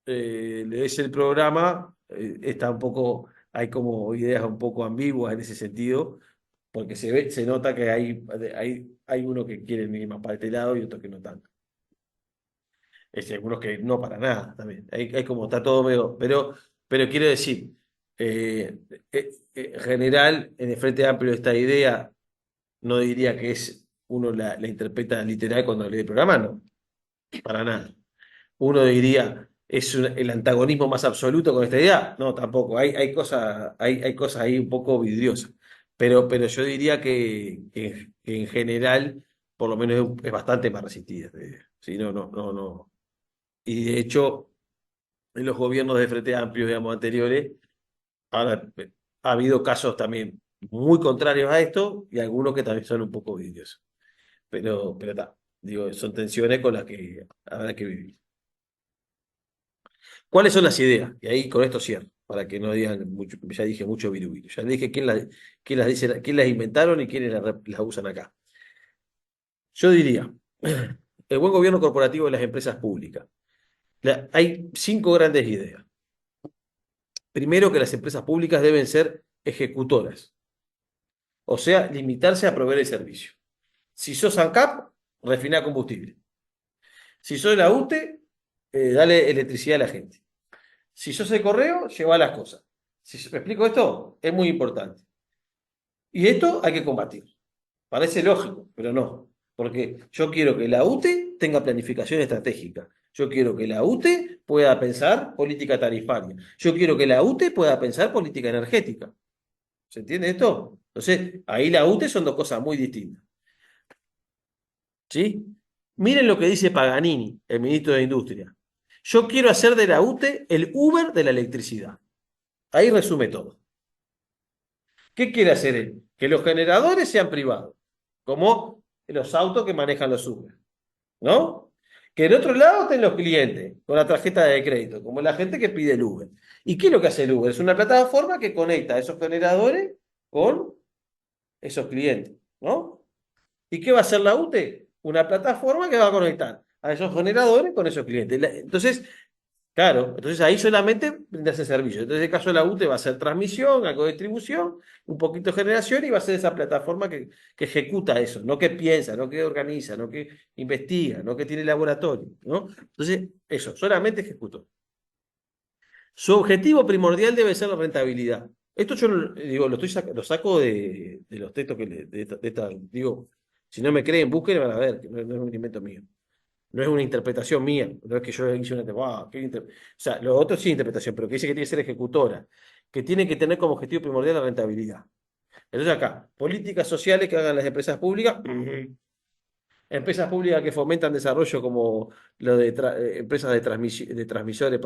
Speaker 1: lees el programa, está un poco, hay como ideas un poco ambiguas en ese sentido, porque se nota que hay uno que quiere ir más para este lado y otros que no tanto. Algunos que no para nada también. Hay como está todo medio. Pero quiero decir, en general, en el Frente Amplio esta idea no diría que uno la interpreta literal cuando lee el programa, no, para nada. Uno diría, el antagonismo más absoluto con esta idea. No, tampoco. Hay cosas ahí un poco vidriosas. Pero yo diría que en general, por lo menos es bastante más resistida esta idea. Sí, no, no, no, no. Y de hecho, en los gobiernos de Frente Amplio, digamos, anteriores, ahora, ha habido casos también muy contrarios a esto y algunos que también son un poco vidriosos. Pero está, digo, son tensiones con las que habrá que vivir. ¿Cuáles son las ideas? Y ahí con esto cierro, para que no digan mucho, ya dije mucho virubiru. Ya dije quién las dice, quién las inventaron y quiénes las usan acá. Yo diría, el buen gobierno corporativo de las empresas públicas. Hay 5 grandes ideas. Primero, que las empresas públicas deben ser ejecutoras, o sea, limitarse a proveer el servicio. Si sos ANCAP, refiná combustible. Si sos la UTE, dale electricidad a la gente. Si sos el correo, lleva las cosas. ¿Me explico esto? Es muy importante. Y esto hay que combatir. Parece lógico, pero no. Porque yo quiero que la UTE tenga planificación estratégica. Yo quiero que la UTE pueda pensar política tarifaria. Yo quiero que la UTE pueda pensar política energética. ¿Se entiende esto? Entonces, ahí la UTE son dos cosas muy distintas. ¿Sí? Miren lo que dice Paganini, el ministro de Industria. Yo quiero hacer de la UTE el Uber de la electricidad. Ahí resume todo. ¿Qué quiere hacer él? Que los generadores sean privados, como los autos que manejan los Uber, ¿no? Que en otro lado estén los clientes con la tarjeta de crédito, como la gente que pide el Uber. ¿Y qué es lo que hace el Uber? Es una plataforma que conecta a esos generadores con esos clientes, ¿no? ¿Y qué va a hacer la UTE? Una plataforma que va a conectar a esos generadores con esos clientes. Entonces, claro, entonces ahí solamente brindarse servicio. Entonces, en el caso de la UTE va a ser transmisión, algo de distribución, un poquito de generación y va a ser esa plataforma que ejecuta eso, no que piensa, no que organiza, no que investiga, no que tiene laboratorio, ¿no? Entonces, eso, solamente ejecutor. Su objetivo primordial debe ser la rentabilidad. Esto yo digo, lo saco de los textos digo, si no me creen, busquen y van a ver, que no es un invento mío. No es una interpretación mía, no es que yo hice una... o sea, lo otro sí es interpretación, pero que dice que tiene que ser ejecutora, que tiene que tener como objetivo primordial la rentabilidad. Entonces acá, políticas sociales que hagan las empresas públicas, empresas públicas que fomentan desarrollo como lo de empresas de transmisores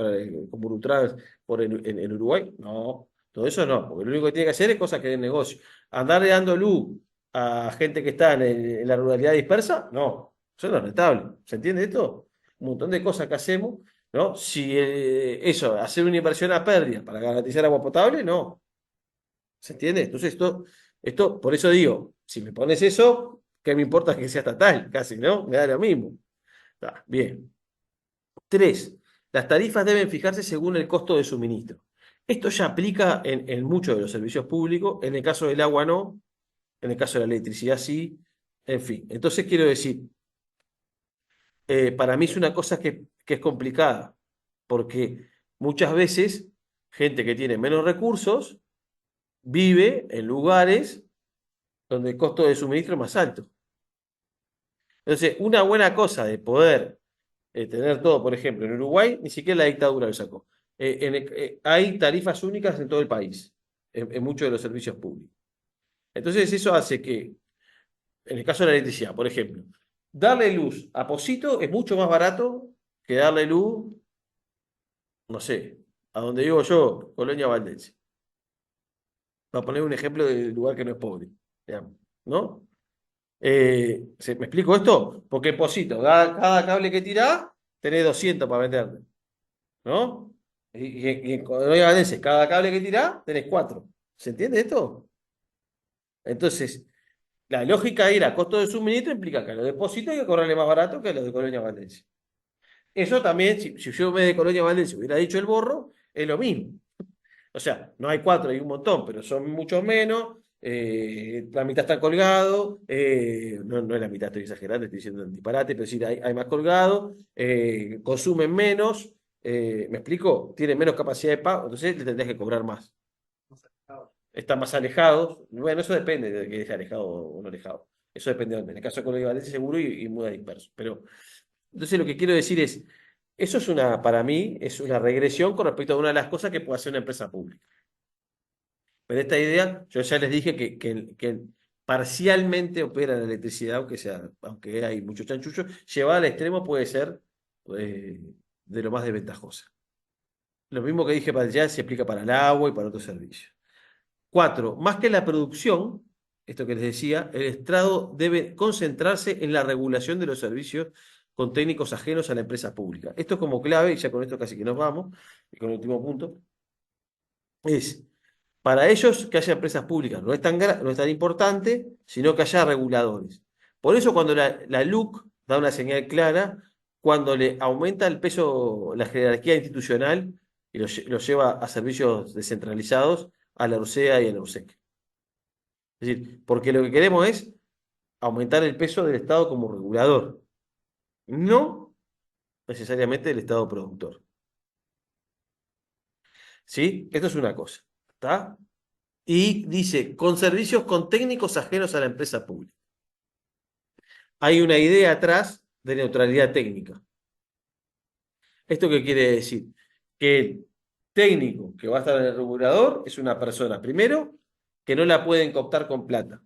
Speaker 1: como Urutran en Uruguay, no, todo eso no, porque lo único que tiene que hacer es cosas que den negocio. Andarle dando luz a gente que está en la ruralidad dispersa, no, eso no es rentable. ¿Se entiende esto? Un montón de cosas que hacemos, ¿no? Si hacer una inversión a pérdida para garantizar agua potable, no. ¿Se entiende? Entonces por eso digo, si me pones eso, ¿qué me importa que sea estatal? Casi, ¿no? Me da lo mismo. Bien. 3. Las tarifas deben fijarse según el costo de suministro. Esto ya aplica en muchos de los servicios públicos, en el caso del agua no, en el caso de la electricidad sí, en fin. Entonces quiero decir, para mí es una cosa que es complicada, porque muchas veces gente que tiene menos recursos vive en lugares donde el costo de suministro es más alto. Entonces, una buena cosa de poder tener todo, por ejemplo, en Uruguay, ni siquiera la dictadura lo sacó. Hay tarifas únicas en todo el país, en muchos de los servicios públicos. Entonces, eso hace que, en el caso de la electricidad, por ejemplo, darle luz a Pocito es mucho más barato que darle luz, no sé, a donde vivo yo, Colonia Valdense. Para poner un ejemplo de lugar que no es pobre, digamos, ¿no? ¿Me explico esto? Porque Pocito, cada cable que tirás, tenés 200 para venderte, ¿no? Y en Colonia Valdense, cada cable que tirás, tenés 4. ¿Se entiende esto? Entonces, la lógica era costo de suministro implica que a los depósitos hay que cobrarle más barato que a los de Colonia Valdense. Eso también, si yo me de Colonia Valdense hubiera dicho el borro, es lo mismo. O sea, no hay 4, hay un montón, pero son muchos menos. La mitad están colgados. No es la mitad, estoy exagerando, estoy diciendo un disparate, pero sí hay más colgados. Consumen menos. ¿Me explico? Tienen menos capacidad de pago, entonces le tendrías que cobrar más. Están más alejados. Bueno, eso depende de que esté alejado o no alejado. Eso depende de dónde. En el caso de Colonia Valencia, seguro y muda disperso. Pero, entonces lo que quiero decir es, eso es para mí, es una regresión con respecto a una de las cosas que puede hacer una empresa pública. Pero esta idea, yo ya les dije que parcialmente opera la electricidad, aunque hay mucho chanchullo, llevada al extremo puede ser de lo más desventajosa. Lo mismo que dije para el gas se aplica para el agua y para otros servicios. 4, más que la producción, esto que les decía, el Estado debe concentrarse en la regulación de los servicios con técnicos ajenos a la empresa pública. Esto es como clave, y ya con esto casi que nos vamos, y con el último punto, es, para ellos que haya empresas públicas no es tan importante, sino que haya reguladores. Por eso cuando la LUC da una señal clara, cuando le aumenta el peso, la jerarquía institucional, y lo lleva a servicios descentralizados, a la URSEA y a la URSEC. Es decir, porque lo que queremos es aumentar el peso del Estado como regulador, no necesariamente del Estado productor. ¿Sí? Esto es una cosa. ¿Está? Y dice, con servicios con técnicos ajenos a la empresa pública. Hay una idea atrás de neutralidad técnica. ¿Esto qué quiere decir? Que el técnico que va a estar en el regulador es una persona, primero, que no la pueden cooptar con plata.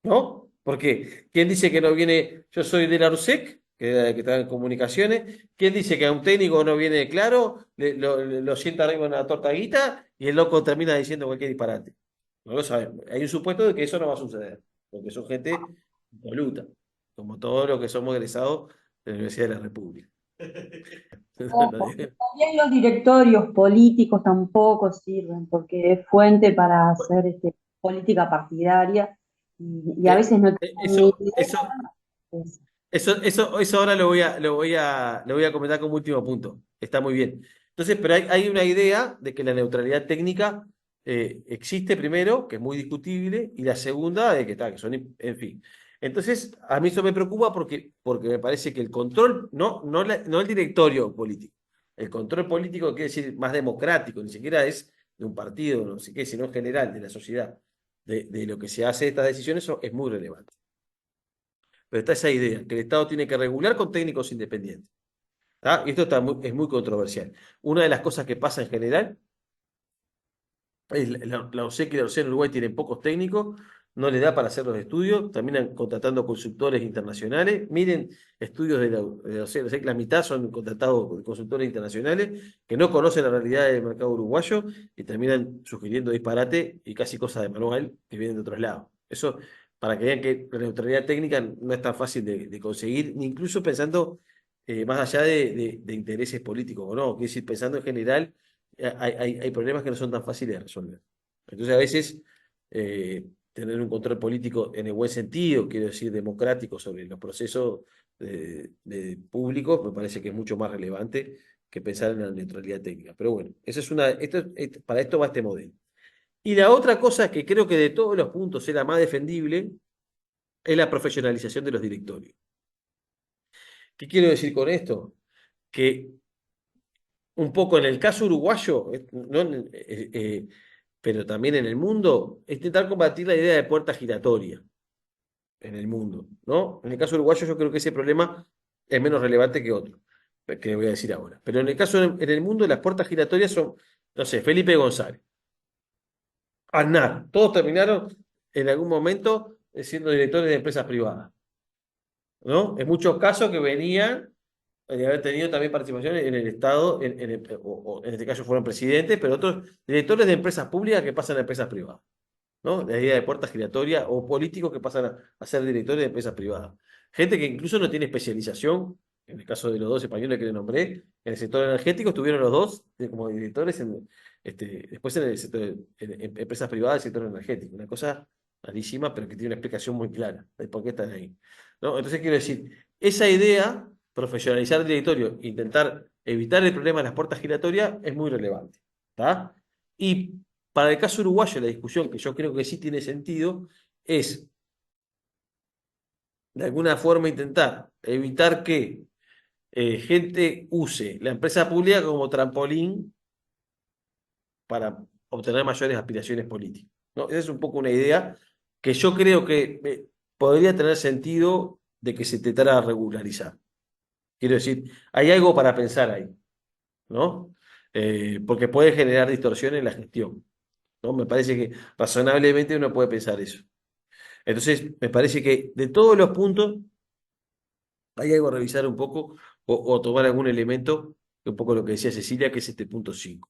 Speaker 1: ¿No? Porque ¿quién dice que no viene? Yo soy de la URSEC, que está en comunicaciones. ¿Quién dice que a un técnico no viene claro? Lo sienta arriba en una tortaguita y el loco termina diciendo cualquier disparate. No lo sabemos. Hay un supuesto de que eso no va a suceder, porque son gente impoluta, como todos los que somos egresados de la Universidad de la República.
Speaker 5: También los directorios políticos tampoco sirven porque es fuente para hacer política partidaria y a veces no tienen ni
Speaker 1: Eso,
Speaker 5: idea.
Speaker 1: eso ahora lo voy a comentar como último punto. Está muy bien. Entonces, pero hay una idea de que la neutralidad técnica existe primero, que es muy discutible, y la segunda de que está, que son, en fin. Entonces, a mí eso me preocupa porque me parece que el control, no el directorio político, el control político quiere decir más democrático, ni siquiera es de un partido, no sé qué, sino en general, de la sociedad, de lo que se hace estas decisiones, eso es muy relevante. Pero está esa idea, que el Estado tiene que regular con técnicos independientes. ¿Tá? Y esto es muy controversial. Una de las cosas que pasa en general es la OSEC y la OSEC en Uruguay tienen pocos técnicos, no les da para hacer los estudios, terminan contratando consultores internacionales. Miren, estudios de la OSEC, la mitad son contratados por consultores internacionales que no conocen la realidad del mercado uruguayo y terminan sugiriendo disparate y casi cosas de manual que vienen de otros lados. Eso para que vean que la neutralidad técnica no es tan fácil de conseguir, ni incluso pensando más allá de intereses políticos o no, quiero decir, pensando en general, hay problemas que no son tan fáciles de resolver. Entonces, a veces, tener un control político en el buen sentido, quiero decir, democrático sobre los procesos públicos, me parece que es mucho más relevante que pensar en la neutralidad técnica. Pero bueno, para esto va este modelo. Y la otra cosa que creo que de todos los puntos es la más defendible es la profesionalización de los directorios. ¿Qué quiero decir con esto? Que un poco en el caso uruguayo, pero también en el mundo, es intentar combatir la idea de puerta giratoria en el mundo, ¿no? En el caso uruguayo yo creo que ese problema es menos relevante que otro, que voy a decir ahora. Pero en el caso en el mundo las puertas giratorias son, no sé, Felipe González, Aznar, todos terminaron en algún momento siendo directores de empresas privadas, ¿no? En muchos casos que venían de haber tenido también participación en el Estado, o en este caso fueron presidentes, pero otros directores de empresas públicas que pasan a empresas privadas, ¿no? La idea de puerta giratoria, o políticos que pasan a ser directores de empresas privadas. Gente que incluso no tiene especialización en el caso de los dos españoles que le nombré, en el sector energético estuvieron los dos como directores, después en el sector, en empresas privadas del sector energético. Una cosa rarísima, pero que tiene una explicación muy clara de por qué están ahí, ¿no? Entonces quiero decir, esa idea, profesionalizar el directorio, intentar evitar el problema de las puertas giratorias, es muy relevante, ¿tá? Y para el caso uruguayo, la discusión que yo creo que sí tiene sentido es, de alguna forma, intentar evitar que gente use la empresa pública como trampolín para obtener mayores aspiraciones políticas, ¿no? Esa es un poco una idea que yo creo que podría tener sentido de que se intentara regularizar. Quiero decir, hay algo para pensar ahí, ¿no? Porque puede generar distorsión en la gestión, ¿no? Me parece que razonablemente uno puede pensar eso. Entonces, me parece que de todos los puntos hay algo a revisar un poco o tomar algún elemento, un poco lo que decía Cecilia, que es este punto 5.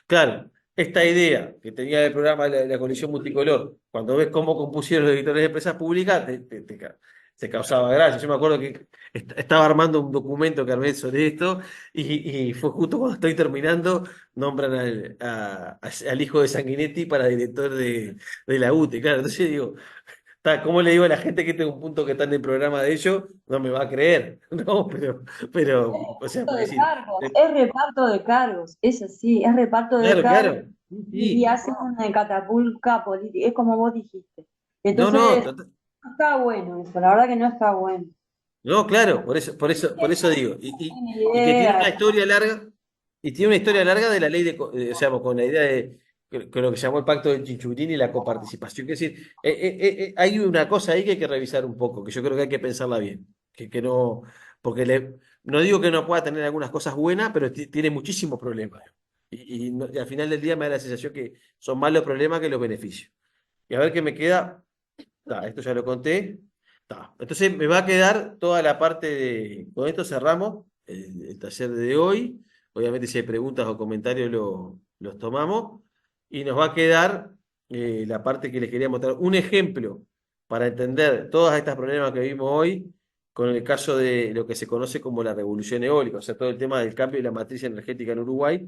Speaker 1: Claro, esta idea que tenía el programa de la coalición multicolor, cuando ves cómo compusieron los editores de empresas públicas, te causaba gracia. Yo me acuerdo que estaba armando un documento que armé sobre esto y fue justo cuando estoy terminando, nombran al hijo de Sanguinetti para director de la UTE. Claro, entonces digo, ¿cómo le digo a la gente que tengo un punto que está en el programa de ellos? No me va a creer, ¿no? Pero, o sea, por
Speaker 5: De
Speaker 1: decir,
Speaker 5: cargos, es reparto de cargos, es así, es reparto de
Speaker 1: claro,
Speaker 5: cargos
Speaker 1: claro,
Speaker 5: y
Speaker 1: sí,
Speaker 5: hacen una catapulta política, es como vos dijiste.
Speaker 1: no, no,
Speaker 5: Entonces, no está bueno eso, la verdad que no está bueno.
Speaker 1: no, claro, por eso digo,
Speaker 5: Tiene
Speaker 1: y que tiene una
Speaker 5: ideas.
Speaker 1: historia larga, y tiene una historia larga de la ley o sea, con la idea de con lo que se llamó el pacto de Chinchurín y la coparticipación. Es decir, hay una cosa ahí que hay que revisar un poco, que yo creo que hay que pensarla bien, que no, porque no digo que no pueda tener algunas cosas buenas, pero tiene muchísimos problemas. Y al final del día me da la sensación que son más los problemas que los beneficios. Y a ver qué me queda. Esto ya lo conté. Entonces me va a quedar toda la parte de. Con esto cerramos el taller de hoy. Obviamente, si hay preguntas o comentarios, los tomamos. Y nos va a quedar la parte que les quería mostrar. Un ejemplo para entender todos estos problemas que vimos hoy, con el caso de lo que se conoce como la revolución eólica, o sea, todo el tema del cambio de la matriz energética en Uruguay,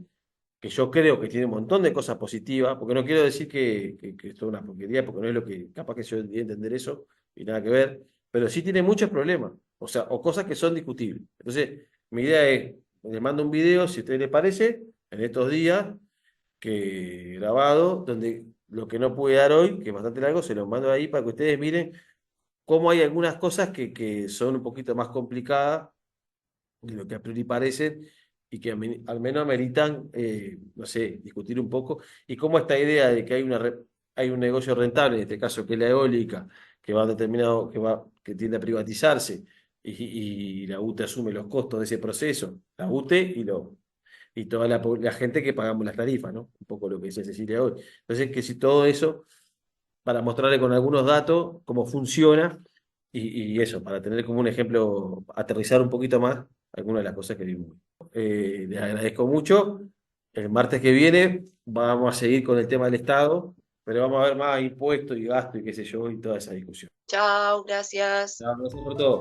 Speaker 1: que yo creo que tiene un montón de cosas positivas, porque no quiero decir que esto es una porquería, porque no es lo que, capaz que yo debería entender eso, y nada que ver, pero sí tiene muchos problemas, o sea, o cosas que son discutibles. Entonces, mi idea es, les mando un video, si a usted le parece, en estos días, que grabado, donde lo que no pude dar hoy, que es bastante largo, se los mando ahí para que ustedes miren cómo hay algunas cosas que son un poquito más complicadas de lo que a priori parecen y que al menos ameritan, no sé, discutir un poco, y cómo esta idea de que hay un negocio rentable, en este caso que es la eólica, que va determinado, que tiende a privatizarse, y la UTE asume los costos de ese proceso, la UTE y toda la gente que pagamos las tarifas, ¿no? Un poco lo que dice Cecilia hoy. Entonces, que si todo eso, para mostrarle con algunos datos cómo funciona, y eso, para tener como un ejemplo, aterrizar un poquito más algunas de las cosas que vimos. Les agradezco mucho. El martes que viene vamos a seguir con el tema del Estado, pero vamos a ver más impuestos y gastos y qué sé yo, y toda esa discusión.
Speaker 2: Chao, gracias.
Speaker 1: Gracias por todo.